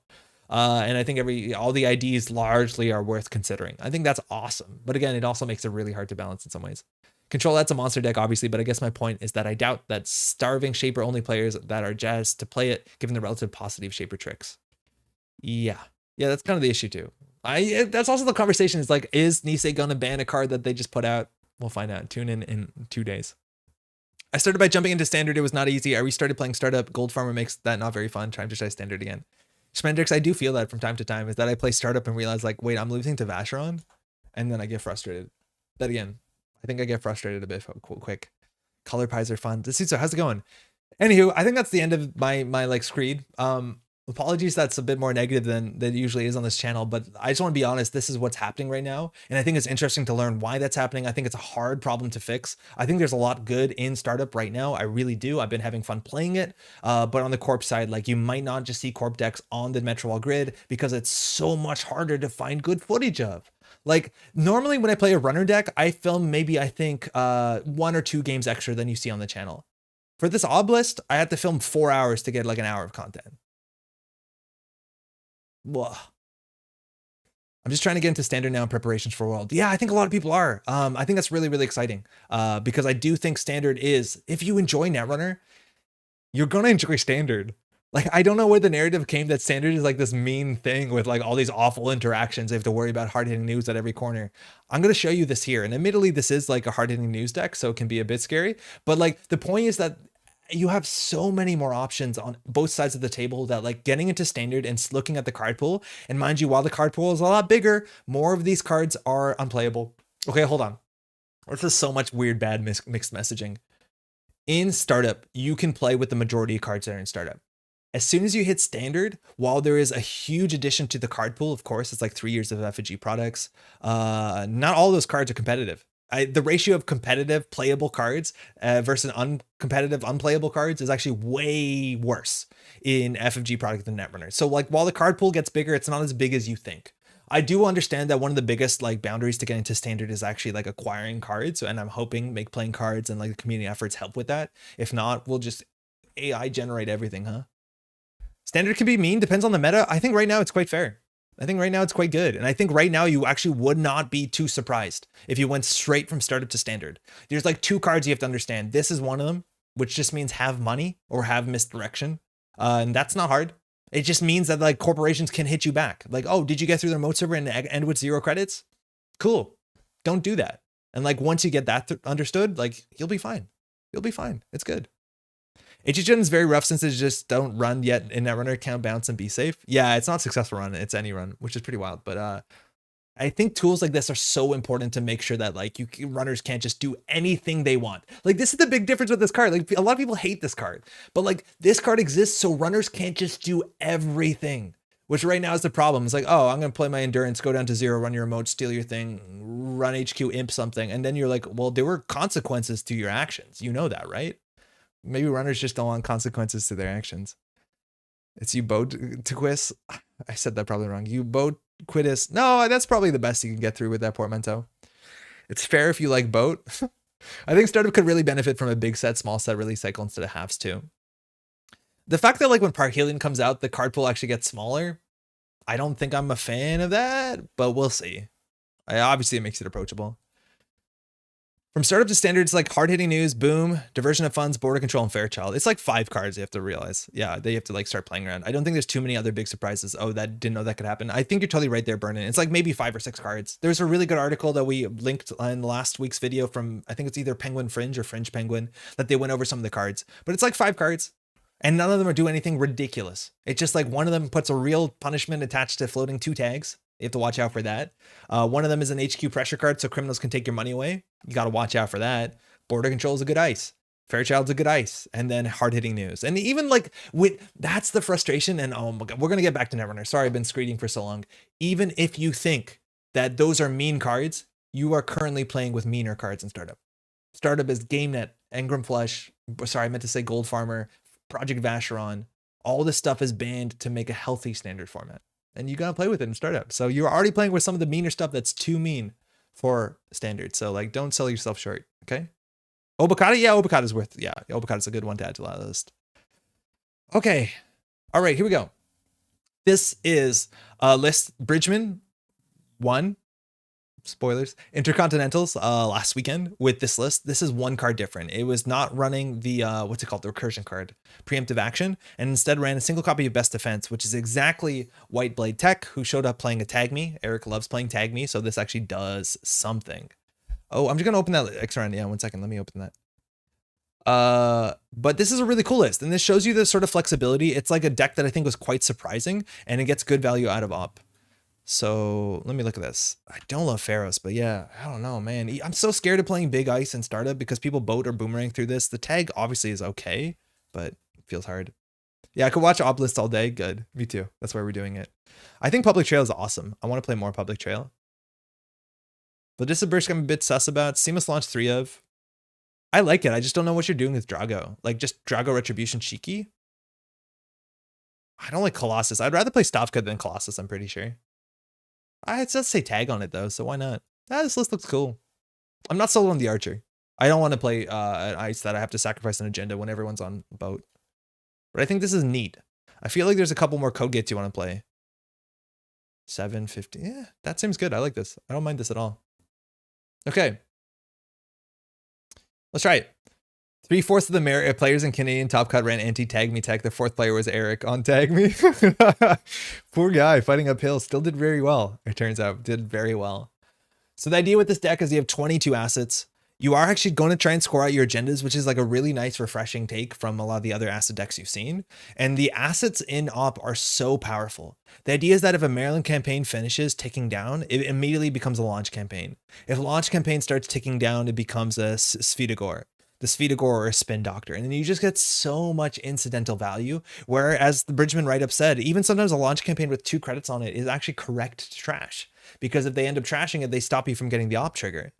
And I think all the IDs largely are worth considering. I think that's awesome. But again, it also makes it really hard to balance in some ways. Control, that's a monster deck, obviously, but I guess my point is that I doubt that starving Shaper only players that are jazzed to play it, given the relative paucity of Shaper tricks. Yeah, that's kind of the issue too. That's also the conversation, is like, is Nisei gonna ban a card that they just put out? We'll find out. Tune in 2 days. I started by jumping into standard. It was not easy. I restarted playing startup. Gold farmer makes that not very fun. Trying to try standard again. Spendrix, I do feel that from time to time, is that I play startup and realize like, wait, I'm losing to Vacheron, and then I get frustrated. That again, I think I get frustrated a bit quick. Color pies are fun. So how's it going? Anywho, I think that's the end of my like screed. Apologies, that's a bit more negative than it usually is on this channel, but I just want to be honest, this is what's happening right now. And I think it's interesting to learn why that's happening. I think it's a hard problem to fix. I think there's a lot good in startup right now. I really do. I've been having fun playing it. But on the corp side, like you might not just see corp decks on the Metropole Grid because it's so much harder to find good footage of. Like normally when I play a runner deck, I film maybe I think 1 or 2 games extra than you see on the channel. For this Obelisk, I had to film 4 hours to get like an hour of content. Whoa. I'm just trying to get into standard now in preparations for World. Yeah, I think a lot of people are. I think that's really, really exciting because I do think standard is, if you enjoy Netrunner, you're going to enjoy standard. Like, I don't know where the narrative came that standard is like this mean thing with like all these awful interactions. They have to worry about hard-hitting news at every corner. I'm going to show you this here. And admittedly, this is like a hard-hitting news deck, so it can be a bit scary. But like the point is that you have so many more options on both sides of the table that like getting into standard and looking at the card pool. And mind you, while the card pool is a lot bigger, more of these cards are unplayable. Okay, hold on. This is so much weird, bad mixed messaging. In startup, you can play with the majority of cards that are in startup. As soon as you hit standard, while there is a huge addition to the card pool, of course, it's like 3 years of F&G products. Not all those cards are competitive. The ratio of competitive playable cards versus uncompetitive unplayable cards is actually way worse in FFG product than Netrunner. So like while the card pool gets bigger, it's not as big as you think. I do understand that one of the biggest like boundaries to get into standard is actually like acquiring cards, and I'm hoping make playing cards and like the community efforts help with that. If not, we'll just AI generate everything, huh? Standard can be mean, depends on the meta. I think right now it's quite fair. I think right now it's quite good. And I think right now you actually would not be too surprised if you went straight from startup to standard. There's like 2 cards you have to understand. This is one of them, which just means have money or have misdirection. And that's not hard. It just means that like corporations can hit you back. Like, oh, did you get through their remote server and end with 0 credits? Cool. Don't do that. And like once you get that understood, like you'll be fine. You'll be fine. It's good. HHN is very rough since they just don't run yet in Netrunner, can't bounce and be safe. Yeah, it's not successful run, it's any run, which is pretty wild. But I think tools like this are so important to make sure that like runners can't just do anything they want. Like this is the big difference with this card. Like a lot of people hate this card, but like this card exists so runners can't just do everything, which right now is the problem. It's like, oh, I'm going to play my endurance, go down to 0, run your remote, steal your thing, run HQ, imp something. And then you're like, well, there were consequences to your actions. You know that, right? Maybe runners just don't want consequences to their actions. It's you boat to quiz. I said that probably wrong. You boat quitus. No, that's probably the best you can get through with that portmanteau. It's fair if you like boat. I think startup could really benefit from a big set, small set release cycle instead of halves too. The fact that like when Parhelion comes out, the card pool actually gets smaller. I don't think I'm a fan of that, but we'll see. Obviously it makes it approachable. From startup to standard, it's like hard-hitting news, boom, diversion of funds, border control, and Fairchild. It's like 5 cards you have to realize. Yeah, they have to like start playing around. I don't think there's too many other big surprises. Oh, that didn't know that could happen. I think you're totally right there, Burnin. It's like maybe 5 or 6 cards. There's a really good article that we linked in last week's video from, I think it's either Penguin Fringe or Fringe Penguin, that they went over some of the cards. But it's like 5 cards. And none of them are doing anything ridiculous. It's just like one of them puts a real punishment attached to floating 2 tags. You have to watch out for that. One of them is an HQ pressure card, so criminals can take your money away. You got to watch out for that. Border control is a good ice. Fairchild's a good ice. And then hard-hitting news. And even like that's the frustration. And oh my God, we're going to get back to Netrunner. Sorry, I've been screeding for so long. Even if you think that those are mean cards, you are currently playing with meaner cards in startup. Startup is GameNet, Engram Flush. Sorry, I meant to say Gold Farmer, Project Vacheron. All this stuff is banned to make a healthy standard format. And you got to play with it in startup. So you're already playing with some of the meaner stuff that's too mean for standard. So like, don't sell yourself short. Okay. Obokata. Yeah. Obokata is worth, yeah. Obokata is a good one to add to the list. Okay. All right, here we go. This is list Bridgman 1. Spoilers, Intercontinentals last weekend with this list. This is 1 card different. It was not running the what's it called, the recursion card, preemptive action, and instead ran a single copy of Best Defense, which is exactly White Blade Tech, who showed up playing a Tag Me. Eric loves playing Tag Me, so this actually does something. Oh, I'm just gonna open that X around. Yeah, 1 second. Let me open that. But this is a really cool list, and this shows you the sort of flexibility. It's like a deck that I think was quite surprising, and it gets good value out of op. So let me look at this. I don't love Pharaohs, but yeah, I don't know, man. I'm so scared of playing big ice in startup because people boat or boomerang through this. The tag obviously is okay, but it feels hard. Yeah, I could watch op lists all day. Good. Me too. That's why we're doing it. I think Public Trail is awesome. I want to play more Public Trail. But this is a burst I'm a bit sus about. Seamless launch 3 of. I like it. I just don't know what you're doing with Drago. Like just Drago Retribution cheeky. I don't like Colossus. I'd rather play Stavka than Colossus, I'm pretty sure. It does say tag on it though, so why not? This list looks cool. I'm not sold on the Archer. I don't want to play an ice that I have to sacrifice an agenda when everyone's on boat. But I think this is neat. I feel like there's a couple more code gates you want to play. 750. Yeah, that seems good. I like this. I don't mind this at all. Okay. Let's try it. 3/4 of the players in Canadian Top Cut ran anti-tag me tech. The 4th player was Eric on tag me. Poor guy fighting uphill. Still did very well. It turns out did very well. So the idea with this deck is you have 22 assets. You are actually going to try and score out your agendas, which is like a really nice, refreshing take from a lot of the other asset decks you've seen. And the assets in op are so powerful. The idea is that if a Maryland campaign finishes ticking down, it immediately becomes a launch campaign. If a launch campaign starts ticking down, it becomes a Svyatogor. The Svyatogor or a Spin Doctor. And then you just get so much incidental value, where, as the Bridgman write-up said, even sometimes a launch campaign with 2 credits on it is actually correct to trash. Because if they end up trashing it, they stop you from getting the op trigger.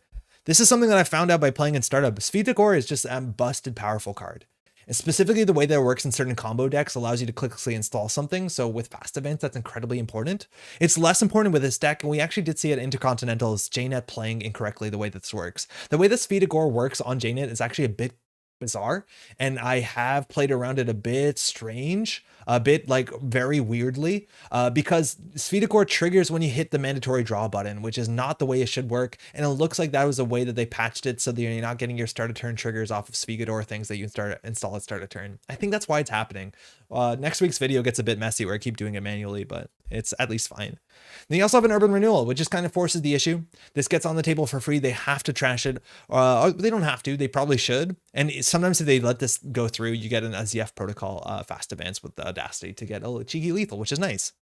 This is something that I found out by playing in startup. Svyatogor is just a busted powerful card. And specifically the way that it works in certain combo decks allows you to quickly install something. So with fast events, that's incredibly important. It's less important with this deck, and we actually did see at Intercontinentals JNet playing incorrectly the way that this works. The way that Svyatogor works on JNet is actually a bit bizarre, and I have played around it a bit strange, a bit like very weirdly, because Svyatogor triggers when you hit the mandatory draw button, which is not the way it should work. And it looks like that was a way that they patched it so that you're not getting your start of turn triggers off of Svyatogor things that you install at start of turn. I think that's why it's happening. Next week's video gets a bit messy where I keep doing it manually, but it's at least fine. Then you also have an urban renewal, which just kind of forces the issue. This gets on the table for free. They have to trash it. They don't have to. They probably should. And sometimes if they let this go through, you get an SZF protocol fast advance with the audacity to get a cheeky lethal, which is nice.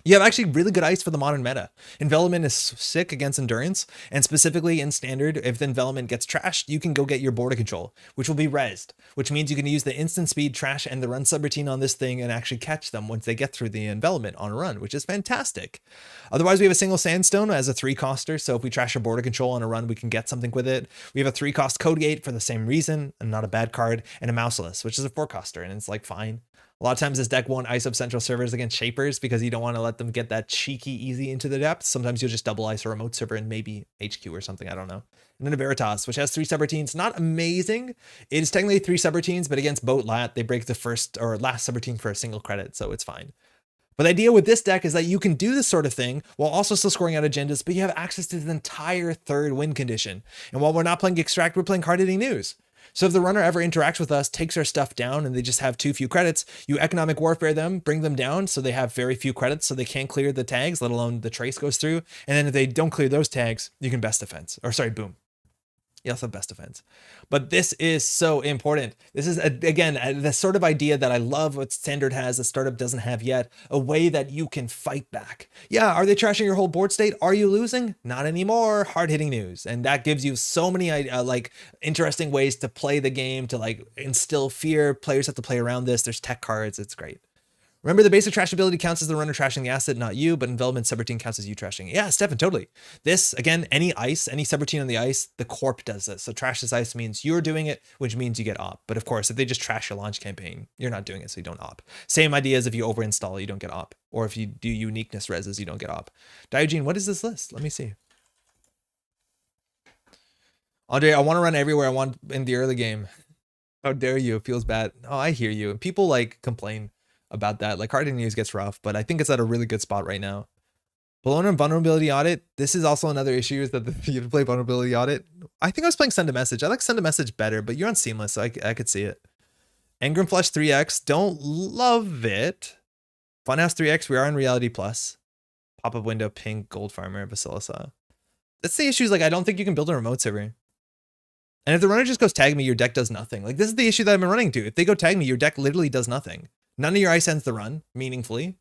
You have actually really good ice for the modern meta. Envelopment is sick against endurance, and specifically in standard, if the envelopment gets trashed, you can go get your border control, which will be rezzed, which means you can use the instant speed trash and the run subroutine on this thing and actually catch them once they get through the envelopment on a run, which is fantastic. Otherwise, we have a single sandstone as a 3-coster, so if we trash our border control on a run, we can get something with it. We have a 3-cost code gate for the same reason, and not a bad card, and a mouseless, which is a 4-coster, and it's like fine. A lot of times this deck won't ice up central servers against shapers because you don't want to let them get that cheeky easy into the depths. Sometimes you'll just double ice a remote server and maybe HQ or something, I don't know. And then a Veritas, which has 3 subroutines. Not amazing. It is technically 3 subroutines, but against boat lat, they break the first or last subroutine for a single credit, so it's fine. But the idea with this deck is that you can do this sort of thing while also still scoring out agendas, but you have access to the entire 3rd win condition. And while we're not playing Extract, we're playing hard-hitting news. So if the runner ever interacts with us, takes our stuff down, and they just have too few credits, you economic warfare them, bring them down so they have very few credits so they can't clear the tags, let alone the trace goes through. And then if they don't clear those tags, you can best defense. Or sorry, boom. You also have best defense. But this is so important. This is, again, the sort of idea that I love what Standard has that Startup doesn't have yet, a way that you can fight back. Yeah, are they trashing your whole board state? Are you losing? Not anymore. Hard-hitting news. And that gives you so many like interesting ways to play the game, to like instill fear. Players have to play around this. There's tech cards. It's great. Remember, the basic trash ability counts as the runner trashing the asset, not you, but envelopment subroutine counts as you trashing it. Yeah, Stefan, totally. This, again, any ice, any subroutine on the ice, the corp does this. So trash this ice means you're doing it, which means you get op. But of course, if they just trash your launch campaign, you're not doing it, so you don't op. Same idea as if you overinstall, you don't get op. Or if you do uniqueness reses, you don't get op. Diogen, what is this list? Let me see. Andre, I want to run everywhere I want in the early game. How dare you? It feels bad. Oh, I hear you. People like complain about that. Like hard news gets rough, but I think it's at a really good spot right now. Bologna and vulnerability audit. This is also another issue, is that you play vulnerability audit. I think I was playing send a message. I like send a message better, but you're on seamless, so I could see it. Engram Flush 3x. Don't love it. Funhouse 3x. We are in Reality Plus. Pop-up window, pink, gold farmer, Basilissa. That's the issue, is like, I don't think you can build a remote server. And if the runner just goes tag me, your deck does nothing. Like, this is the issue that I've been running to. If they go tag me, your deck literally does nothing. None of your ice ends the run meaningfully.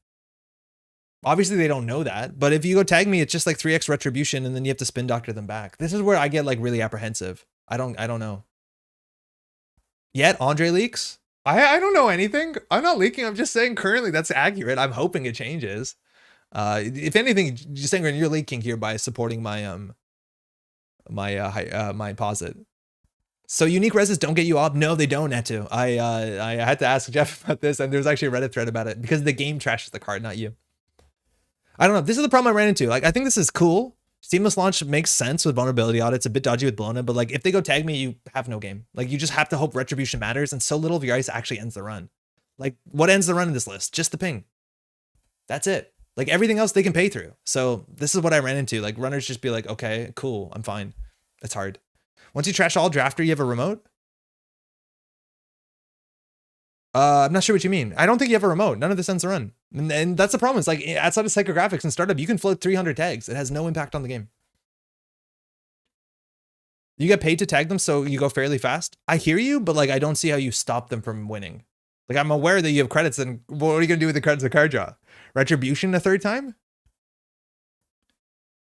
Obviously, they don't know that. But if you go tag me, it's just like 3x retribution, and then you have to spin doctor them back. This is where I get like really apprehensive. I don't know. Yet Andre leaks? I don't know anything. I'm not leaking. I'm just saying currently that's accurate. I'm hoping it changes. If anything, just saying you're leaking here by supporting my my posit. So unique reses don't get you off? No, they don't, Netu. I had to ask Jeff about this, and there's actually a Reddit thread about it, because the game trashes the card, not you. I don't know. This is the problem I ran into. Like, I think this is cool. Seamless launch makes sense with vulnerability audits, a bit dodgy with Blona, but like if they go tag me, you have no game. Like, you just have to hope retribution matters, and so little of your ice actually ends the run. Like, what ends the run in this list? Just the ping. That's it. Like, everything else they can pay through. So this is what I ran into. Like, runners just be like, okay, cool, I'm fine. It's hard. Once you trash all drafter, you have a remote? I'm not sure what you mean. I don't think you have a remote. None of this ends the run. And that's the problem. It's like, outside of psychographics and startup, you can float 300 tags. It has no impact on the game. You get paid to tag them, so you go fairly fast. I hear you, but like, I don't see how you stop them from winning. Like, I'm aware that you have credits, and what are you going to do with the credits of card draw? Retribution a third time?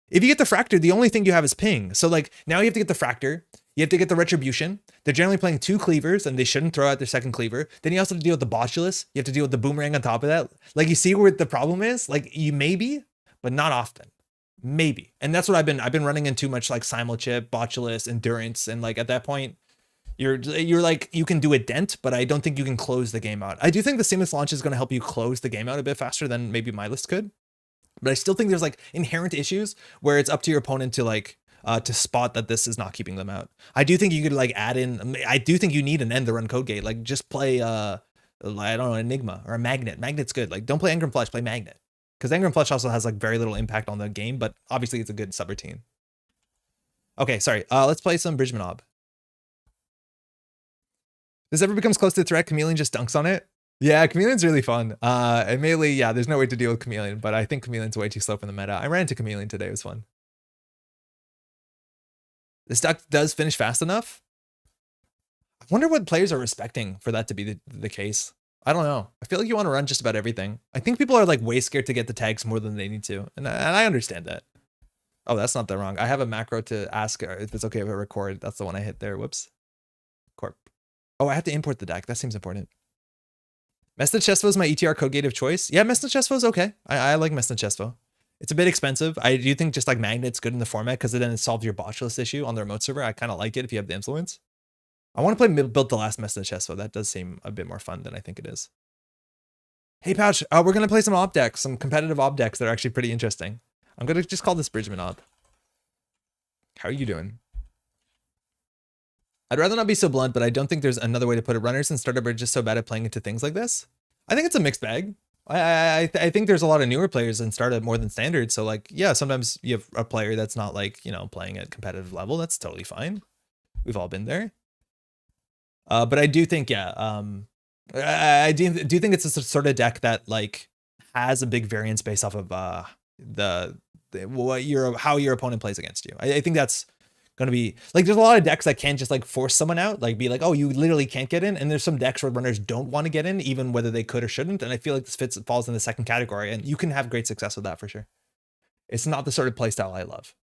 If you get the fractor, the only thing you have is ping. So like, now you have to get the fractor. You have to get the retribution. They're generally playing 2 cleavers, and they shouldn't throw out their second cleaver. Then you also have to deal with the botulus. You have to deal with the boomerang on top of that. Like, you see where the problem is? Like, you maybe, but not often. Maybe. And that's what I've been running in too much, like simulchip, botulus, endurance. And like, at that point, you're like, you can do a dent, but I don't think you can close the game out. I do think the seamless launch is going to help you close the game out a bit faster than maybe my list could. But I still think there's like inherent issues where it's up to your opponent to like, to spot that this is not keeping them out. I do think you could like add in, I do think you need an end the run code gate. Like, just play, I don't know, Enigma or a Magnet. Magnet's good. Like, don't play Engram Flush, play Magnet. Because Engram Flush also has like very little impact on the game, but obviously it's a good subroutine. Okay, sorry. Let's play some Bridge Monob. This ever becomes close to the threat, Chameleon just dunks on it. Yeah, Chameleon's really fun. And Melee, yeah, there's no way to deal with Chameleon, but I think Chameleon's way too slow for the meta. I ran into Chameleon today, it was fun. This duck does finish fast enough. I wonder what players are respecting for that to be the case. I don't know. I feel like you want to run just about everything. I think people are like way scared to get the tags more than they need to. And I understand that. Oh, that's not that wrong. I have a macro to ask if it's okay if I record. That's the one I hit there. Whoops. Corp. Oh, I have to import the deck. That seems important. Mesna Chesvo is my ETR code gate of choice. Yeah, Mesna Chesvo is okay. I like Mesna Chesvo. It's a bit expensive. I do think just like Magnet's good in the format because then it solves your botchless issue on the remote server. I kind of like it if you have the influence. I want to play build the last Mesna Chesvo. That does seem a bit more fun than I think it is. Hey Pouch, we're going to play some op decks, some competitive op decks that are actually pretty interesting. I'm going to just call this Bridgman op. How are you doing? I'd rather not be so blunt, but I don't think there's another way to put it. Runners and startup are just so bad at playing into things like this. I think it's a mixed bag. I think there's a lot of newer players in startup more than standard. So like, yeah, sometimes you have a player that's not like, you know, playing at competitive level. That's totally fine. We've all been there. But I do think, yeah, I do think it's a sort of deck that like has a big variance based off of how your opponent plays against you. I think that's going to be like, there's a lot of decks that can't just like force someone out, like be like, oh, you literally can't get in. And there's some decks where runners don't want to get in, even whether they could or shouldn't. And I feel like this falls in the second category, and you can have great success with that for sure. It's not the sort of playstyle I love.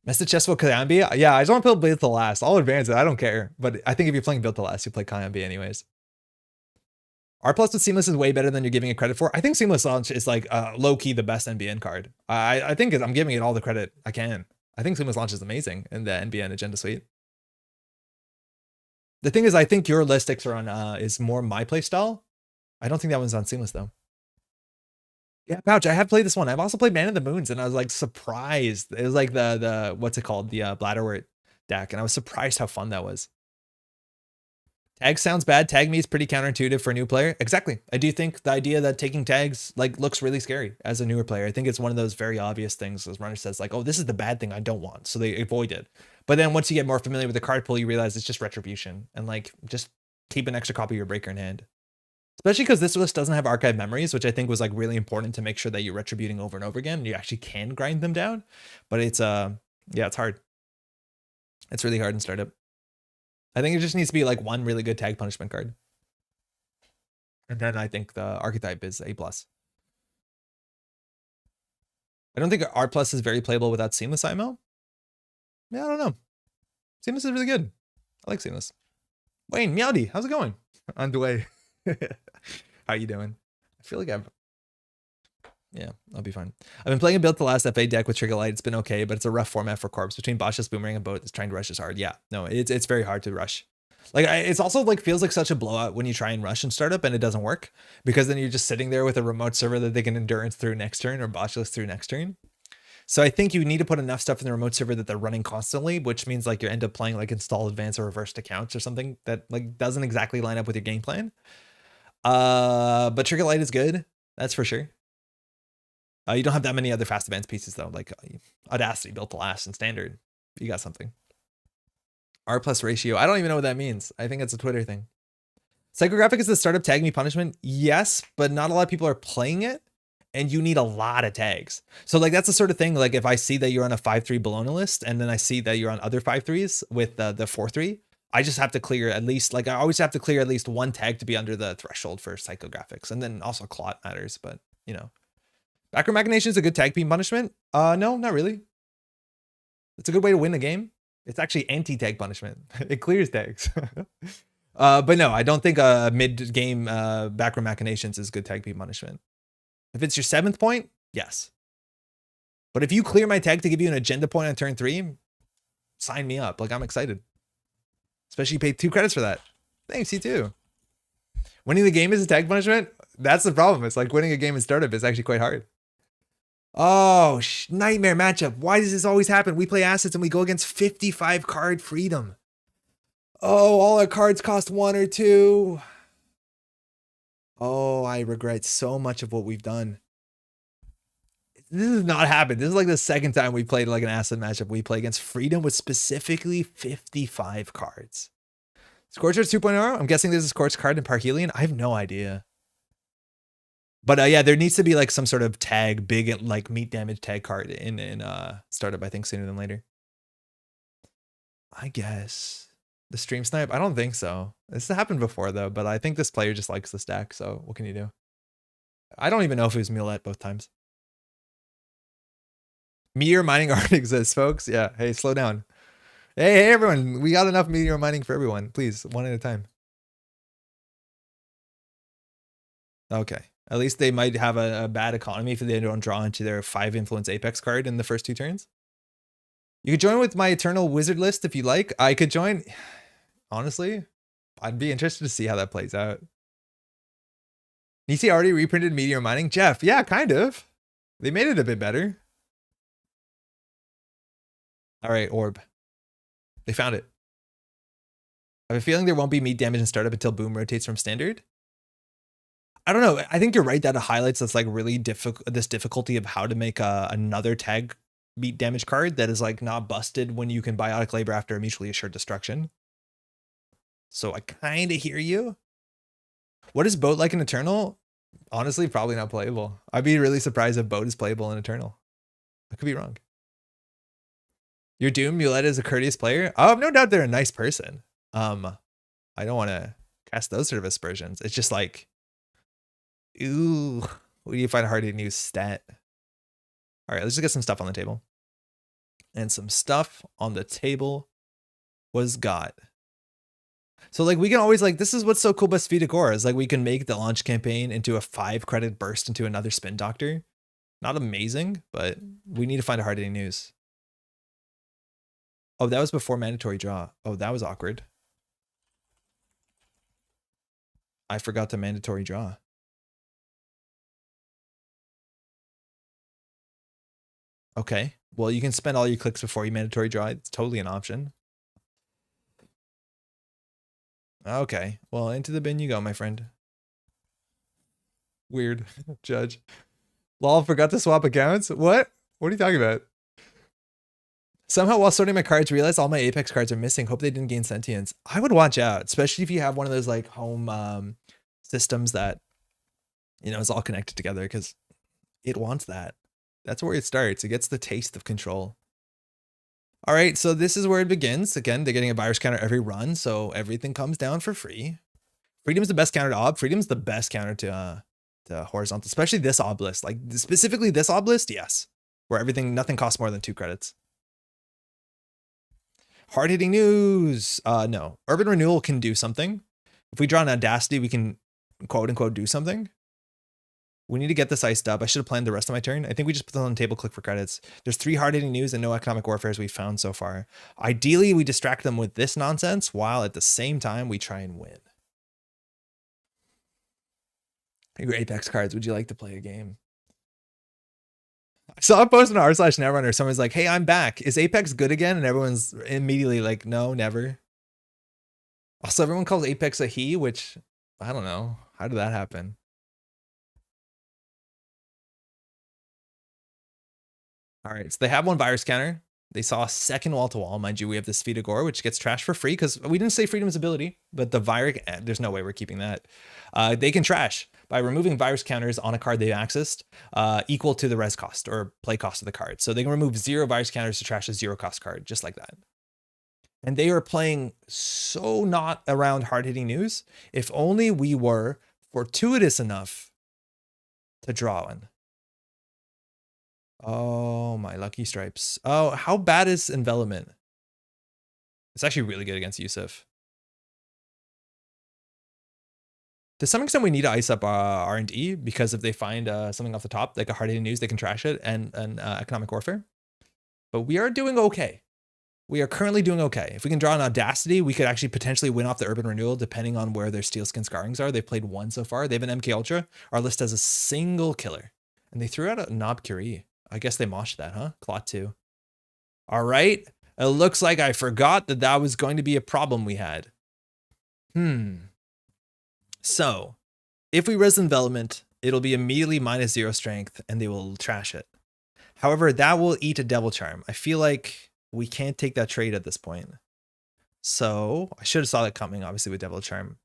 Message Chesvo Kayambi? Yeah, I just want to play Build to Last. I'll advance it. I don't care. But I think if you're playing Build to Last, you play Kayambi anyways. R plus with Seamless is way better than you're giving it credit for. I think Seamless Launch is like low-key the best NBN card. I think I'm giving it all the credit I can. I think Seamless Launch is amazing in the NBN Agenda Suite. The thing is, I think your list are on is more my play style. I don't think that one's on Seamless though. Yeah, Pouch, I have played this one. I've also played Man of the Moons, and I was like surprised. It was like the what's it called? The Bladderwort deck, and I was surprised how fun that was. Tag sounds bad. Tag me is pretty counterintuitive for a new player. Exactly. I do think the idea that taking tags like looks really scary as a newer player. I think it's one of those very obvious things as runner says like, oh, this is the bad thing I don't want. So they avoid it. But then once you get more familiar with the card pool, you realize it's just retribution and like just keep an extra copy of your breaker in hand. Especially because this list doesn't have archive memories, which I think was like really important to make sure that you're retributing over and over again. You actually can grind them down, but it's yeah, it's hard. It's really hard in startup. I think it just needs to be like one really good tag punishment card. And then I think the archetype is A+. I don't think R+ is very playable without Seamless IMO. Yeah, I don't know. Seamless is really good. I like Seamless. Wayne, Meowdy, how's it going? On the way. How you doing? I feel like yeah, I'll be fine. I've been playing a build the last FA deck with Trigger Light. It's been okay, but it's a rough format for corps. Between Bosch's Boomerang and Boat that's trying to rush is hard. Yeah, no, it's very hard to rush. Like it's also like feels like such a blowout when you try and rush in startup and it doesn't work, because then you're just sitting there with a remote server that they can endurance through next turn or Boschless through next turn. So I think you need to put enough stuff in the remote server that they're running constantly, which means like you end up playing like install advance or reversed accounts or something that like doesn't exactly line up with your game plan. But Trigger Light is good, that's for sure. You don't have that many other fast advance pieces though, like Audacity built the last in standard. You got something. R+ ratio. I don't even know what that means. I think it's a Twitter thing. Psychographic is the startup tag me punishment. Yes, but not a lot of people are playing it, and you need a lot of tags. So like that's the sort of thing. Like if I see that you're on a 5-3 Bologna list, and then I see that you're on other 5-3s with the 4-3, I just have to clear at least, like I always have to clear at least one tag to be under the threshold for psychographics, and then also clot matters. But you know, backroom machination is a good tag beam punishment. No, not really. It's a good way to win the game. It's actually anti-tag punishment. It clears tags. But no, I don't think mid-game backroom machinations is good tag beam punishment. If it's your 7th point, yes. But if you clear my tag to give you an agenda point on turn 3, sign me up. Like I'm excited. Especially you paid 2 credits for that. Thanks, you too. Winning the game is a tag punishment? That's the problem. It's like winning a game in startup is actually quite hard. Oh, nightmare matchup. Why does this always happen? We play assets and we go against 55 card freedom. Oh, all our cards cost 1 or 2. Oh, I regret so much of what we've done. This has not happened. This is like the 2nd time we played like an asset matchup. We play against freedom with specifically 55 cards. Scorchers 2.0. I'm guessing there's a Scorch card in Parhelion. I have no idea. But yeah, there needs to be like some sort of tag, big like meat damage tag card in startup, I think sooner than later. I guess. The stream snipe? I don't think so. This happened before though, but I think this player just likes the stack, so what can you do? I don't even know if it was Mulette both times. Meteor mining art exists, folks. Yeah, hey, slow down. Hey, everyone, we got enough meteor mining for everyone. Please, one at a time. Okay. At least they might have a bad economy if they don't draw into their 5 influence apex card in the first 2 turns. You could join with my eternal wizard list if you like. I could join. Honestly, I'd be interested to see how that plays out. Nisi already reprinted meteor mining. Jeff, yeah, kind of. They made it a bit better. All right, orb. They found it. I have a feeling there won't be meat damage in startup until boom rotates from standard. I don't know. I think you're right that it highlights this like really difficulty of how to make another tag meat damage card that is like not busted when you can biotic labor after a mutually assured destruction. So I kind of hear you. What is Boat like in Eternal? Honestly, probably not playable. I'd be really surprised if Boat is playable in Eternal. I could be wrong. Your Doom Mulette is a courteous player. Oh, no doubt they're a nice person. I don't want to cast those sort of aspersions. It's just like, ooh, what do you find hard to use stat? All right, let's just get some stuff on the table. And some stuff on the table was got. So like we can always like, this is what's so cool about Svyatogor is like we can make the launch campaign into a 5-credit burst into another spin doctor. Not amazing, but we need to find a hard hitting news. Oh, that was before mandatory draw. Oh, that was awkward. I forgot the mandatory draw. Okay, well, you can spend all your clicks before you mandatory draw. It's totally an option. Okay, well, into the bin you go, my friend. Weird, Judge. Lol, forgot to swap accounts? What? What are you talking about? Somehow while sorting my cards, realized all my Apex cards are missing. Hope they didn't gain sentience. I would watch out, especially if you have one of those like home systems that, you know, is all connected together because it wants that. That's where it starts. It gets the taste of control. All right, so this is where it begins. Again, they're getting a virus counter every run, so everything comes down for free. Freedom's the best counter to ob. Freedom's the best counter to horizontal, especially this obelisk. Like specifically this obelisk, yes, where nothing costs more than 2 credits. Hard-hitting news. No, urban renewal can do something. If we draw an audacity, we can quote unquote do something. We need to get this iced up. I should have planned the rest of my turn. I think we just put them on the table, click for credits. There's 3 hard-hitting news and no economic warfare as we've found so far. Ideally, we distract them with this nonsense while at the same time we try and win. Your Apex cards, would you like to play a game? I saw a post on r/Netrunner. Someone's like, hey, I'm back. Is Apex good again? And everyone's immediately like, no, never. Also, everyone calls Apex a he, which I don't know. How did that happen? All right, so they have 1 virus counter. They saw a second wall-to-wall. Mind you, we have the Svyatogor, which gets trashed for free because we didn't say Freedom's ability, but the virus, there's no way we're keeping that. They can trash by removing virus counters on a card they've accessed equal to the res cost or play cost of the card. So they can remove 0 virus counters to trash a 0 cost card, just like that. And they are playing so not around hard-hitting news. If only we were fortuitous enough to draw one. Oh, my lucky stripes. Oh, how bad is envelopment? It's actually really good against Yusuf. To some extent, we need to ice up R&D because if they find something off the top, like a hard-hitting news, they can trash it and economic warfare. But we are doing okay. We are currently doing okay. If we can draw an audacity, we could actually potentially win off the urban renewal depending on where their steel skin scarrings are. They've played 1 so far. They have an MK Ultra. Our list has a single killer. And they threw out a Knob Curie. I guess they moshed that, huh? Clot 2. All right. It looks like I forgot that was going to be a problem we had. So, if we res envelopment, it'll be immediately -0 strength, and they will trash it. However, that will eat a Devil Charm. I feel like we can't take that trade at this point. So, I should have saw that coming, obviously, with Devil Charm.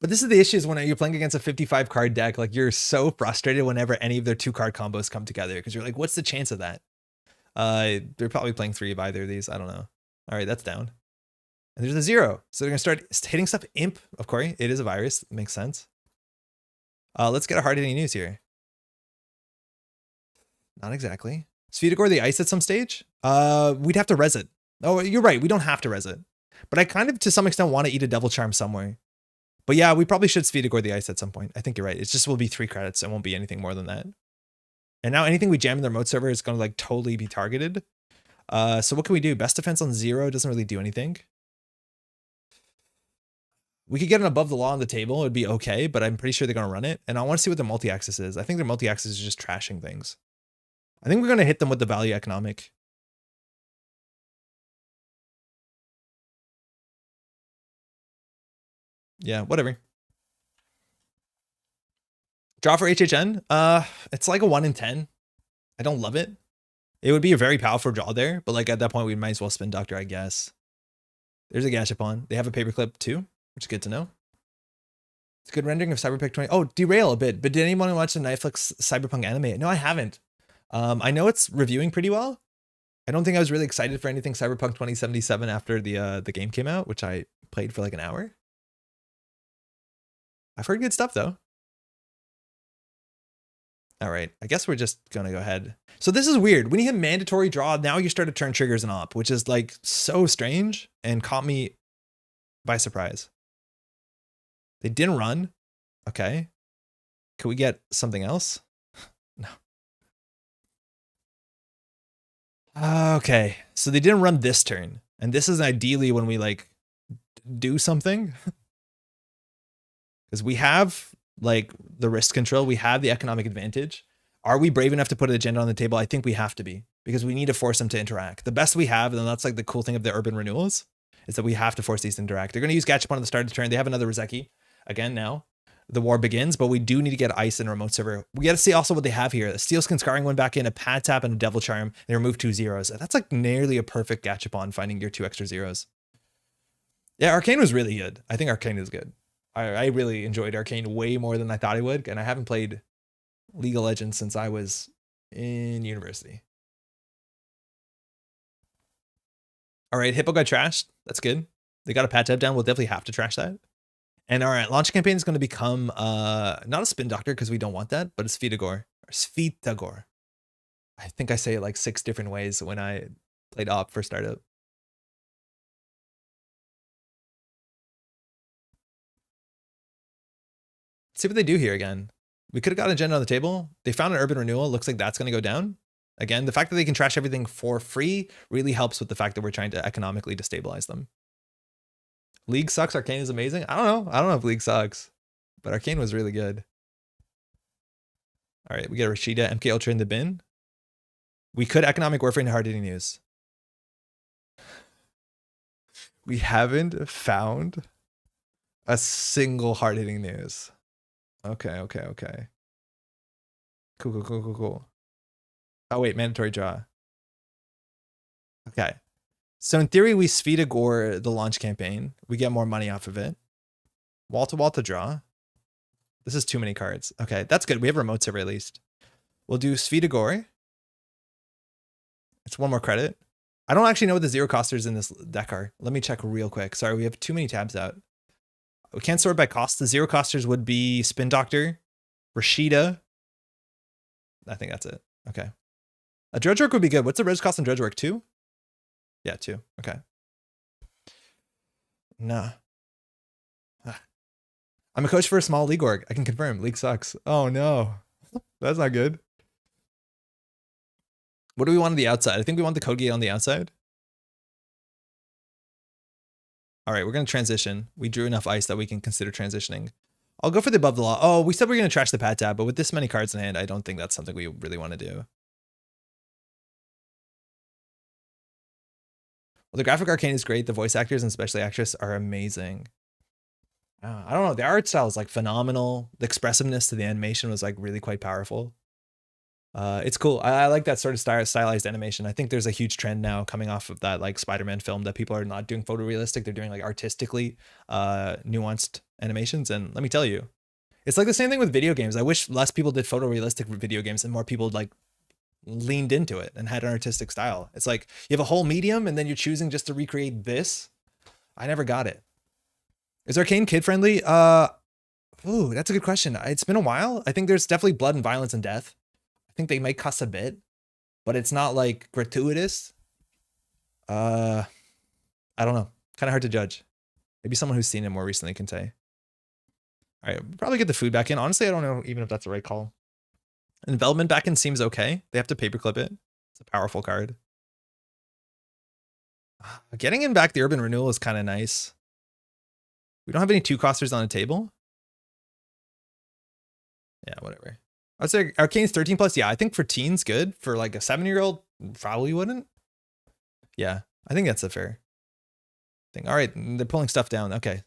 But this is the issue is when you're playing against a 55 card deck, like you're so frustrated whenever any of their 2 card combos come together because you're like, what's the chance of that? They're probably playing 3 of either of these. I don't know. All right, that's down. And there's a 0. So they're going to start hitting stuff. Imp, of course. It is a virus. It makes sense. Let's get a hard-hitting news here. Not exactly. Svyatogor, the ice at some stage? We'd have to res it. Oh, you're right. We don't have to res it. But I kind of, to some extent, want to eat a Devil Charm somewhere. But yeah, we probably should Svyatogor the ice at some point. I think you're right. It just will be 3 credits. It won't be anything more than that. And now anything we jam in their remote server is going to like totally be targeted. So what can we do? Best defense on 0 doesn't really do anything. We could get an above the law on the table. It would be okay, but I'm pretty sure they're going to run it. And I want to see what their multi-axis is. I think their multi-axis is just trashing things. I think we're going to hit them with the value economic. Yeah, whatever. Draw for HHN. It's like a 1 in 10. I don't love it. It would be a very powerful draw there, but like at that point, we might as well spin Doctor, I guess. There's a Gashapon. They have a paperclip too, which is good to know. It's a good rendering of Cyberpunk 20. Oh, derail a bit, but did anyone watch the Netflix Cyberpunk anime? No, I haven't. I know it's reviewing pretty well. I don't think I was really excited for anything Cyberpunk 2077 after the game came out, which I played for like an hour. I've heard good stuff though. All right, I guess we're just gonna go ahead. So this is weird. When you hit mandatory draw, now you start to turn triggers and op, which is like so strange and caught me by surprise. They didn't run. Okay. Could we get something else? No. Okay, so they didn't run this turn. And this is ideally when we like do something. Because we have like the risk control, we have the economic advantage. Are we brave enough to put an agenda on the table? I think we have to be, because we need to force them to interact. The best we have, and that's like the cool thing of the urban renewals, is that we have to force these to interact. They're going to use Gachapon at the start of the turn. They have another Rizeki again now. The war begins, but we do need to get ice in a remote server. We got to see also what they have here. The Steel Skin Scarring went back in, a Pad Tap, and a Devil Charm. They remove 2 zeros. That's like nearly a perfect Gachapon, finding your 2 extra zeros. Yeah, Arcane was really good. I think Arcane is good. I really enjoyed Arcane way more than I thought I would, and I haven't played League of Legends since I was in university. All right, Hippo got trashed. That's good. They got a patch up down. We'll definitely have to trash that. And all right, launch campaign is going to become not a spin doctor because we don't want that, but a Svyatogor. Svyatogor. I think I say it like 6 different ways when I played op for startup. Let's see what they do here again. We could have got an agenda on the table. They found an urban renewal. Looks like that's going to go down. Again, the fact that they can trash everything for free really helps with the fact that we're trying to economically destabilize them. League sucks. Arcane is amazing. I don't know. I don't know if League sucks, but Arcane was really good. All right, we get Rashida, MK Ultra in the bin. We could economic warfare into hard-hitting news. We haven't found a single hard-hitting news. Okay. Cool. Oh, wait, mandatory draw. Okay. So in theory, we Svyatogor the launch campaign. We get more money off of it. Wall-to-wall to draw. This is too many cards. Okay, that's good. We have remote server at least. We'll do Svyatogor. It's 1 more credit. I don't actually know what the 0 costers in this deck are. Let me check real quick. Sorry, we have too many tabs out. We can't sort by cost. The 0 costers would be Spin Doctor, Rashida. I think that's it. Okay. A Dredge Work would be good. What's the res cost on Dredge Work? 2? Yeah, 2. Okay. Nah. I'm a coach for a small league org. I can confirm. League sucks. Oh no. That's not good. What do we want on the outside? I think we want the code gate on the outside. All right, we're going to transition. We drew enough ice that we can consider transitioning. I'll go for the above the law. Oh, we said we're going to trash the pad tab, but with this many cards in hand, I don't think that's something we really want to do. Well, the graphic arcane is great. The voice actors and especially actress are amazing. I don't know. The art style is like phenomenal. The expressiveness to the animation was like really quite powerful. It's cool. I like that sort of stylized animation. I think there's a huge trend now coming off of that like Spider-Man film that people are not doing photorealistic. They're doing like artistically nuanced animations. And let me tell you, it's like the same thing with video games. I wish less people did photorealistic video games and more people like leaned into it and had an artistic style. It's like you have a whole medium and then you're choosing just to recreate this. I never got it. Is Arcane kid friendly? Ooh, that's a good question. It's been a while. I think there's definitely blood and violence and death. I think they might cuss a bit, but it's not like gratuitous. I don't know. Kind of hard to judge. Maybe someone who's seen it more recently can say. All right, probably get the food back in. Honestly, I don't know even if that's the right call. Envelopment back in seems okay. They have to paperclip it. It's a powerful card. Getting in back the urban renewal is kind of nice. We don't have any 2 costers on the table. Yeah, whatever. I'd say Arcane's 13 plus. Yeah, I think for teens, good. For like a 7-year-old, probably wouldn't. Yeah, I think that's a fair thing. All right, they're pulling stuff down. Okay,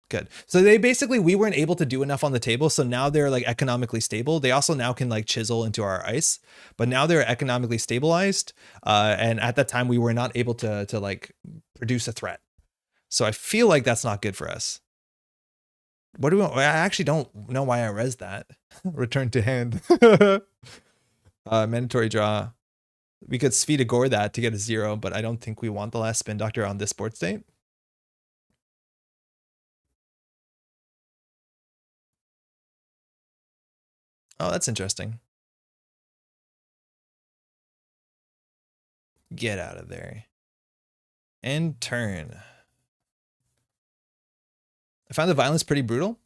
good. So they basically, we weren't able to do enough on the table. So now they're like economically stable. They also now can like chisel into our ice, but now they're economically stabilized. And at that time, we were not able to like produce a threat. So I feel like that's not good for us. What do we want? I actually don't know why I res that. Return to hand. Mandatory draw. We could Svyatogor that to get a 0, but I don't think we want the last spin doctor on this board state. Oh, that's interesting. Get out of there. And turn. I found the violence pretty brutal.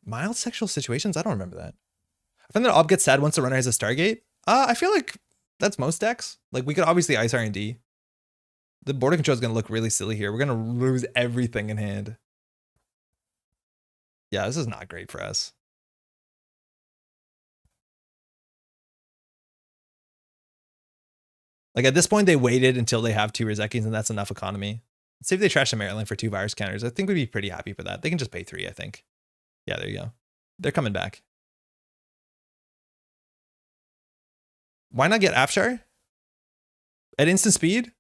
Mild sexual situations? I don't remember that. I found that Ob gets sad once the runner has a Stargate. I feel like that's most decks. Like we could obviously ice R&D. The border control is going to look really silly here. We're going to lose everything in hand. Yeah, this is not great for us. Like at this point, they waited until they have 2 Rizekis and that's enough economy. Let's see if they trash a Maryland for 2 virus counters. I think we'd be pretty happy for that. They can just pay 3, I think. Yeah, there you go. They're coming back. Why not get Afshar? At instant speed?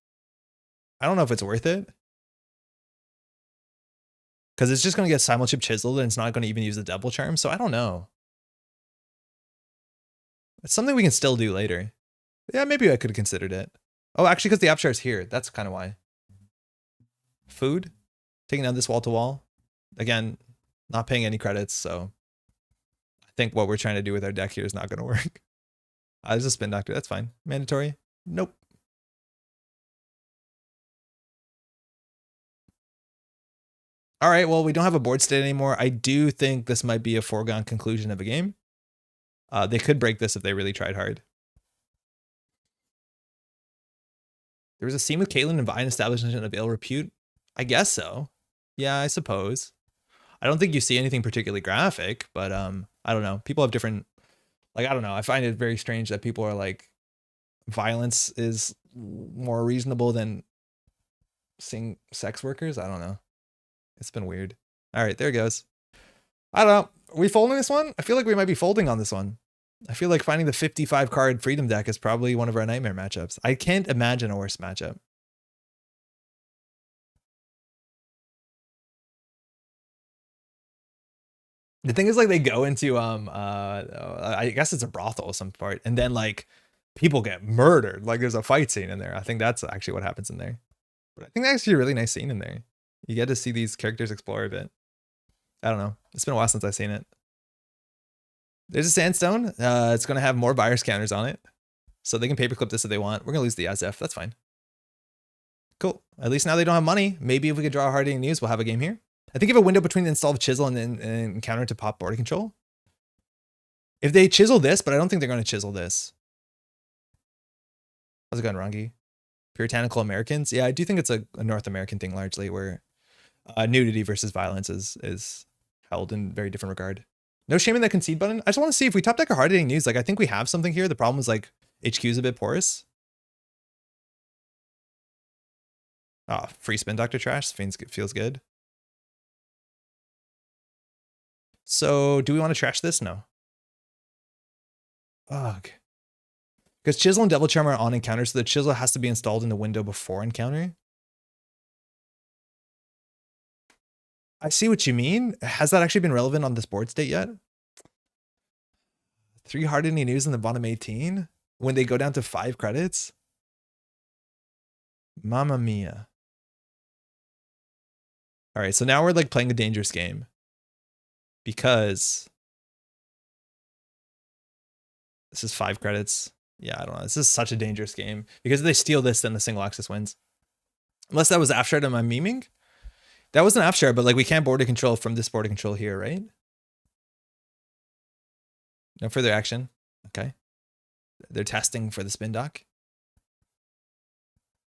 I don't know if it's worth it. Because it's just going to get simulchip chiseled and it's not going to even use the double charm. So I don't know. It's something we can still do later. Yeah, maybe I could have considered it. Oh, actually, because the upshare is here. That's kind of why. Food. Taking down this wall to wall. Again, not paying any credits, so I think what we're trying to do with our deck here is not going to work. There's a spin doctor. That's fine. Mandatory. Nope. All right, well, we don't have a board state anymore. I do think this might be a foregone conclusion of a game. They could break this if they really tried hard. There was a scene with Caitlyn and Vine establishment of ill repute. I guess so. Yeah, I suppose. I don't think you see anything particularly graphic, but I don't know. People have different, like, I don't know. I find it very strange that people are like, violence is more reasonable than seeing sex workers. I don't know. It's been weird. All right, there it goes. I don't know. Are we folding this one? I feel like we might be folding on this one. I feel like finding the 55 card Freedom deck is probably one of our nightmare matchups. I can't imagine a worse matchup. The thing is, like, they go into I guess it's a brothel of some part, and then like people get murdered. Like there's a fight scene in there. I think that's actually what happens in there. But I think that's actually a really nice scene in there. You get to see these characters explore a bit. I don't know. It's been a while since I've seen it. There's a sandstone. It's going to have more buyer's counters on it. So they can paperclip this if they want. We're going to lose the SF. That's fine. Cool. At least now they don't have money. Maybe if we could draw a hard-hitting news, we'll have a game here. I think you have a window between the install of chisel and counter to pop border control. If they chisel this, but I don't think they're going to chisel this. How's it going, Rangi? Puritanical Americans? Yeah, I do think it's a North American thing largely, where nudity versus violence is held in very different regard. No shame in that concede button. I just want to see if we top deck a hard-hitting news. Like, I think we have something here. The problem is like HQ is a bit porous. Ah, free spin doctor trash. Feels good. So do we want to trash this? No. Ugh. Because chisel and devil charm are on encounter, so the chisel has to be installed in the window before encounter. I see what you mean. Has that actually been relevant on this board state yet? 3 hard-hitting news in the bottom 18 when they go down to 5 credits. Mamma mia. All right, so now we're like playing a dangerous game because this is 5 credits. Yeah, I don't know. This is such a dangerous game because if they steal this, then the single axis wins. Unless that was after am I memeing? That wasn't after, but like we can't border control from this border control here, right? No further action. Okay. They're testing for the spin dock.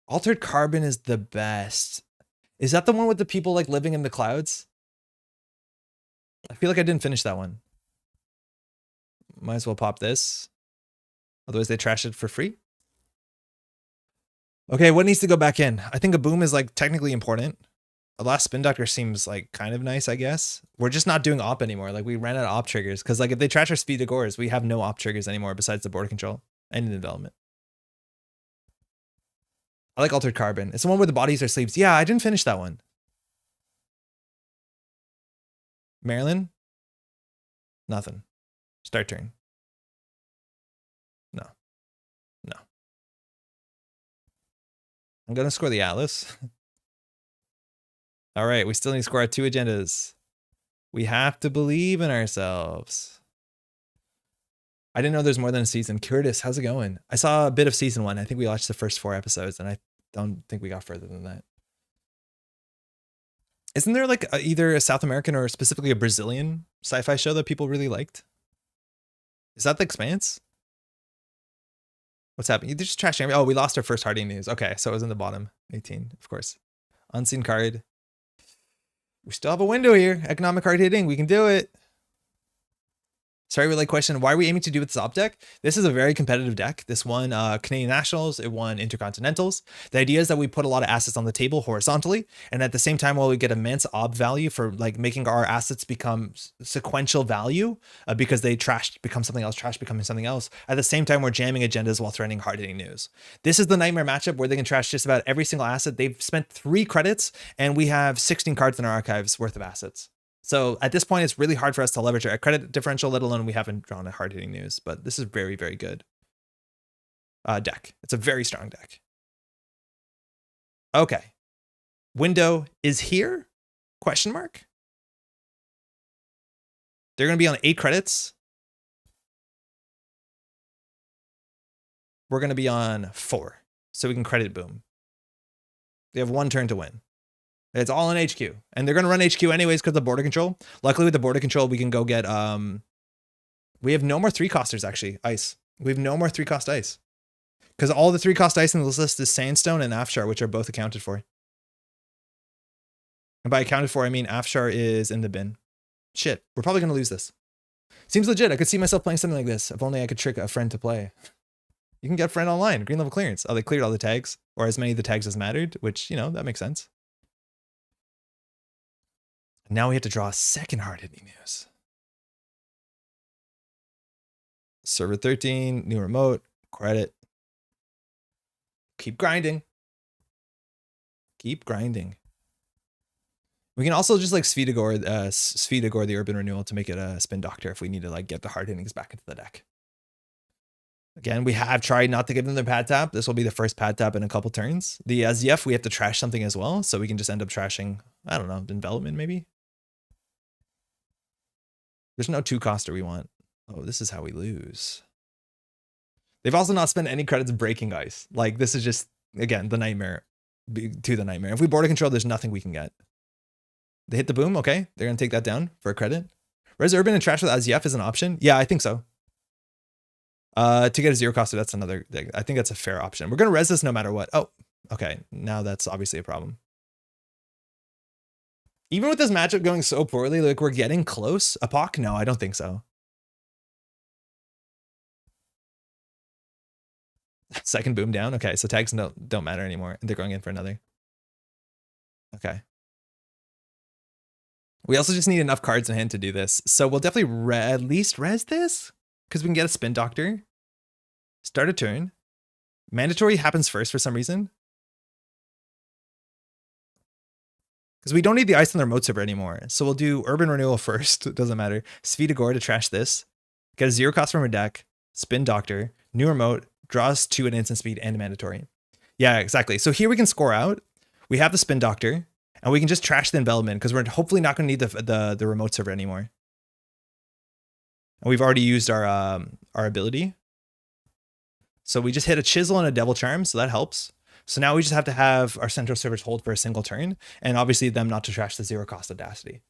Altered Carbon is the best. Is that the one with the people like living in the clouds? I feel like I didn't finish that one. Might as well pop this. Otherwise they trash it for free. Okay, what needs to go back in? I think a boom is like technically important. A last spin doctor seems like kind of nice, I guess. We're just not doing op anymore. Like we ran out of op triggers because like if they trash our Svyatogors, we have no op triggers anymore besides the border control and in development. I like Altered Carbon. It's the one where the bodies are sleeves. Yeah, I didn't finish that one. Marilyn? Nothing. Start turn. No. No. I'm going to score the Atlas. All right, we still need to score our 2 agendas. We have to believe in ourselves. I didn't know there's more than a season. Curtis, how's it going? I saw a bit of season 1. I think we watched the first 4 episodes, and I don't think we got further than that. Isn't there like either a South American or specifically a Brazilian sci-fi show that people really liked? Is that The Expanse? What's happening? You're just trashing. Oh, we lost our first harding news. Okay, so it was in the bottom 18, of course. Unseen card. We still have a window here. Economic hard hitting. We can do it. Sorry, relay question. Why are we aiming to do with this op deck? This is a very competitive deck. This won Canadian Nationals. It won Intercontinentals. The idea is that we put a lot of assets on the table horizontally, and at the same time, while we get immense ob value for like making our assets become sequential value because they become something else, trash becoming something else. At the same time, we're jamming agendas while threatening hard-hitting news. This is the nightmare matchup where they can trash just about every single asset. They've spent 3 credits, and we have 16 cards in our archives worth of assets. So at this point, it's really hard for us to leverage our credit differential, let alone we haven't drawn a hard-hitting news. But this is very, very good deck. It's a very strong deck. Okay. Window is here? Question mark. They're going to be on 8 credits. We're going to be on 4. So we can credit boom. They have 1 turn to win. It's all in HQ, and they're going to run HQ anyways because of border control. Luckily with the border control, we can go get, we have no more 3-costers actually, ice. We have no more 3-cost ice because all the 3-cost ice in this list is Sandstone and Afshar, which are both accounted for. And by accounted for, I mean Afshar is in the bin. Shit, we're probably going to lose this. Seems legit. I could see myself playing something like this. If only I could trick a friend to play. You can get a friend online, green level clearance. Oh, they cleared all the tags, or as many of the tags as mattered, which, you know, that makes sense. Now we have to draw a second hard-hitting news. Server 13, new remote, credit. Keep grinding. Keep grinding. We can also just like Svyatogor the Urban Renewal to make it a Spin Doctor if we need to like get the hard hittings back into the deck. Again, we have tried not to give them the pad tap. This will be the first pad tap in a couple turns. The ZF, we have to trash something as well, so we can just end up trashing, I don't know, development maybe? There's no 2-coster we want. Oh, this is how we lose. They've also not spent any credits breaking ice. Like, this is just, again, the nightmare to the nightmare. If we border control, there's nothing we can get. They hit the boom, okay. They're going to take that down for a credit. Res Urban and trash with AZF is an option. Yeah, I think so. To get a 0-coster, that's another thing. I think that's a fair option. We're going to res this no matter what. Oh, okay. Now that's obviously a problem. Even with this matchup going so poorly, like we're getting close. Apoc? No, I don't think so. Second boom down. Okay, so tags don't matter anymore. And they're going in for another. Okay. We also just need enough cards in hand to do this. So we'll definitely at least res this because we can get a Spin Doctor. Start a turn. Mandatory happens first for some reason. Because we don't need the ice on the remote server anymore. So we'll do Urban Renewal first. It doesn't matter. Svyatogor to trash this. Get a 0-cost from our deck. Spin Doctor. New remote. Draws 2 at instant speed and a mandatory. Yeah, exactly. So here we can score out. We have the Spin Doctor. And we can just trash the envelopment because we're hopefully not going to need the remote server anymore. And we've already used our ability. So we just hit a Chisel and a Devil Charm. So that helps. So now we just have to have our central servers hold for a single turn, and obviously them not to trash the 0-cost Audacity.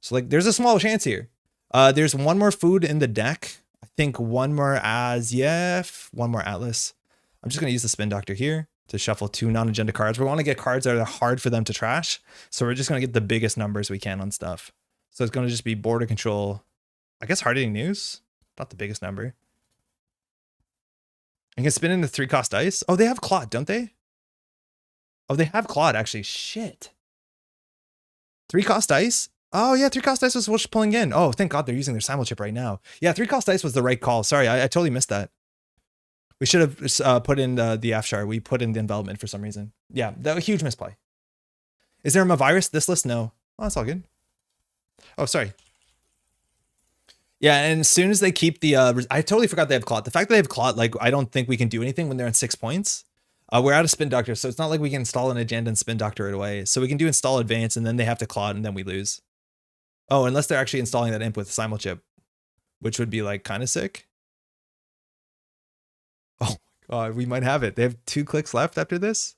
So like there's a small chance here. There's 1 more food in the deck. I think 1 more AZF, 1 more Atlas. I'm just going to use the Spin Doctor here to shuffle 2 non-agenda cards. We want to get cards that are hard for them to trash. So we're just going to get the biggest numbers we can on stuff. So it's going to just be border control. I guess hard-hitting news. Not the biggest number. I can spin into 3-cost dice. Oh, they have Claude, don't they? Oh, they have Claude, actually. Shit. 3-cost dice? Oh, yeah, 3-cost dice was what's pulling in. Oh, thank God they're using their simul chip right now. Yeah, 3-cost dice was the right call. Sorry, I totally missed that. We should have put in the Afshar. We put in the envelopment for some reason. Yeah, that was a huge misplay. Is there a virus? This list? No. Oh, that's all good. Oh, sorry. Yeah, and as soon as they keep the, I totally forgot they have Clot. The fact that they have Clot, like, I don't think we can do anything when they're at 6 points. We're out of Spin Doctor, so it's not like we can install an agenda and Spin Doctor it away. So we can do install advance, and then they have to Clot, and then we lose. Oh, unless they're actually installing that imp with simul chip, which would be like kind of sick. Oh my God, we might have it. They have 2 clicks left after this.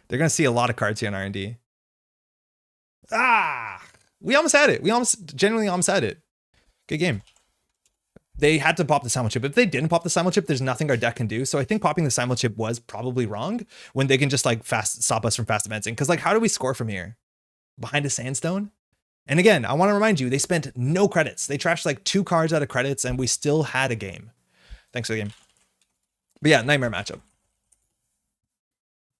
They're gonna see a lot of cards here in R&D. Ah, we almost had it. We genuinely almost had it. Good game. They had to pop the simul chip. If they didn't pop the simul chip, there's nothing our deck can do. So I think popping the simul chip was probably wrong when they can just like stop us from fast advancing. Because like, how do we score from here? Behind a sandstone? And again, I want to remind you, they spent no credits. They trashed like 2 cards out of credits and we still had a game. Thanks for the game. But yeah, nightmare matchup.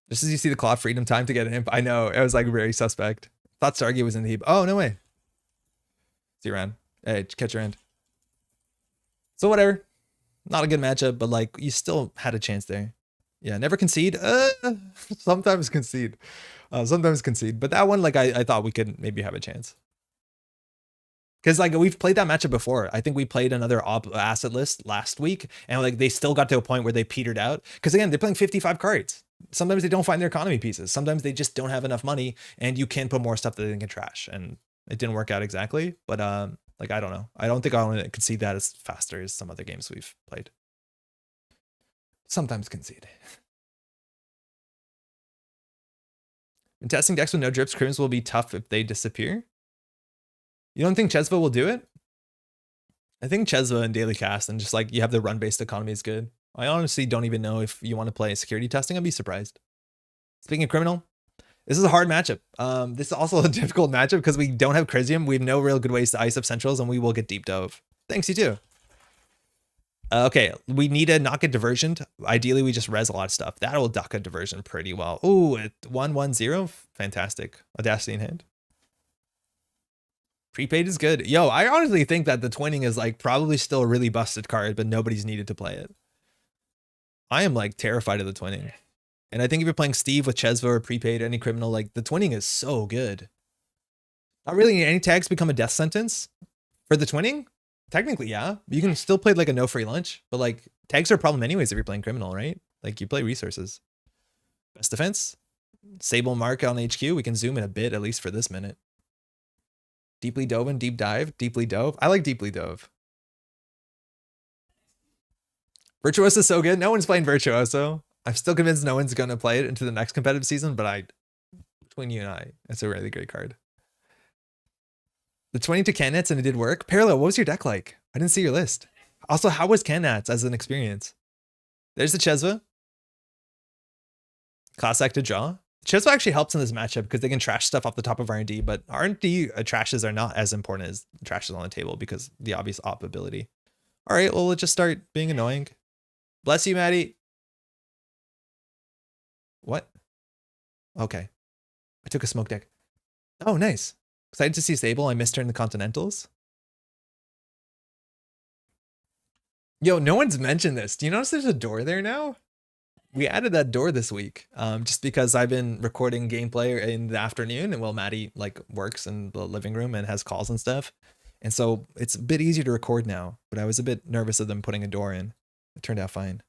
Just as you see the Claw Freedom time to get an imp. I know, it was like very suspect. Thought Stargate was in the heap. Oh, no way. See you around. Hey, catch your end. So whatever. Not a good matchup, but like you still had a chance there. Yeah, never concede. Sometimes concede. Sometimes concede. But that one, like I thought we could maybe have a chance. Because like we've played that matchup before. I think we played another asset list last week, and like they still got to a point where they petered out. Because again, they're playing 55 cards. Sometimes they don't find their economy pieces. Sometimes they just don't have enough money, and you can put more stuff that they can trash. And it didn't work out exactly. But like I don't know. I don't think I want to concede that as faster as some other games we've played. Sometimes concede. In testing decks with no drips, crims will be tough if they disappear. You don't think Chesva will do it? I think Chesva and Daily Cast and just like you have the run-based economy is good. I honestly don't even know if you want to play security testing. I'd be surprised. Speaking of criminal, this is a hard matchup. This is also a difficult matchup because we don't have Crisium. We have no real good ways to ice up centrals and we will get deep dove. Thanks, you too. Okay, we need to not get diversioned. Ideally, we just res a lot of stuff. That will duck a diversion pretty well. Ooh, at 1-1-0. Fantastic. Audacity in hand. Prepaid is good. Yo, I honestly think that the twinning is like probably still a really busted card, but nobody's needed to play it. I am like terrified of the twinning. And I think if you're playing Steve with Chesva or prepaid, any criminal, like the twinning is so good. Not really need any tags become a death sentence for the twinning. Technically, yeah. You can still play like a no free lunch, but like tags are a problem anyways if you're playing criminal, right? Like you play resources. Best defense. Sable mark on HQ. We can zoom in a bit, at least for this minute. Deeply dove and deep dive. Deeply dove. I like deeply dove. Virtuoso is so good. No one's playing Virtuoso. I'm still convinced no one's going to play it into the next competitive season, but between you and I, it's a really great card. The 22 Cannats and it did work. Parallel, what was your deck like? I didn't see your list. Also, how was Cannats as an experience? There's the Chesva. Class act to draw. Chesva actually helps in this matchup because they can trash stuff off the top of R&D, but R&D trashes are not as important as trashes on the table because the obvious op ability. All right, well, let's just start being annoying. Bless you, Maddie. What? Okay. I took a smoke deck. Oh, nice. Excited to see Sable. I missed her in the Continentals. Yo, no one's mentioned this. Do you notice there's a door there now? We added that door this week just because I've been recording gameplay in the afternoon and while Maddie like works in the living room and has calls and stuff. And so it's a bit easier to record now, but I was a bit nervous of them putting a door in. It turned out fine.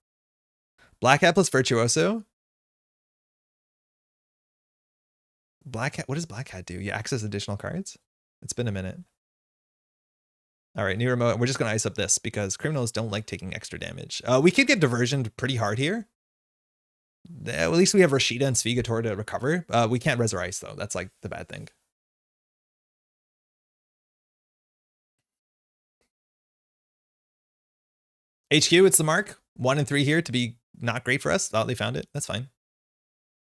Black Hat plus Virtuoso. Black Hat, what does Black Hat do? You access additional cards? It's been a minute. All right, new remote. We're just going to ice up this because criminals don't like taking extra damage. We could get diversioned pretty hard here. At least we have Rashida and Svyatogor to recover. We can't res or ice though. That's like the bad thing. HQ, it's the mark. 1 and 3 here to be not great for us. Thought they found it. That's fine.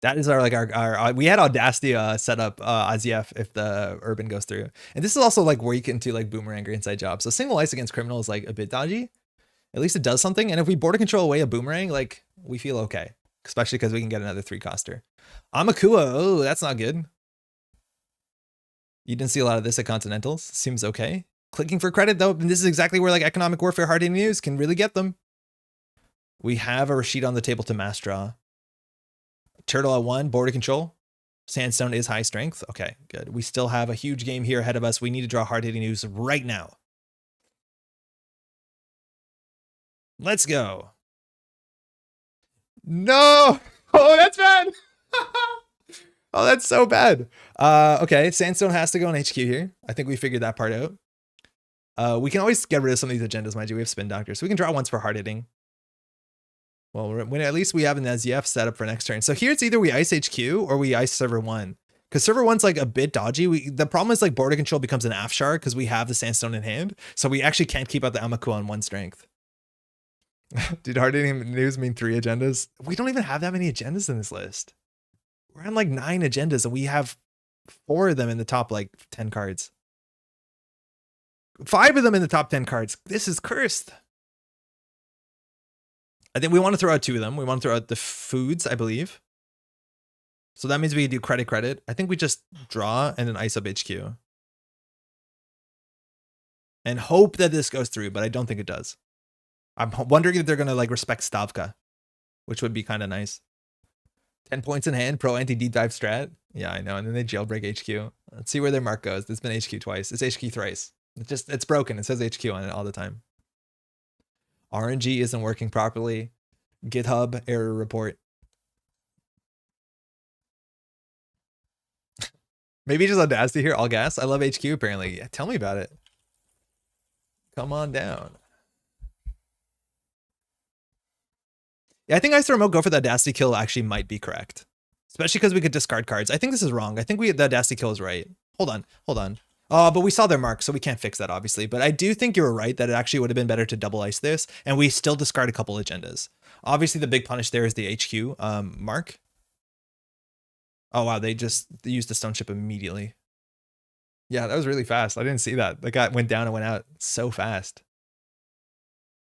That is our we had Audacity set up Aziev if the Urban goes through. And this is also like where you can do like Boomerang or Inside Job. So single ice against criminal is like a bit dodgy. At least it does something. And if we border control away a Boomerang, like we feel okay. Especially because we can get another 3-coster. Amakua, oh, that's not good. You didn't see a lot of this at Continentals. Seems okay. Clicking for credit though, and this is exactly where like economic warfare hard-hitting news can really get them. We have a Rashid on the table to mass draw. Turtle at 1, border control. Sandstone is high strength. Okay, good. We still have a huge game here ahead of us. We need to draw hard-hitting news right now. Let's go. No! Oh, that's bad! Oh, that's so bad. Okay, Sandstone has to go on HQ here. I think we figured that part out. We can always get rid of some of these agendas, mind you. We have Spin Doctor, so we can draw once for hard-hitting. Well, when at least we have an SZF set up for next turn. So here it's either we ice HQ or we ice server 1. Because server 1's like a bit dodgy. The problem is like border control becomes an Afshar because we have the Sandstone in hand. So we actually can't keep out the Amaku on 1 strength. Did hard-hitting news mean 3 agendas? We don't even have that many agendas in this list. We're on like 9 agendas and we have 4 of them in the top like 10 cards. 5 of them in the top 10 cards. This is cursed. I think we want to throw out 2 of them. We want to throw out the foods, I believe. So that means we do credit. I think we just draw and then ice up HQ. And hope that this goes through, but I don't think it does. I'm wondering if they're going to like respect Stavka, which would be kind of nice. 10 points in hand, pro anti-deep dive strat. Yeah, I know. And then they jailbreak HQ. Let's see where their mark goes. It's been HQ twice. It's HQ thrice. It's broken. It says HQ on it all the time. RNG isn't working properly. GitHub error report. Maybe just Audacity here. All gas. I love HQ apparently. Yeah, tell me about it. Come on down. Yeah, I think Ice Remote go for the Audacity kill actually might be correct. Especially because we could discard cards. I think this is wrong. I think the Audacity kill is right. Hold on. Oh, but we saw their mark, so we can't fix that, obviously. But I do think you were right that it actually would have been better to double ice this, and we still discard a couple agendas. Obviously, the big punish there is the HQ mark. Oh, wow, they used the stone chip immediately. Yeah, that was really fast. I didn't see that. The guy went down and went out so fast.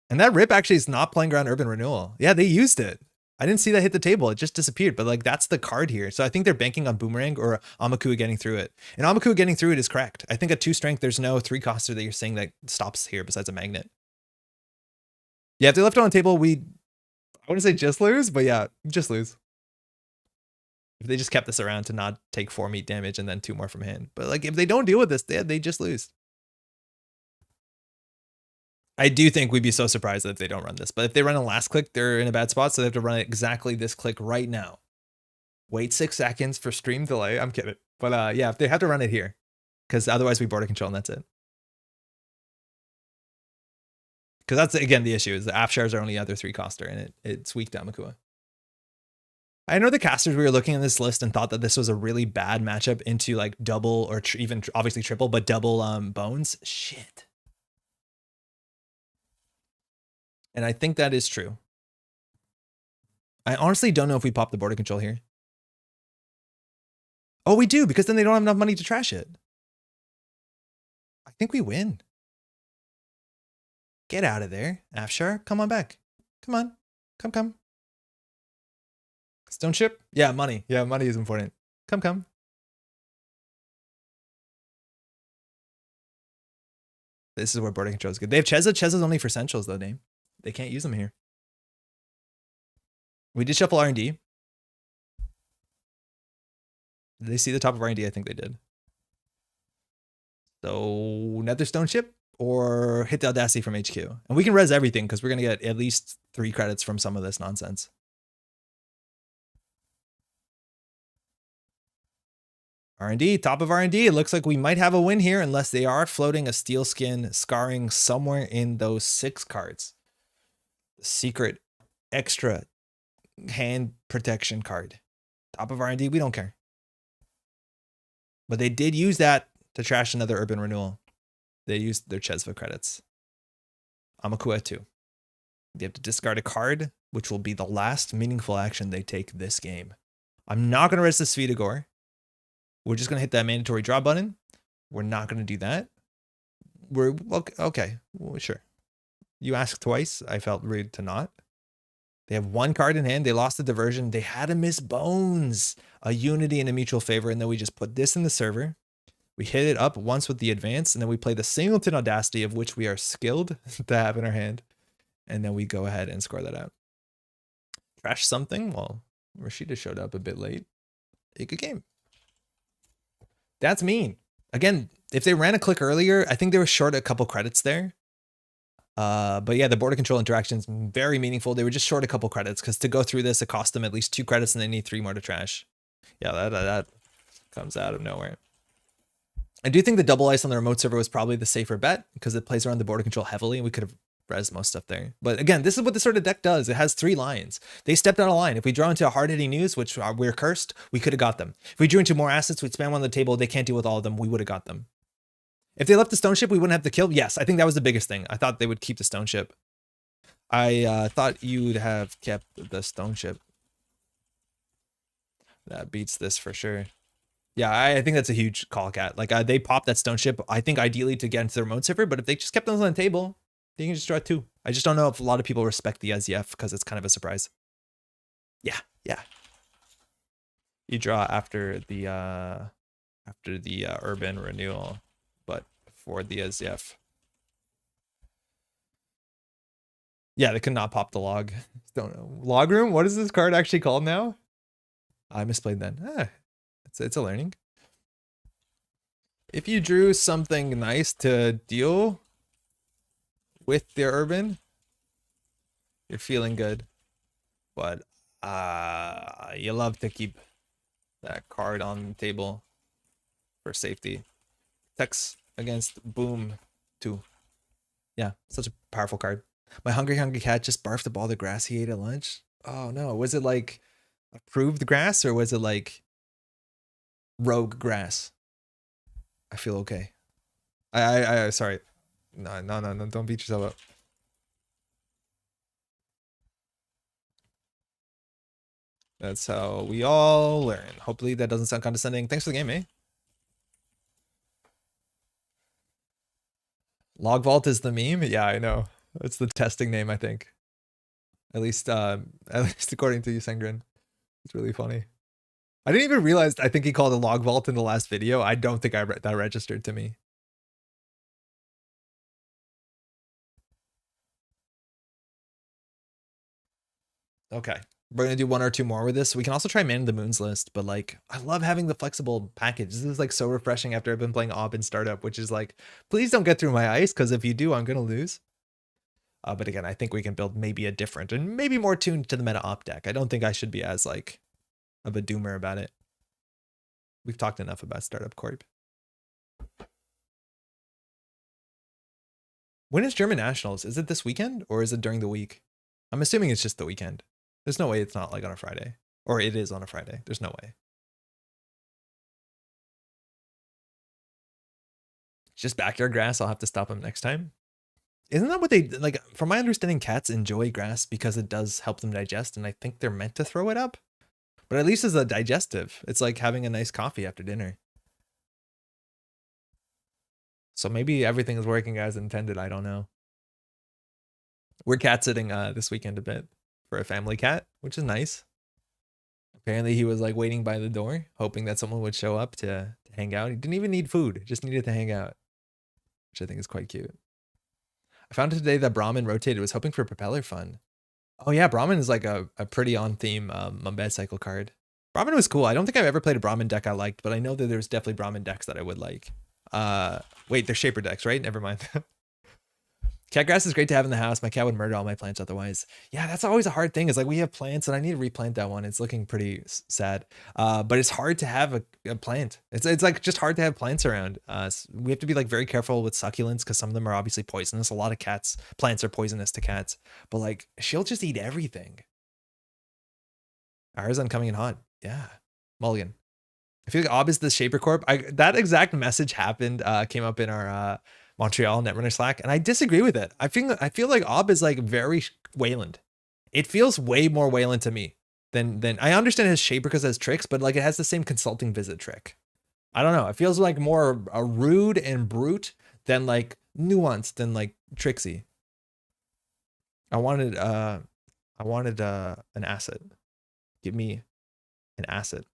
And that rip actually is not playing around Urban Renewal. Yeah, they used it. I didn't see that hit the table. It just disappeared. But like that's the card here. So I think they're banking on Boomerang or Amakua getting through it. And Amakua getting through it is correct. I think at 2 strength, there's no 3-coster that you're saying that stops here besides a magnet. Yeah, if they left it on the table, I wouldn't say just lose, but yeah, just lose. If they just kept this around to not take 4 meat damage and then 2 more from hand. But like if they don't deal with this, they just lose. I do think we'd be so surprised if they don't run this. But if they run a last click, they're in a bad spot. So they have to run exactly this click right now. Wait 6 seconds for stream delay. I'm kidding. But yeah, if they have to run it here. Because otherwise we border control and that's it. Because that's, again, the issue is the Afshars are only other 3-coster and it's weak to Amakua. I know the casters, we were looking at this list and thought that this was a really bad matchup into like double or even obviously triple, but double bones. Shit. And I think that is true. I honestly don't know if we pop the border control here. Oh, we do, because then they don't have enough money to trash it. I think we win. Get out of there, Afshar. Come on back. Come on. Come. Stone chip? Yeah, money. Yeah, money is important. Come. This is where border control is good. They have Cheza. Cheza's only for essentials, though, Dame. They can't use them here. We did shuffle R&D. Did they see the top of R&D? I think they did. So Nether Stone Chip or hit the Audacity from HQ. And we can res everything because we're going to get at least 3 credits from some of this nonsense. R&D, top of R&D. It looks like we might have a win here unless they are floating a steel skin scarring somewhere in those 6 cards. Secret extra hand protection card. Top of R&D, we don't care. But they did use that to trash another Urban Renewal. They used their Chesva credits. Amakua too. They have to discard a card, which will be the last meaningful action they take this game. I'm not going to res the Svyatogor. We're just going to hit that mandatory draw button. We're not going to do that. We're okay. Well, sure. You asked twice. I felt rude to not. They have 1 card in hand. They lost the diversion. They had a miss bones, a unity and a mutual favor. And then we just put this in the server. We hit it up once with the advance. And then we play the singleton Audacity of which we are skilled to have in our hand. And then we go ahead and score that out. Trash something. Well, Rashida showed up a bit late. A good game. That's mean. Again, if they ran a click earlier, I think they were short a couple credits there. But yeah, the border control interactions very meaningful. They were just short a couple credits because to go through this, it cost them at least 2 credits and they need 3 more to trash. Yeah, that comes out of nowhere. I do think the double ice on the remote server was probably the safer bet because it plays around the border control heavily and we could have res most stuff there. But again, this is what this sort of deck does. It has 3 lines. They stepped out of line. If we draw into a hard-hitting news, which we're cursed, we could have got them. If we drew into more assets, we'd spam on the table. They can't deal with all of them. We would have got them. If they left the stone ship, we wouldn't have to kill. Yes, I think that was the biggest thing. I thought they would keep the stone ship. I thought you'd have kept the stone ship. That beats this for sure. Yeah, I think that's a huge call, Cat. Like they popped that stone ship, I think ideally to get into their remote server, but if they just kept those on the table, they can just draw 2. I just don't know if a lot of people respect the SEF because it's kind of a surprise. Yeah, yeah. You draw after the urban renewal, but for the SEF. Yeah, they could not pop the log. Don't know. Log room? What is this card actually called now? I misplayed then. It's a learning. If you drew something nice to deal with the urban, you're feeling good. But you love to keep that card on the table for safety. Text against boom 2. Yeah, such a powerful card. My hungry cat just barfed up all the grass he ate at lunch. Oh no, was it like approved grass or was it like rogue grass? I feel okay. I sorry. No, don't beat yourself up. That's how we all learn. Hopefully that doesn't sound condescending. Thanks for the game, eh? Log Vault is the meme? Yeah, I know. It's the testing name, I think. At least according to you, Sengrin. It's really funny. I didn't even realize, I think he called it Log Vault in the last video. I don't think that registered to me. Okay. We're going to do 1 or 2 more with this. We can also try Man in the Moon's list, but like, I love having the flexible package. This is like so refreshing after I've been playing Ob and Startup, which is like, please don't get through my ice, because if you do, I'm going to lose. But again, I think we can build maybe a different and maybe more tuned to the meta op deck. I don't think I should be as like of a doomer about it. We've talked enough about Startup Corp. When is German Nationals? Is it this weekend or is it during the week? I'm assuming it's just the weekend. There's no way it's not like on a Friday. Or it is on a Friday. There's no way. Just backyard grass. I'll have to stop them next time. Isn't that what they, like, from my understanding, cats enjoy grass because it does help them digest, and I think they're meant to throw it up. But at least as a digestive, it's like having a nice coffee after dinner. So maybe everything is working as intended. I don't know. We're cat sitting this weekend a bit for a family cat, which is nice. Apparently he was like waiting by the door, hoping that someone would show up to hang out. He didn't even need food, just needed to hang out, which I think is quite cute. I found today that Brahmin rotated, was hoping for propeller fun. Oh yeah, Brahmin is like a pretty on theme Mambed cycle card. Brahmin was cool. I don't think I've ever played a Brahmin deck I liked, but I know that there's definitely Brahmin decks that I would like. Wait, they're Shaper decks, right? Never mind. Cat grass is great to have in the house. My cat would murder all my plants otherwise. Yeah, that's always a hard thing. Is like we have plants and I need to replant that one. It's looking pretty sad. But it's hard to have a plant. It's like just hard to have plants around. We have to be like very careful with succulents because some of them are obviously poisonous. A lot of plants are poisonous to cats. But like she'll just eat everything. Arizon coming in hot. Yeah. Mulligan. I feel like Ob is the Shaper Corp. That exact message happened, came up in our Montreal Netrunner Slack, and I disagree with it. I feel like Ob is like very Wayland. It feels way more Wayland to me than I understand his Shaper because it has tricks, but like it has the same consulting visit trick. I don't know. It feels like more a rude and brute than like nuanced and like tricksy. I wanted an asset. Give me an asset.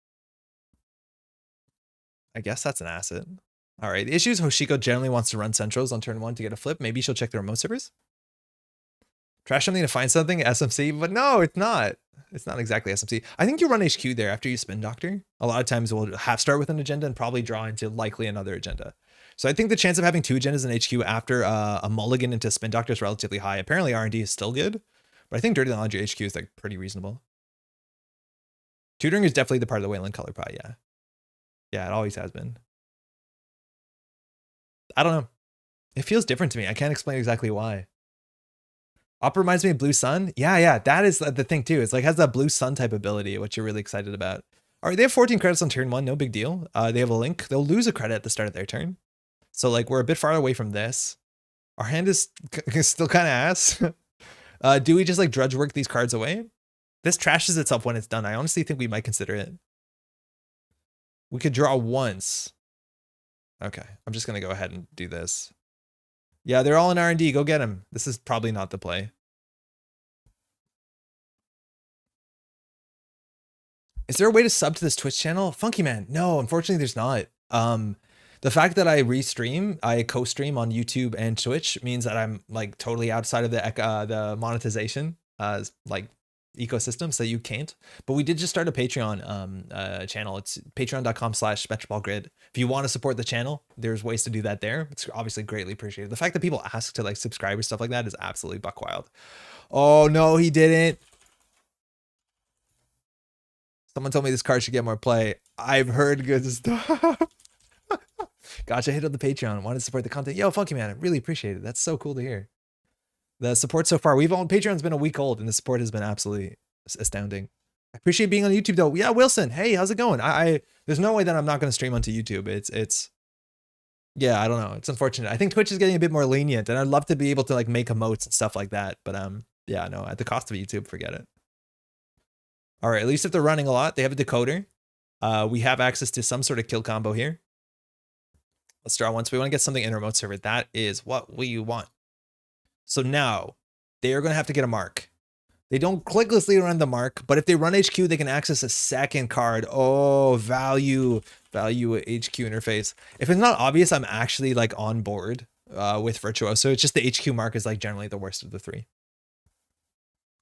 I guess that's an asset. All right. The issue is Hoshiko generally wants to run centrals on turn 1 to get a flip. Maybe she'll check the remote servers. Trash something to find something, SMC, but no, it's not. It's not exactly SMC. I think you run HQ there after you spin doctor. A lot of times we'll start with an agenda and probably draw into likely another agenda. So I think the chance of having 2 agendas in HQ after a mulligan into spin doctor is relatively high. Apparently R&D is still good, but I think Dirty Laundry HQ is like pretty reasonable. Tutoring is definitely the part of the Wayland color pie, yeah. Yeah, it always has been. I don't know. It feels different to me. I can't explain exactly why. Opera reminds me of Blue Sun. Yeah, that is the thing too. It's like has that Blue Sun type ability, which you're really excited about. All right, they have 14 credits on turn 1, no big deal. They have a link. They'll lose a credit at the start of their turn. So like we're a bit far away from this. Our hand is still kind of ass. Do we just like drudge work these cards away? This trashes itself when it's done. I honestly think we might consider it. We could draw once. Okay, I'm just gonna go ahead and do this. Yeah, they're all in R&D. Go get them. This is probably not the play. Is there a way to sub to this Twitch channel? Funky man. No, unfortunately there's not. The fact that I I co-stream on YouTube and Twitch means that I'm like totally outside of the monetization like ecosystem, so you can't. But we did just start a Patreon channel. It's patreon.com/Métropole Grid. If you want to support the channel, there's ways to do that there. It's obviously greatly appreciated. The fact that people ask to like subscribe or stuff like that is absolutely buck wild. Oh no, he didn't. Someone told me this card should get more play. I've heard good stuff. Gotcha, hit on the Patreon. Want to support the content. Yo, Funky Man, I really appreciate it. That's so cool to hear. The support so far. Patreon's been a week old and the support has been absolutely astounding. I appreciate being on YouTube though. Yeah, Wilson. Hey, how's it going? There's no way that I'm not going to stream onto YouTube. Yeah, I don't know. It's unfortunate. I think Twitch is getting a bit more lenient and I'd love to be able to like make emotes and stuff like that. But yeah, no, at the cost of YouTube, forget it. All right, at least if they're running a lot, they have a decoder. We have access to some sort of kill combo here. Let's draw once. We want to get something in remote server. That is what we want. So now they are going to have to get a mark. They don't clicklessly run the mark, but if they run HQ, they can access a second card. Oh, value HQ interface. If it's not obvious, I'm actually like on board with Virtuoso. It's just the HQ mark is like generally the worst of the three.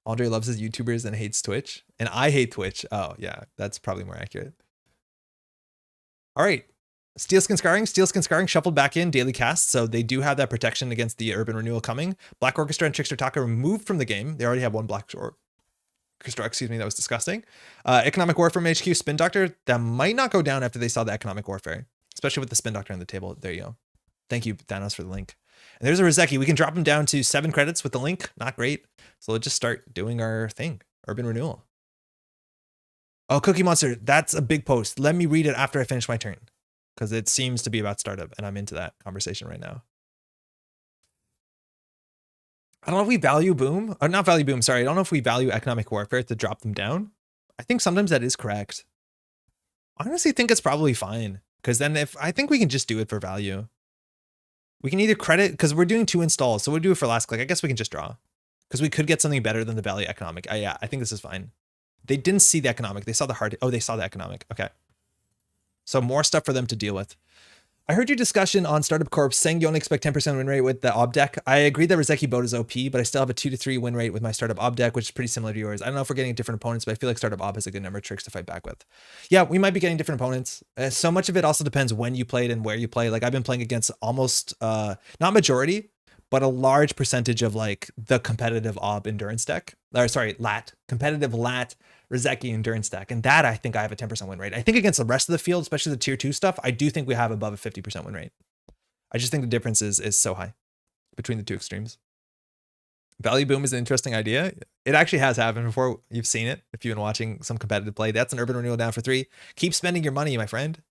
Andre loves his YouTubers and hates Twitch. And I hate Twitch. Oh, yeah, that's probably more accurate. All right. Steelskin Scarring shuffled back in, daily cast. So they do have that protection against the Urban Renewal coming. Black Orchestra and Trickster Taka removed from the game. They already have one Black Orchestra, excuse me, that was disgusting. Economic Warfare from HQ, Spin Doctor. That might not go down after they saw the Economic Warfare, especially with the Spin Doctor on the table. There you go. Thank you, Thanos, for the link. And there's a Rizeki. We can drop him down to 7 credits with the link. Not great. So let's just start doing our thing. Urban Renewal. Oh, Cookie Monster. That's a big post. Let me read it after I finish my turn, because it seems to be about startup, and I'm into that conversation right now. I don't know if we value boom, or not value boom, sorry. I don't know if we value economic warfare to drop them down. I think sometimes that is correct. I honestly think it's probably fine, because then I think we can just do it for value. We can either credit, because we're doing 2 installs, so we'll do it for last click. I guess we can just draw, because we could get something better than the value economic. Yeah, I think this is fine. They didn't see the economic. They saw the hard. Oh, they saw the economic. Okay. So more stuff for them to deal with. I heard your discussion on Startup Corp saying you only expect 10% win rate with the ob deck. I agree that Rizeki Boat is OP, but I still have a 2 to 3 win rate with my Startup ob deck, which is pretty similar to yours. I don't know if we're getting different opponents, but I feel like Startup ob has a good number of tricks to fight back with. Yeah, we might be getting different opponents. So much of it also depends when you played and where you play. Like I've been playing against almost, not majority, but a large percentage of like the competitive ob endurance deck. Or sorry, lat. Competitive lat Rizeki endurance deck. And that I think I have a 10% win rate. I think against the rest of the field, especially the tier 2 stuff, I do think we have above a 50% win rate. I just think the difference is so high between the two extremes. Value boom is an interesting idea. It actually has happened before. You've seen it if you've been watching some competitive play. That's an Urban Renewal down for 3. Keep spending your money, my friend.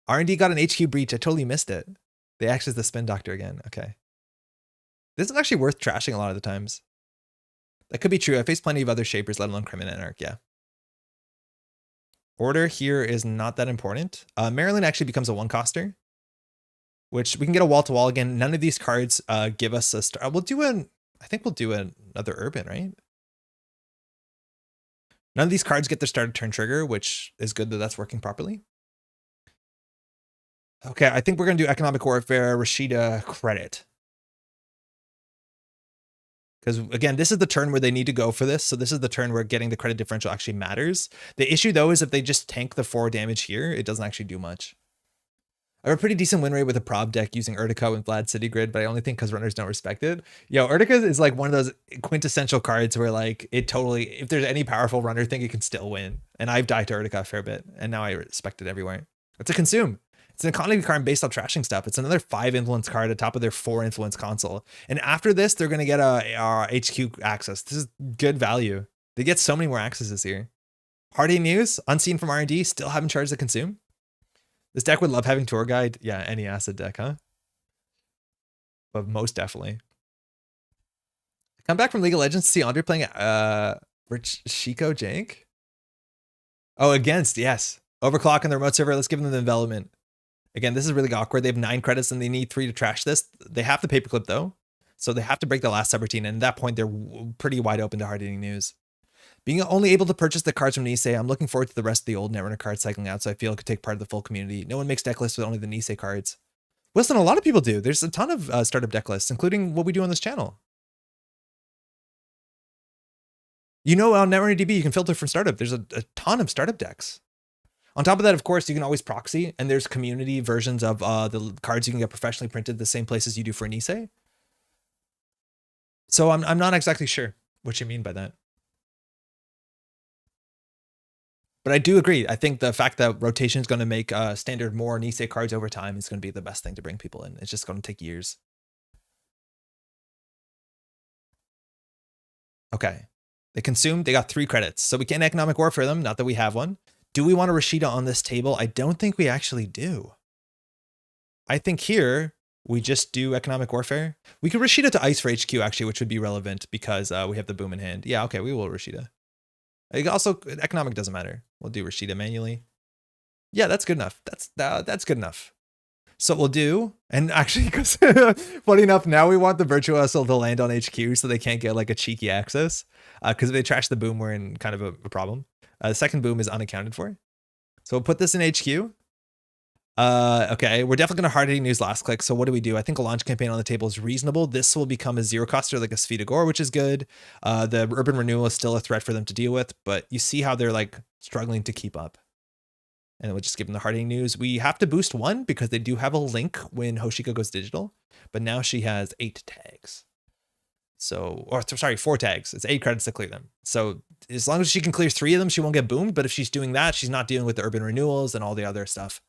R&D got an HQ breach. I totally missed it. They access the Spin Doctor again. Okay. This is actually worth trashing a lot of the times. That could be true. I faced plenty of other shapers, let alone Crim and Anarch. Yeah. Order here is not that important. Maryland actually becomes a 1-coster, which we can get a wall-to-wall again. None of these cards give us a start. I think we'll do another Urban, right? None of these cards get their started turn trigger, which is good that that's working properly. Okay, I think we're going to do Economic Warfare, Rashida, Credit. Because again, this is the turn where they need to go for this. So this is the turn where getting the credit differential actually matters. The issue though is if they just tank the 4 damage here, it doesn't actually do much. I have a pretty decent win rate with a prob deck using Urtica and Vlad City Grid, but I only think because runners don't respect it. Yo, Urtica is like one of those quintessential cards where like it totally, if there's any powerful runner thing, it can still win. And I've died to Urtica a fair bit, and now I respect it everywhere. It's a consume. It's an economy card based on trashing stuff. It's another 5 influence card on top of their 4 influence console. And after this, they're going to get a HQ access. This is good value. They get so many more accesses here. Hardy News, unseen from R&D, still haven't charged the consume. This deck would love having Tour Guide. Yeah, any acid deck, huh? But most definitely. I come back from League of Legends to see Andre playing Rich Chico Jank. Oh, against, yes. Overclock on the remote server. Let's give them the development. Again, this is really awkward. They have 9 credits and they need 3 to trash this. They have the paperclip though. So they have to break the last subroutine. And at that point, they're pretty wide open to hard-hitting news. Being only able to purchase the cards from Nisei, I'm looking forward to the rest of the old Netrunner cards cycling out, so I feel it could take part of the full community. No one makes deck lists with only the Nisei cards. Wilson, a lot of people do. There's a ton of startup deck lists, including what we do on this channel. You know, on Netrunner DB, you can filter from startup. There's a ton of startup decks. On top of that, of course, you can always proxy, and there's community versions of the cards you can get professionally printed the same places you do for Nisei. So I'm not exactly sure what you mean by that. But I do agree. I think the fact that rotation is going to make standard more Nisei cards over time is going to be the best thing to bring people in. It's just going to take years. Okay. They consumed. They got 3 credits. So we can economic warfare them. Not that we have one. Do we want a Rashida on this table? I don't think we actually do. I think here we just do economic warfare. We could Rashida to ice for HQ actually, which would be relevant because we have the boom in hand. Yeah, okay, we will Rashida. Also, economic doesn't matter. We'll do Rashida manually. Yeah, that's good enough. That's good enough. So we'll do, and actually, because funny enough, now we want the Virtuoso to land on HQ so they can't get like a cheeky access. Because if they trash the boom, we're in kind of a problem. The second boom is unaccounted for. So we'll put this in HQ. Okay, we're definitely going to hard-hitting news last click. So what do we do? I think a launch campaign on the table is reasonable. This will become a 0-coster like a Svyatogor, which is good. The urban renewal is still a threat for them to deal with, but you see how they're like struggling to keep up. And then we'll just give them the hard-hitting news. We have to boost 1 because they do have a link when Hoshiko goes digital, but now she has 8 tags. So, or sorry, 4 tags. It's 8 credits to clear them. So as long as she can clear 3 of them, she won't get boomed. But if she's doing that, she's not dealing with the urban renewals and all the other stuff.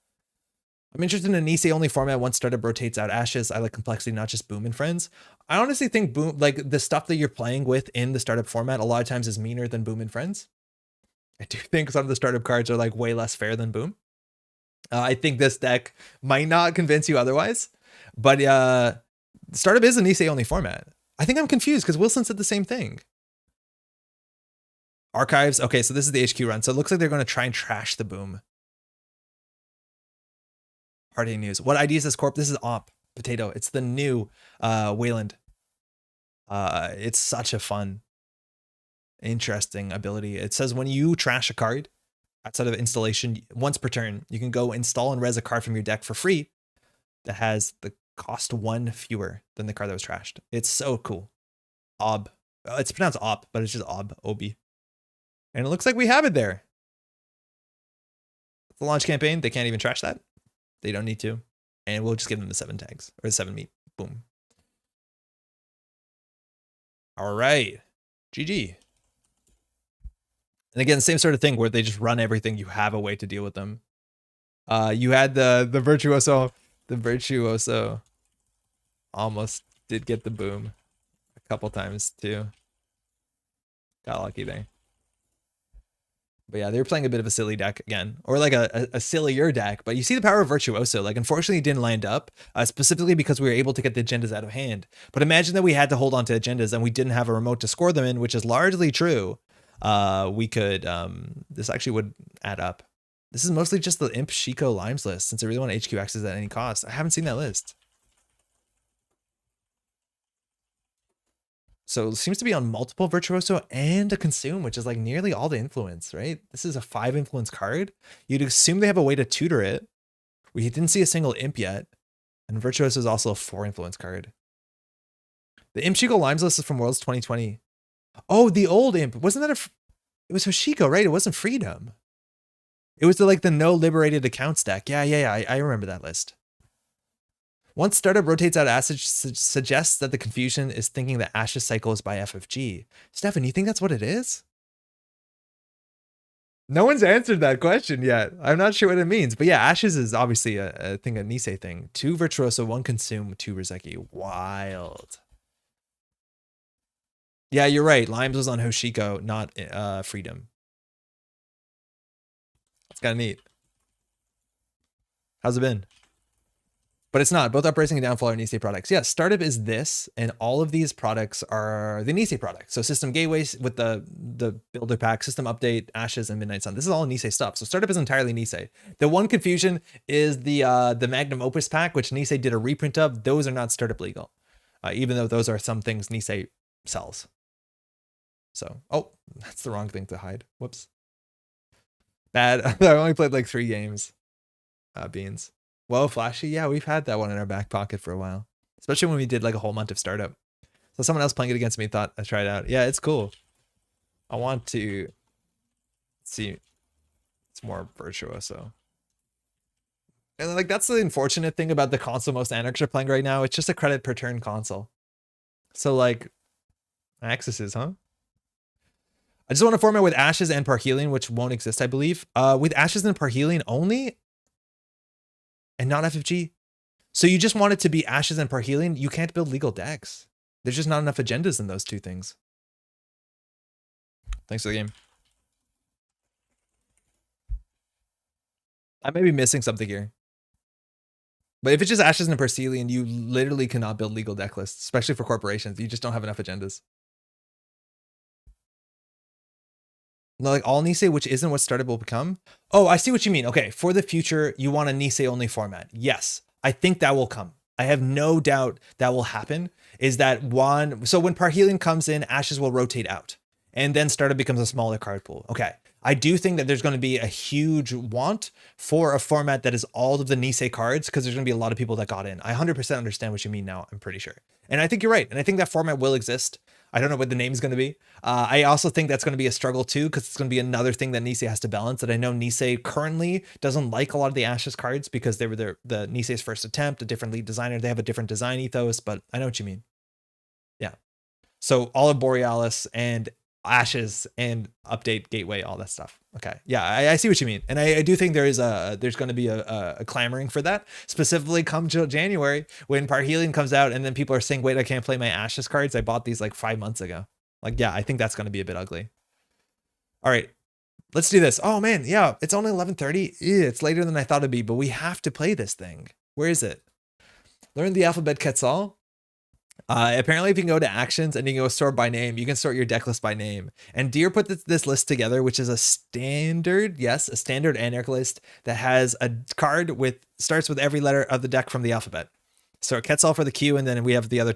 I'm interested in a Nisei only format once startup rotates out ashes. I like complexity, not just boom and friends. I honestly think boom, like the stuff that you're playing with in the startup format, a lot of times is meaner than boom and friends. I do think some of the startup cards are like way less fair than boom. I think this deck might not convince you otherwise, but startup is a Nisei only format. I think I'm confused because Wilson said the same thing. Archives. Okay, so this is the HQ run. So it looks like they're going to try and trash the boom. Hard-hitting news. What ID is this corp? This is Op Potato. It's the new Wayland. It's such a fun, interesting ability. It says when you trash a card outside of installation once per turn, you can go install and res a card from your deck for free that has the cost 1 fewer than the card that was trashed. It's so cool. Ob. It's pronounced Op, but it's just Ob. Obi. And it looks like we have it there. It's the launch campaign. They can't even trash that. They don't need to. And we'll just give them the 7 tags or the 7 meat. Boom. All right. GG. And again, same sort of thing where they just run everything. You have a way to deal with them. You had the Virtuoso. The Virtuoso almost did get the boom a couple times too. Got lucky there. But yeah, they were playing a bit of a silly deck again, or like a sillier deck. But you see the power of Virtuoso. Like, unfortunately, it didn't land up, specifically because we were able to get the agendas out of hand. But imagine that we had to hold on to agendas and we didn't have a remote to score them in, which is largely true. We could, this actually would add up. This is mostly just the Imp Shiko Limes list, since I really want HQ access at any cost. I haven't seen that list. So it seems to be on multiple Virtuoso and a Consume, which is like nearly all the influence, right? This is a 5 influence card. You'd assume they have a way to tutor it. We didn't see a single Imp yet. And Virtuoso is also a 4 influence card. The Imp Shiko Limes list is from Worlds 2020. Oh, the old Imp. Wasn't that it was Hoshiko, right? It wasn't Freedom. It was the no liberated accounts deck. Yeah. I remember that list. Once startup rotates out Ashes, suggests that the confusion is thinking that Ashes cycle is by FFG. Stefan, you think that's what it is? No one's answered that question yet. I'm not sure what it means. But yeah, Ashes is obviously a thing, a Nisei thing. 2 Virtuoso, 1 Consume, 2 Rizeki. Wild. Yeah, you're right. Limes was on Hoshiko, not Freedom. It's kind of neat. How's it been? But it's not. Both Uprising and Downfall are Nisei products. Yeah, Startup is this, and all of these products are the Nisei products. So System Gateways with the Builder Pack, System Update, Ashes, and Midnight Sun. This is all Nisei stuff. So Startup is entirely Nisei. The one confusion is the Magnum Opus Pack, which Nisei did a reprint of. Those are not Startup legal, even though those are some things Nisei sells. So, oh, that's the wrong thing to hide. Whoops. Bad. I only played like 3 games. Beans. Whoa, Flashy. Yeah, we've had that one in our back pocket for a while, especially when we did like a whole month of Startup. So someone else playing it against me thought I tried it out. Yeah, it's cool. I want to see it's more virtuoso. And like that's the unfortunate thing about the console most anarchs are playing right now. It's just a credit per turn console. So like Axis, huh? I just want a format with Ashes and Parhelion, which won't exist, I believe. With Ashes and Parhelion only, and not FFG. So you just want it to be Ashes and Parhelion. You can't build legal decks. There's just not enough agendas in those 2 things. Thanks for the game. I may be missing something here. But if it's just Ashes and Parhelion, you literally cannot build legal deck lists, especially for corporations. You just don't have enough agendas. Like all Nisei, which isn't what Startup will become. Oh, I see what you mean. Okay, for the future, you want a Nisei only format. Yes, I think that will come. I have no doubt that will happen. Is that one? So when Parhelion comes in, Ashes will rotate out, and then Startup becomes a smaller card pool. Okay, I do think that there's going to be a huge want for a format that is all of the Nisei cards, because there's going to be a lot of people that got in. I 100% understand what you mean now. I'm pretty sure, and I think you're right, and I think that format will exist. I don't know what the name is going to be. I also think that's going to be a struggle too, because it's going to be another thing that Nisei has to balance. That I know Nisei currently doesn't like a lot of the Ashes cards because they were the Nisei's first attempt, a different lead designer. They have a different design ethos, but I know what you mean. Yeah. So all of Borealis and Ashes and Update Gateway, all that stuff. Okay. Yeah, I see what you mean. And I do think there's going to be a clamoring for that, specifically come January when Parhelion comes out and then people are saying, wait, I can't play my Ashes cards. I bought these like 5 months ago. Like, yeah, I think that's going to be a bit ugly. All right, let's do this. Oh man. Yeah. It's only 11:30. It's later than I thought it'd be, but we have to play this thing. Where is it? Learn the alphabet Quetzal. Apparently if you can go to actions and you can go sort by name, you can sort your deck list by name. And Deer put this list together, which is a standard, yes, a standard anarch list that has a card with starts with every letter of the deck from the alphabet. So Quetzal for the Q, and then we have the other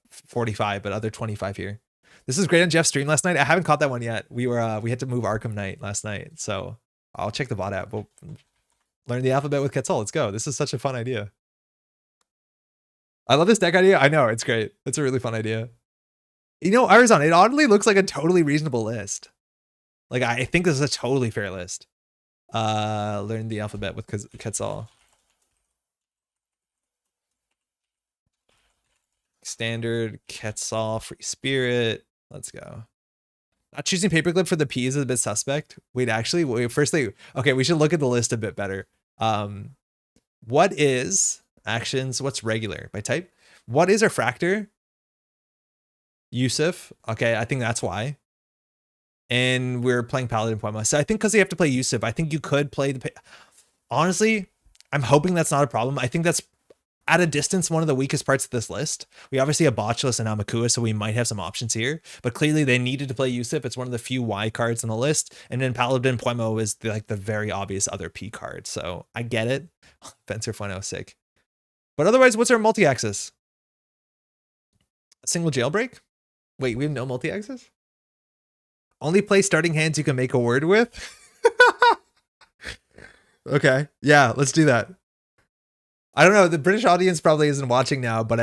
45, but other 25 here. This is great on Jeff's stream last night. I haven't caught that one yet. We had to move Arkham Knight last night, so I'll check the bot app. We'll learn the alphabet with Quetzal. Let's go. This is such a fun idea. I love this deck idea. I know, it's great. It's a really fun idea. You know, Arizona, it oddly looks like a totally reasonable list. Like, I think this is a totally fair list. Learn the alphabet with Quetzal. Standard, Quetzal, Free Spirit. Let's go. Not choosing Paperclip for the P is a bit suspect. Wait, firstly, okay, we should look at the list a bit better. What is... actions, what's regular by type? What is our Refractor? Yusuf. Okay, I think that's why. And we're playing Paladin Poema. So I think because you have to play Yusuf, I think you could play the... Honestly, I'm hoping that's not a problem. I think that's, at a distance, one of the weakest parts of this list. We obviously have Botchless and Amakua, so we might have some options here. But clearly they needed to play Yusuf. It's one of the few Y cards on the list. And then Paladin Poema is the very obvious other P card. So I get it. Fencer Fueno, sick. But otherwise, what's our multi-axis? A single jailbreak? Wait, we have no multi-axis? Only play starting hands you can make a word with? Okay, yeah, let's do that. I don't know, the British audience probably isn't watching now, but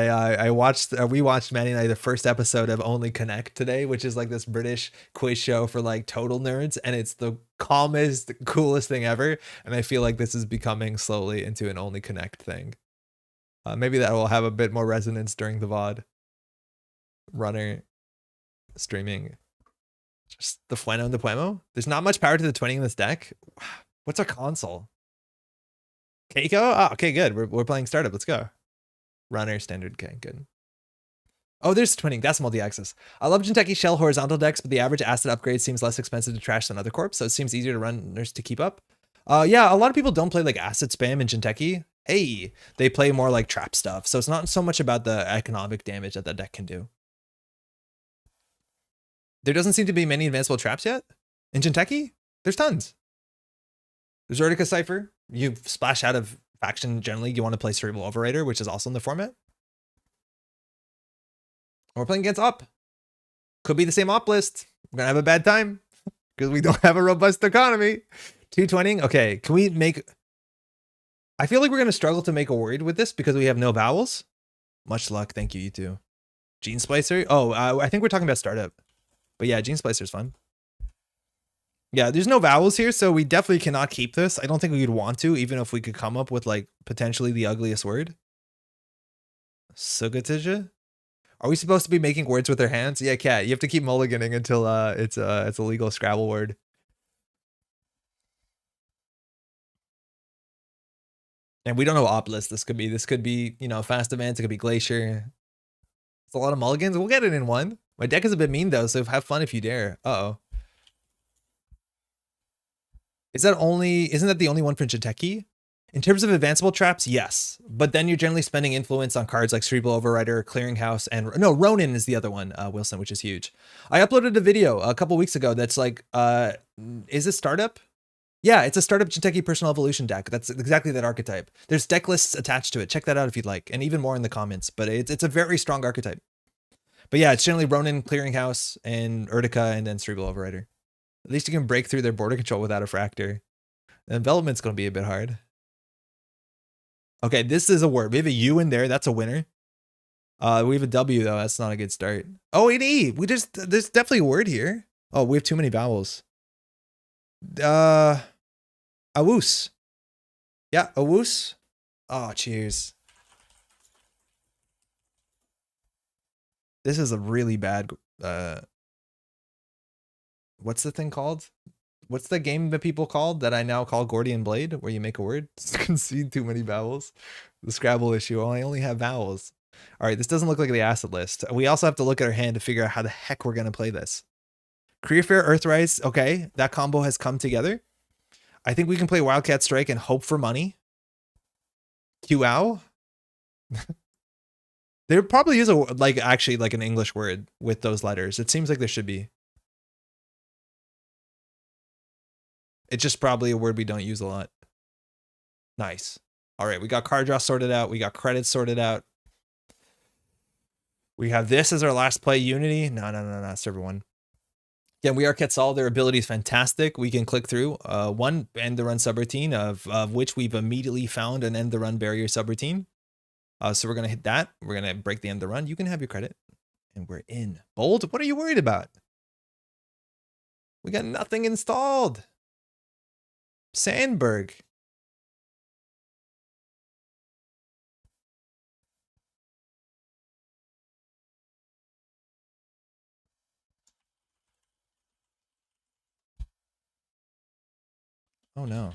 we watched Manny and I the first episode of Only Connect today, which is like this British quiz show for like total nerds, and it's the calmest, coolest thing ever, and I feel like this is becoming slowly into an Only Connect thing. Maybe that will have a bit more resonance during the VOD. Runner streaming. Just the Fueno and the Poemo. There's not much power to the 20 in this deck. What's our console? Keiko? Oh, okay, good. We're playing Startup. Let's go. Runner, standard. Okay, good. Oh, there's twinning. That's multi-axis. I love Jinteki Shell horizontal decks, but the average asset upgrade seems less expensive to trash than other corps, so it seems easier to runners to keep up. Yeah, a lot of people don't play like asset spam in Jinteki. Hey, they play more like trap stuff. So it's not so much about the economic damage that the deck can do. There doesn't seem to be many advanceable traps yet. In Jinteki, there's tons. There's Urtica Cypher. You splash out of faction generally. You want to play Cerebral Overrider, which is also in the format. And we're playing against Op. Could be the same Op list. We're going to have a bad time because we don't have a robust economy. 220. Okay, can we make... I feel like we're going to struggle to make a word with this because we have no vowels. Much luck. Thank you, you too. Gene Splicer. Oh, I think we're talking about startup. But yeah, Gene Splicer's fun. Yeah, there's no vowels here, so we definitely cannot keep this. I don't think we would want to, even if we could come up with like potentially the ugliest word. Sugatija? Are we supposed to be making words with our hands? Yeah, Cat. You have to keep mulliganing until it's a legal Scrabble word. And we don't know what op list this could be. This could be, you know, fast events. It could be glacier. It's a lot of mulligans. We'll get it in one. My deck is a bit mean though, so have fun if you dare. Uh-oh. Isn't that the only one for Jinteki? In terms of advanceable traps, yes. But then you're generally spending influence on cards like Cerebral Overrider, Clearinghouse, and no, Ronin is the other one, Wilson, which is huge. I uploaded a video a couple weeks ago that's like, is it startup? Yeah, it's a startup Jinteki personal evolution deck. That's exactly that archetype. There's deck lists attached to it. Check that out if you'd like, and even more in the comments. But it's a very strong archetype. But yeah, it's generally Ronin, Clearinghouse, and Urtica, and then Cerebral Overrider. At least you can break through their border control without a Fractor. The development's going to be a bit hard. Okay, this is a word. We have a U in there. That's a winner. We have a W, though. That's not a good start. Oh, an E. There's definitely a word here. Oh, we have too many vowels. Awus. Yeah, awus. Oh, cheers. This is a really bad... what's the thing called? What's the game that people called that I now call Gordian Blade, where you make a word? Concede too many vowels. The Scrabble issue. Oh, I only have vowels. All right, this doesn't look like the acid list. We also have to look at our hand to figure out how the heck we're going to play this. Career Fair, Earthrise. Okay, that combo has come together. I think we can play Wildcat Strike and hope for money. QOW. There probably is actually an English word with those letters. It seems like there should be. It's just probably a word we don't use a lot. Nice. All right, we got card draw sorted out. We got credits sorted out. We have this as our last play, Unity. No, server one. Yeah, we are Quetzal. Their ability is fantastic. We can click through one end the run subroutine of which we've immediately found an end the run barrier subroutine. So we're going to hit that. We're going to break the end the run. You can have your credit. And we're in. Bold, what are you worried about? We got nothing installed. Sandberg. Oh no.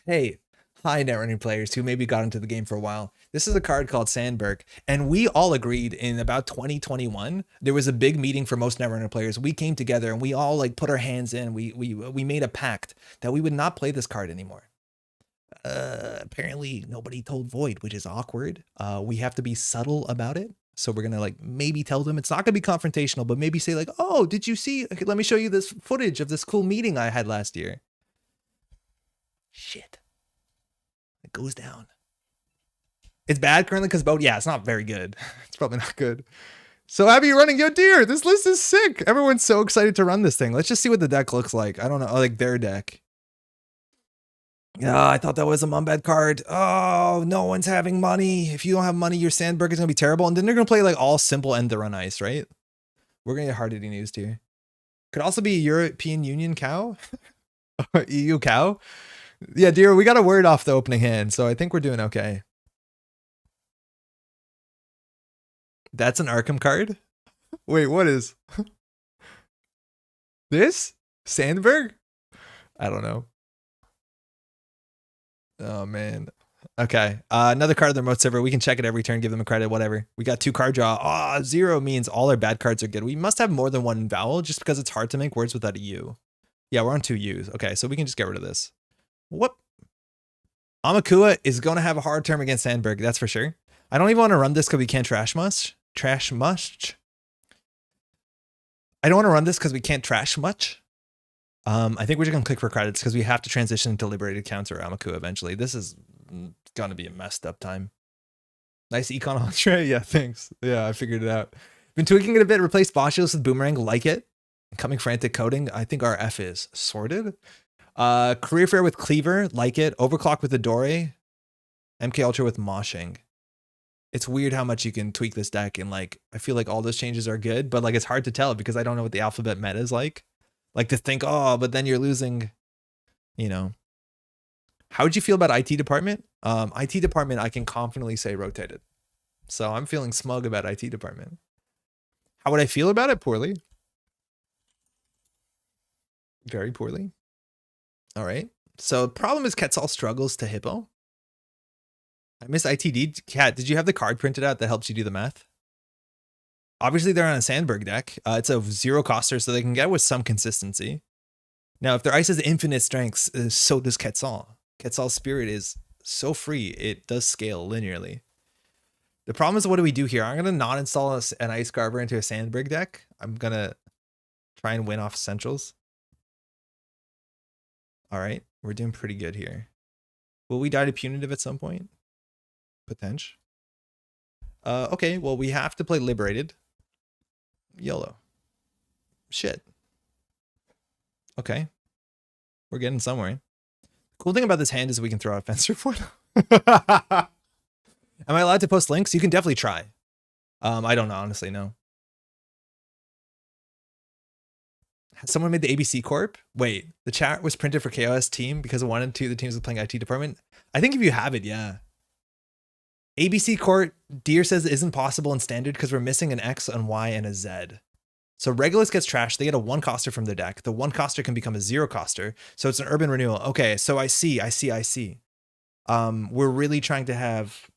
Hey, hi Netrunner players who maybe got into the game for a while. This is a card called Sandberg, and we all agreed in about 2021 there was a big meeting for most Netrunner players. We came together and we all put our hands in. We made a pact that we would not play this card anymore. Apparently nobody told Void, which is awkward. We have to be subtle about it. So we're gonna maybe tell them it's not gonna be confrontational, but maybe say oh, did you see? Okay, let me show you this footage of this cool meeting I had last year. Shit. It goes down. It's bad currently because both. Yeah, it's not very good. It's probably not good. So happy you're running Yo Deer. This list is sick. Everyone's so excited to run this thing. Let's just see what the deck looks like. I don't know, their deck. Yeah, I thought that was a Mumbad card. Oh, no one's having money. If you don't have money, your Sandberg is gonna be terrible. And then they're gonna play all simple end the run ice, right? We're gonna get hard hitting used here. Could also be European Union cow. EU cow. Yeah, dear, we got a word off the opening hand, so I think we're doing okay. That's an Arkham card? Wait, what is? This? Sandberg? I don't know. Oh, man. Okay, another card of the remote server. We can check it every turn, give them a credit, whatever. We got 2 card draw. Oh, 0 means all our bad cards are good. We must have more than one vowel just because it's hard to make words without a U. Yeah, we're on 2 U's. Okay, so we can just get rid of this. Whoop. Amakua is going to have a hard term against Sandberg, that's for sure. I don't even want to run this because we can't trash much. I don't want to run this because we can't trash much. I think we're just going to click for credits because we have to transition to liberated counter Amakua eventually. This is going to be a messed up time. Nice econ entree. Yeah, thanks. Yeah, I figured it out. Been tweaking it a bit. Replace Boschios with Boomerang. Like it. Coming frantic coding. I think our F is sorted. Career Fair with Cleaver. Like it. Overclock with the Dore. MK Ultra with Moshing. It's weird how much you can tweak this deck, and like I feel like all those changes are good, but like it's hard to tell because I don't know what the alphabet meta is like. Like to think, oh, but then you're losing, you know. How would you feel about IT department? IT department, I can confidently say rotated. So I'm feeling smug about IT department. How would I feel about it? Poorly. Very poorly. All right. So the problem is Quetzal struggles to hippo. I miss ITD. Cat, did you have the card printed out that helps you do the math? Obviously, they're on a Sandberg deck. It's a 0 coster, so they can get with some consistency. Now, if their ice has infinite strengths, so does Quetzal. Quetzal's spirit is so free, it does scale linearly. The problem is, what do we do here? I'm going to not install an Ice Carver into a Sandberg deck. I'm going to try and win off Centrals. All right, we're doing pretty good here. Will we die to Punitive at some point? Potential. Okay, well, we have to play Liberated. YOLO. Shit. Okay. We're getting somewhere. Cool thing about this hand is we can throw out Fencer for it. Am I allowed to post links? You can definitely try. I don't know, honestly, no. Has someone made the ABC Corp? Wait, the chat was printed for KOS team because of 1 and 2 the teams with playing IT department? I think if you have it, yeah. ABC Court, Deer says it isn't possible in standard because we're missing an X, and Y, and a Z. So Regulus gets trashed. They get a 1 coster from their deck. The 1 coster can become a 0 coster. So it's an urban renewal. Okay, so I see. We're really trying to have...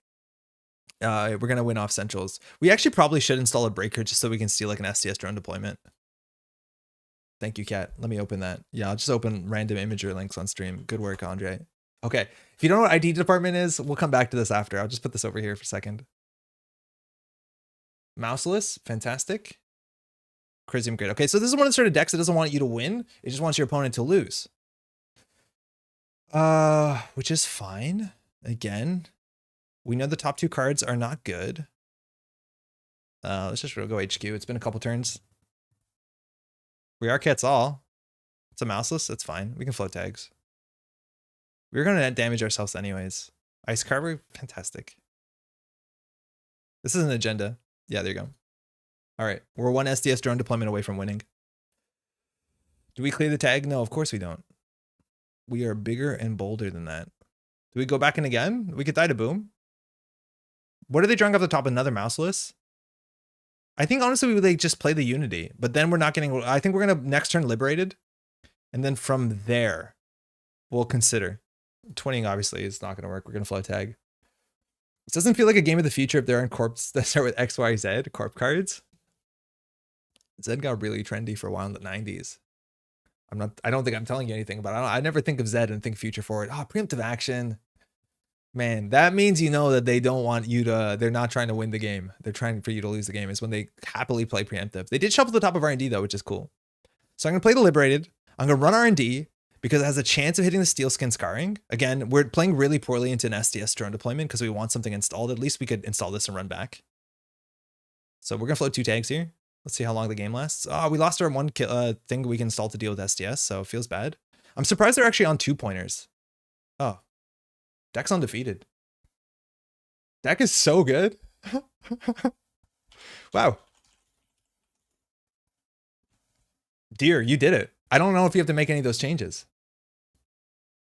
we're going to win off Centrals. We actually probably should install a breaker just so we can steal like an STS drone deployment. Thank you, Kat. Let me open that. Yeah, I'll just open random imager links on stream. Good work, Andre. Okay, if you don't know what ID department is, we'll come back to this after. I'll just put this over here for a second. Mouseless, fantastic. Crisium Grid. Okay, so this is one of the sort of decks that doesn't want you to win. It just wants your opponent to lose. Which is fine. Again, we know the top 2 cards are not good. Let's just go HQ. It's been a couple turns. We are Quetzal. It's a Mouseless. That's fine. We can float tags. We're going to net damage ourselves anyways. Ice Carver, fantastic. This is an agenda. Yeah, there you go. All right, we're 1 SDS drone deployment away from winning. Do we clear the tag? No, of course we don't. We are bigger and bolder than that. Do we go back in again? We could die to boom. What are they drawing off the top? Another Mouseless? I think honestly we would like just play the Unity, but then we're not getting... I think we're going to next turn Liberated. And then from there, we'll consider. Twinning obviously is not going to work. We're going to flow tag. This doesn't feel like a game of the future if there aren't corps that start with X, Y, Z, corp cards. Z got really trendy for a while in the 90s. I don't think I'm telling you anything about it. I never think of Z and think future forward. Oh, preemptive action. Man, that means you know that they don't want you to, they're not trying to win the game. They're trying for you to lose the game is when they happily play preemptive. They did shuffle the top of R&D though, which is cool. So I'm going to play the Liberated. I'm going to run R&D because it has a chance of hitting the Steel Skin Scarring. Again, we're playing really poorly into an SDS drone deployment because we want something installed. At least we could install this and run back. So we're going to float 2 tags here. Let's see how long the game lasts. Oh, we lost our 1 thing we can install to deal with SDS, so it feels bad. I'm surprised they're actually on 2 pointers. Oh. Deck's undefeated. Deck is so good. Wow. Dear, you did it. I don't know if you have to make any of those changes.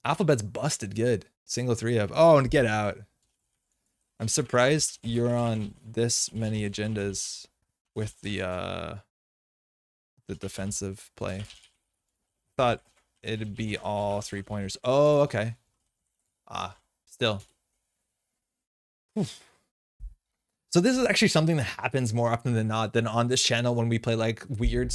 Alphabet's busted good. Single 3 of. Oh, and get out. I'm surprised you're on this many agendas with the defensive play. Thought it'd be all 3-pointers. Oh, okay. Still. So So this is actually something that happens more often than not than on this channel when we play like weird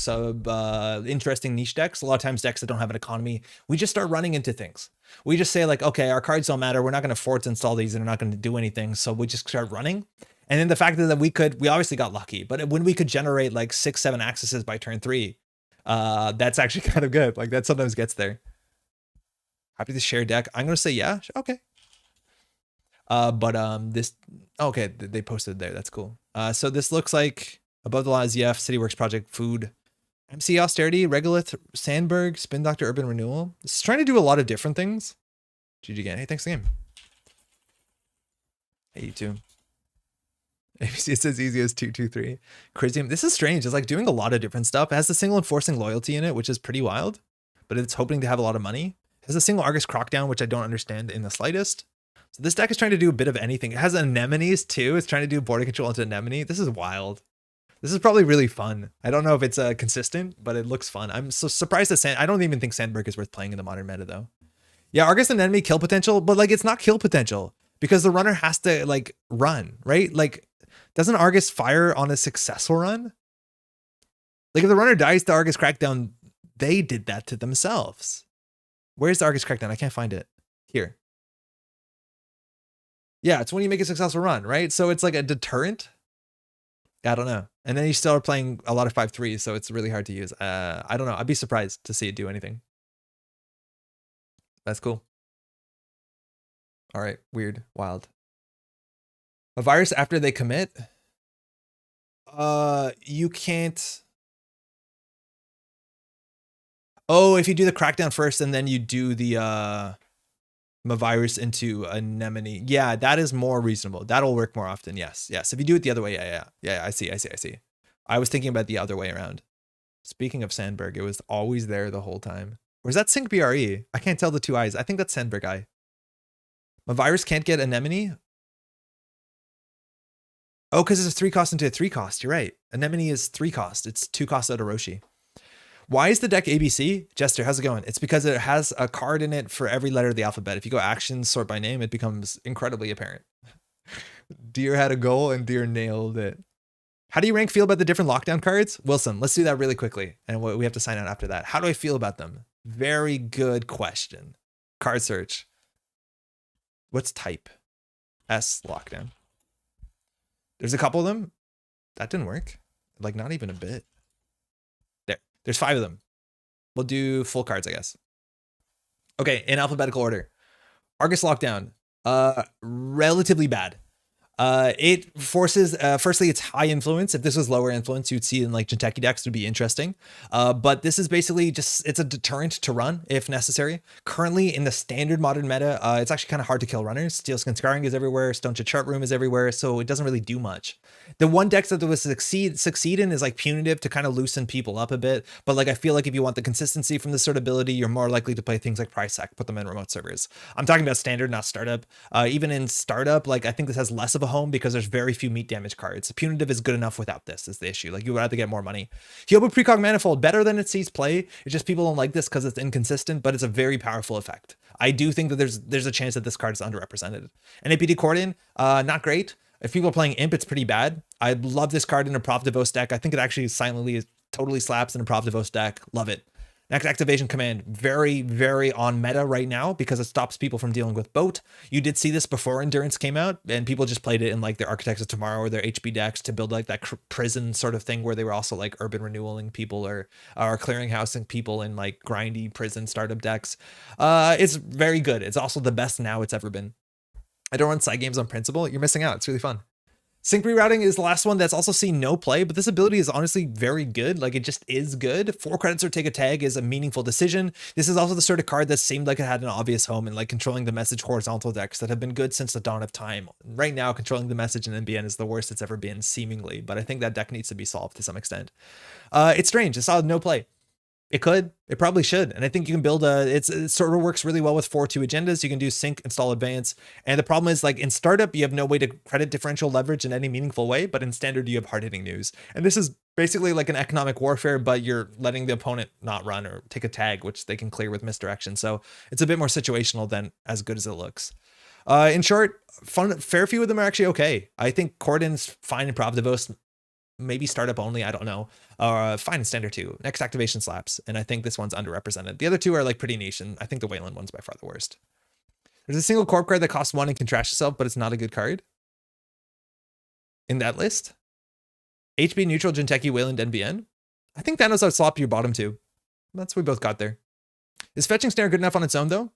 interesting niche decks. A lot of times decks that don't have an economy, we just start running into things. We just say like, okay, our cards don't matter. We're not going to force install these and they're not going to do anything. So we just start running. And then the fact that we obviously got lucky, but when we could generate like 6-7 accesses by turn 3, that's actually kind of good. Like that sometimes gets there. Happy to share deck. I'm going to say, yeah. Okay. This, okay, they posted there. That's cool. So this looks like Above the Law is YF, CityWorks Project, Food, MC Austerity, Regolith, Sandberg, Spin Doctor, Urban Renewal. This is trying to do a lot of different things. GG again. Hey, thanks again. Hey, you too. It's as easy as 2-2-3. Crazy. This is strange. It's like doing a lot of different stuff. It has the single enforcing loyalty in it, which is pretty wild, but it's hoping to have a lot of money. It has a single Argus Crockdown, which I don't understand in the slightest. So this deck is trying to do a bit of anything. It has anemones too. It's trying to do border control into anemone. This is wild. This is probably really fun. I don't know if it's consistent, but it looks fun. I'm so surprised that I don't even think Sandberg is worth playing in the modern meta though. Yeah, Argus anemone kill potential, but like it's not kill potential because the runner has to like run, right? Like doesn't Argus fire on a successful run? Like if the runner dies to Argus Crackdown, they did that to themselves. Where's the Argus Crackdown? I can't find it. Here. Yeah, it's when you make a successful run, right? So it's like a deterrent. I don't know. And then you still are playing a lot of 5/3, so it's really hard to use. I don't know. I'd be surprised to see it do anything. That's cool. All right, weird, wild. A virus after they commit? You can't. Oh, if you do the crackdown first and then you do the virus into anemone. Yeah, that is more reasonable. That'll work more often. Yes. Yes. If you do it the other way. Yeah. I see. I was thinking about the other way around. Speaking of Sandberg, it was always there the whole time. Or is that Sync BRE? I can't tell the two eyes. I think that's Sandberg eye. My virus can't get anemone. Oh, because it's a 3 cost into a 3 cost. You're right. Anemone is 3 cost. It's 2 cost out of Roshi. Why is the deck ABC? Jester, how's it going? It's because it has a card in it for every letter of the alphabet. If you go actions, sort by name, it becomes incredibly apparent. Deer had a goal and Deer nailed it. How do you rank feel about the different lockdown cards? Wilson, let's do that really quickly. And we have to sign out after that. How do I feel about them? Very good question. Card search. What's type? S lockdown. There's a couple of them. That didn't work. Like not even a bit. There's 5 of them. We'll do full cards, I guess. Okay, in alphabetical order. Argus Lockdown, relatively bad. It forces, firstly, it's high influence. If this was lower influence, you'd see in like Jinteki decks would be interesting. But this is basically just, it's a deterrent to run if necessary. Currently in the standard modern meta, it's actually kind of hard to kill runners. Steelskin Scarring is everywhere. Stone Chart Room is everywhere. So it doesn't really do much. The one deck that would succeed in is like Punitive to kind of loosen people up a bit. But like, I feel like if you want the consistency from this sort of ability, you're more likely to play things like Price Sack, put them in remote servers. I'm talking about standard, not startup. Even in startup, like I think this has less of a home because there's very few meat damage cards. Punitive is good enough without this is the issue. Like you would have to get more money. Hyobu Precog Manifold, better than it sees play. It's just people don't like this because it's inconsistent, but it's a very powerful effect. I do think that there's a chance that this card is underrepresented. And APD Cordon, not great. If people are playing Imp, it's pretty bad. I love this card in a Prov Devos deck. I think it actually silently totally slaps in a Prov Devos deck. Love it. Next activation command, very, very on meta right now because it stops people from dealing with boat. You did see this before Endurance came out and people just played it in like their Architects of Tomorrow or their HB decks to build like that prison sort of thing where they were also like urban renewing people or clearinghousing people in like grindy prison startup decks. It's very good. It's also the best now it's ever been. I don't run side games on principle. You're missing out. It's really fun. Sync rerouting is the last one that's also seen no play, but this ability is honestly very good. Like it just is good. 4 credits or take a tag is a meaningful decision. This is also the sort of card that seemed like it had an obvious home in like controlling the message horizontal decks that have been good since the dawn of time. Right now, controlling the message in NBN is the worst it's ever been, seemingly, but I think that deck needs to be solved to some extent. It's strange. It saw no play. It could, it probably should. And I think you can build it sort of works really well with 4-2 agendas. You can do sync, install, advance. And the problem is like in startup, you have no way to credit differential leverage in any meaningful way, but in standard, you have hard hitting news. And this is basically like an economic warfare, but you're letting the opponent not run or take a tag, which they can clear with misdirection. So it's a bit more situational than as good as it looks. In short, fair few of them are actually okay. I think Cordon's fine in Pravdivos, maybe startup only, I don't know. Fine in standard too. Next activation slaps, and I think this one's underrepresented. The other two are like pretty niche, and I think the Wayland one's by far the worst. There's a single corp card that costs 1 and can trash itself, but it's not a good card in that list. HB neutral, Jinteki, Wayland, NBN. I think Thanos would slop your bottom two. That's what we both got there. Is fetching snare good enough on its own though?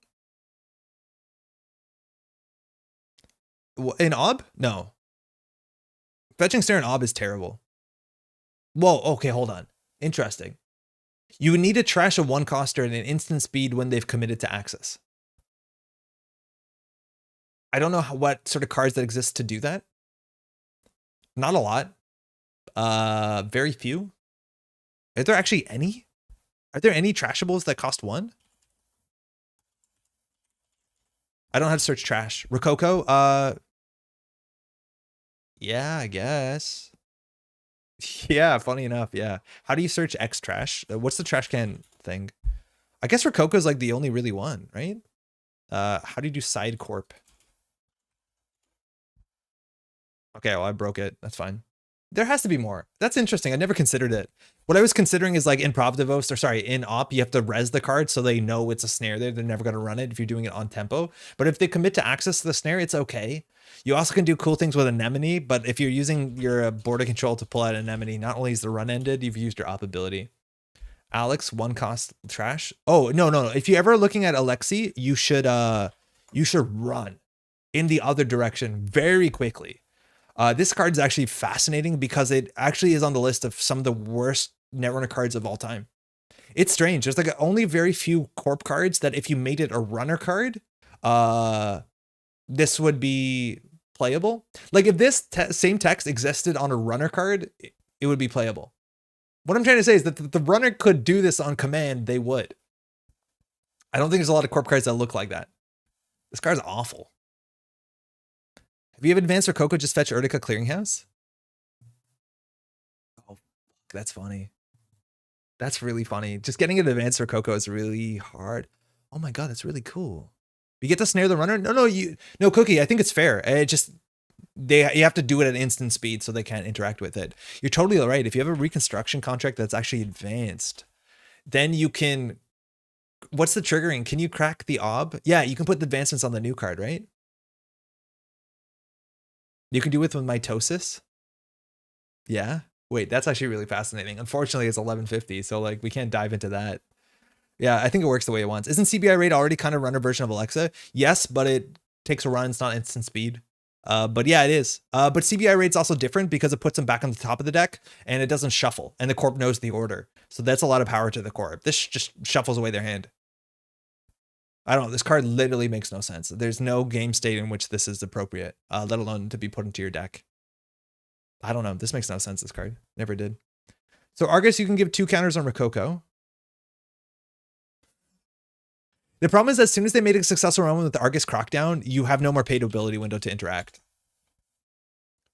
In Ob? No. Fetching snare in Ob is terrible. Whoa, okay, hold on. Interesting. You would need to trash a 1-coster at an instant speed when they've committed to access. I don't know what sort of cards that exist to do that. Not a lot. Very few. Are there actually any? Are there any trashables that cost 1? I don't have to search trash. Rococo, yeah, I guess. Yeah, funny enough, yeah. How do you search X trash? What's the trash can thing? I guess Rococo is like the only really one, right? How do you do side corp? Okay, well, I broke it. That's fine. There has to be more. That's interesting. I never considered it. What I was considering is like in Pravdivos, or sorry, in Op, you have to res the card so they know it's a snare there. They're never going to run it if you're doing it on tempo. But if they commit to access to the snare, it's okay. You also can do cool things with Anemone, but if you're using your border control to pull out Anemone, not only is the run ended, you've used your Op ability. Alex, 1-cost trash. Oh, no. If you're ever looking at Alexi, you should run in the other direction very quickly. This card is actually fascinating because it actually is on the list of some of the worst Netrunner cards of all time. It's strange. There's like only very few corp cards that if you made it a runner card, this would be playable. Like if this same text existed on a runner card, it would be playable. What I'm trying to say is that the runner could do this on command, they would. I don't think there's a lot of corp cards that look like that. This card's awful. Have you have advanced Rococo just fetch Urtica Clearinghouse? Oh, that's funny. That's really funny. Just getting an advanced Rococo is really hard. Oh my god, that's really cool. You get to snare the runner? No, Cookie, I think it's fair. It just you have to do it at instant speed so they can't interact with it. You're totally right. If you have a reconstruction contract that's actually advanced, then you can. What's the triggering? Can you crack the ob? Yeah, you can put the advancements on the new card, right? You can do it with mitosis. Yeah. Wait, that's actually really fascinating. Unfortunately, it's 1150, so like we can't dive into that. Yeah, I think it works the way it wants. Isn't CBI rate already kind of runner version of Alexa? Yes, but it takes a run. It's not instant speed. But yeah, it is. But CBI rate's also different because it puts them back on the top of the deck and it doesn't shuffle, and the corp knows the order. So that's a lot of power to the corp. This just shuffles away their hand. I don't know. This card literally makes no sense. There's no game state in which this is appropriate, let alone to be put into your deck. I don't know. This makes no sense, this card. Never did. So Argus, you can give 2 counters on Rococo. The problem is as soon as they made a successful run with the Argus Crackdown, you have no more paid ability window to interact.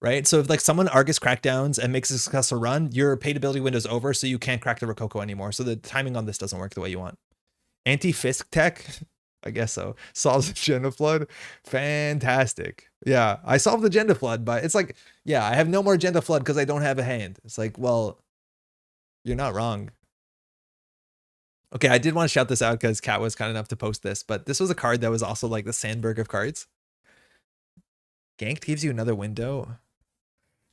Right? So if like someone Argus Crackdowns and makes a successful run, your paid ability window is over, so you can't crack the Rococo anymore. So the timing on this doesn't work the way you want. Anti-Fisk tech? I guess so. Solves Agenda Flood. Fantastic. Yeah, I solved the Agenda Flood, but it's like, yeah, I have no more Agenda Flood because I don't have a hand. It's like, well, you're not wrong. Okay, I did want to shout this out because Kat was kind enough to post this, but this was a card that was also like the Sandberg of cards. Ganked gives you another window.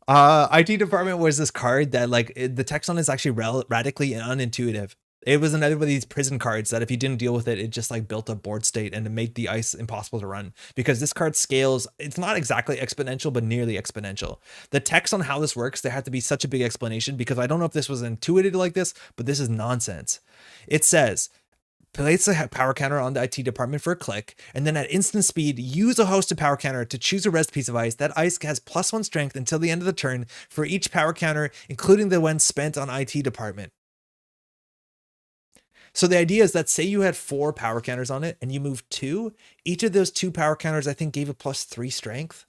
IT department was this card that like the text on it is actually radically unintuitive. It was another one of these prison cards that if you didn't deal with it, it just like built a board state and it made the ice impossible to run because this card scales. It's not exactly exponential, but nearly exponential. The text on how this works, there had to be such a big explanation because I don't know if this was intuited like this, but this is nonsense. It says, place a power counter on the IT department for a click, and then at instant speed, use a hosted power counter to choose a rest piece of ice. That ice has +1 strength until the end of the turn for each power counter, including the one spent on IT department. So the idea is that say you had 4 power counters on it and you moved 2, each of those 2 power counters, I think, gave a +3 strength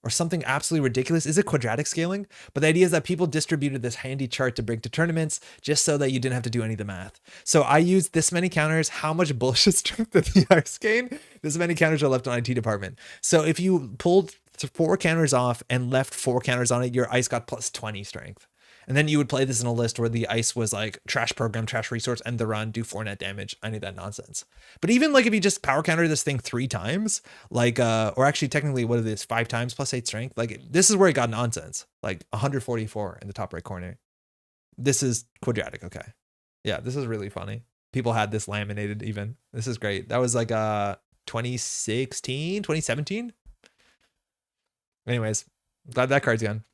or something absolutely ridiculous. Is it quadratic scaling? But the idea is that people distributed this handy chart to bring to tournaments just so that you didn't have to do any of the math. So I used this many counters, how much bullshit strength did the ice gain? This many counters are left on IT department. So if you pulled 4 counters off and left 4 counters on it, your ice got plus 20 strength. And then you would play this in a list where the ice was like trash program, trash resource, end the run, do 4 net damage. I need that nonsense. But even like if you just power counter this thing 3 times, like, or actually technically what it is, 5 times plus 8 strength, like this is where it got nonsense, like 144 in the top right corner. This is quadratic. Okay. Yeah, this is really funny. People had this laminated even. This is great. That was like 2016, 2017. Anyways, glad that card's gone.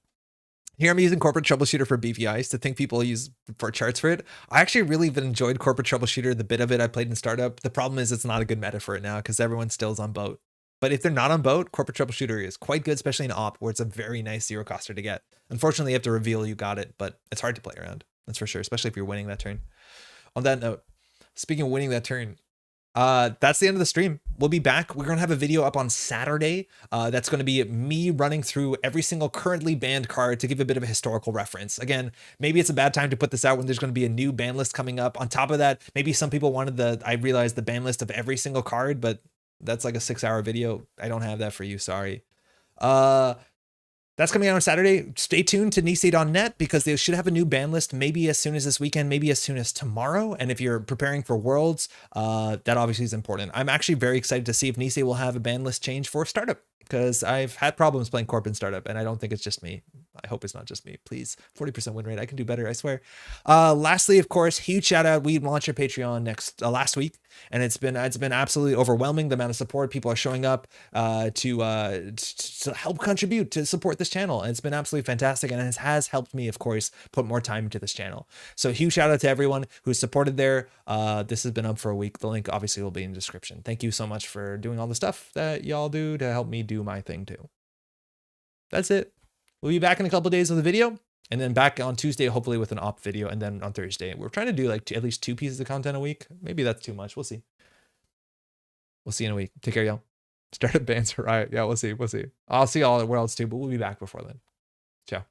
Here I'm using Corporate Troubleshooter for beefy ice to think people use for charts for it. I actually really enjoyed Corporate Troubleshooter, the bit of it I played in startup. The problem is it's not a good meta for it now because everyone still is on boat. But if they're not on boat, Corporate Troubleshooter is quite good, especially in op where it's a very nice zero coster to get. Unfortunately, you have to reveal you got it, but it's hard to play around. That's for sure, especially if you're winning that turn. On that note, speaking of winning that turn, that's the end of the stream. We'll be back. We're going to have a video up on Saturday. That's going to be me running through every single currently banned card to give a bit of a historical reference. Again, maybe it's a bad time to put this out when there's going to be a new ban list coming up. On top of that, maybe some people wanted I realized the ban list of every single card, but that's like a 6-hour video. I don't have that for you. Sorry. That's coming out on Saturday. Stay tuned to Nisei.net because they should have a new ban list maybe as soon as this weekend, maybe as soon as tomorrow. And if you're preparing for Worlds, that obviously is important. I'm actually very excited to see if Nisei will have a ban list change for Startup because I've had problems playing Corp in Startup and I don't think it's just me. I hope it's not just me. Please, 40% win rate. I can do better, I swear. Lastly, of course, huge shout out. We launched our Patreon last week, and it's been absolutely overwhelming the amount of support people are showing up to help contribute to support this channel. And it's been absolutely fantastic, and it has helped me, of course, put more time into this channel. So huge shout out to everyone who's supported there. This has been up for a week. The link obviously will be in the description. Thank you so much for doing all the stuff that y'all do to help me do my thing too. That's it. We'll be back in a couple of days with a video, and then back on Tuesday, hopefully with an op video, and then on Thursday. We're trying to do like at least 2 pieces of content a week. Maybe that's too much. We'll see. We'll see in a week. Take care, y'all. Startup bans are right. Yeah, we'll see. We'll see. I'll see y'all at Worlds too, but we'll be back before then. Ciao.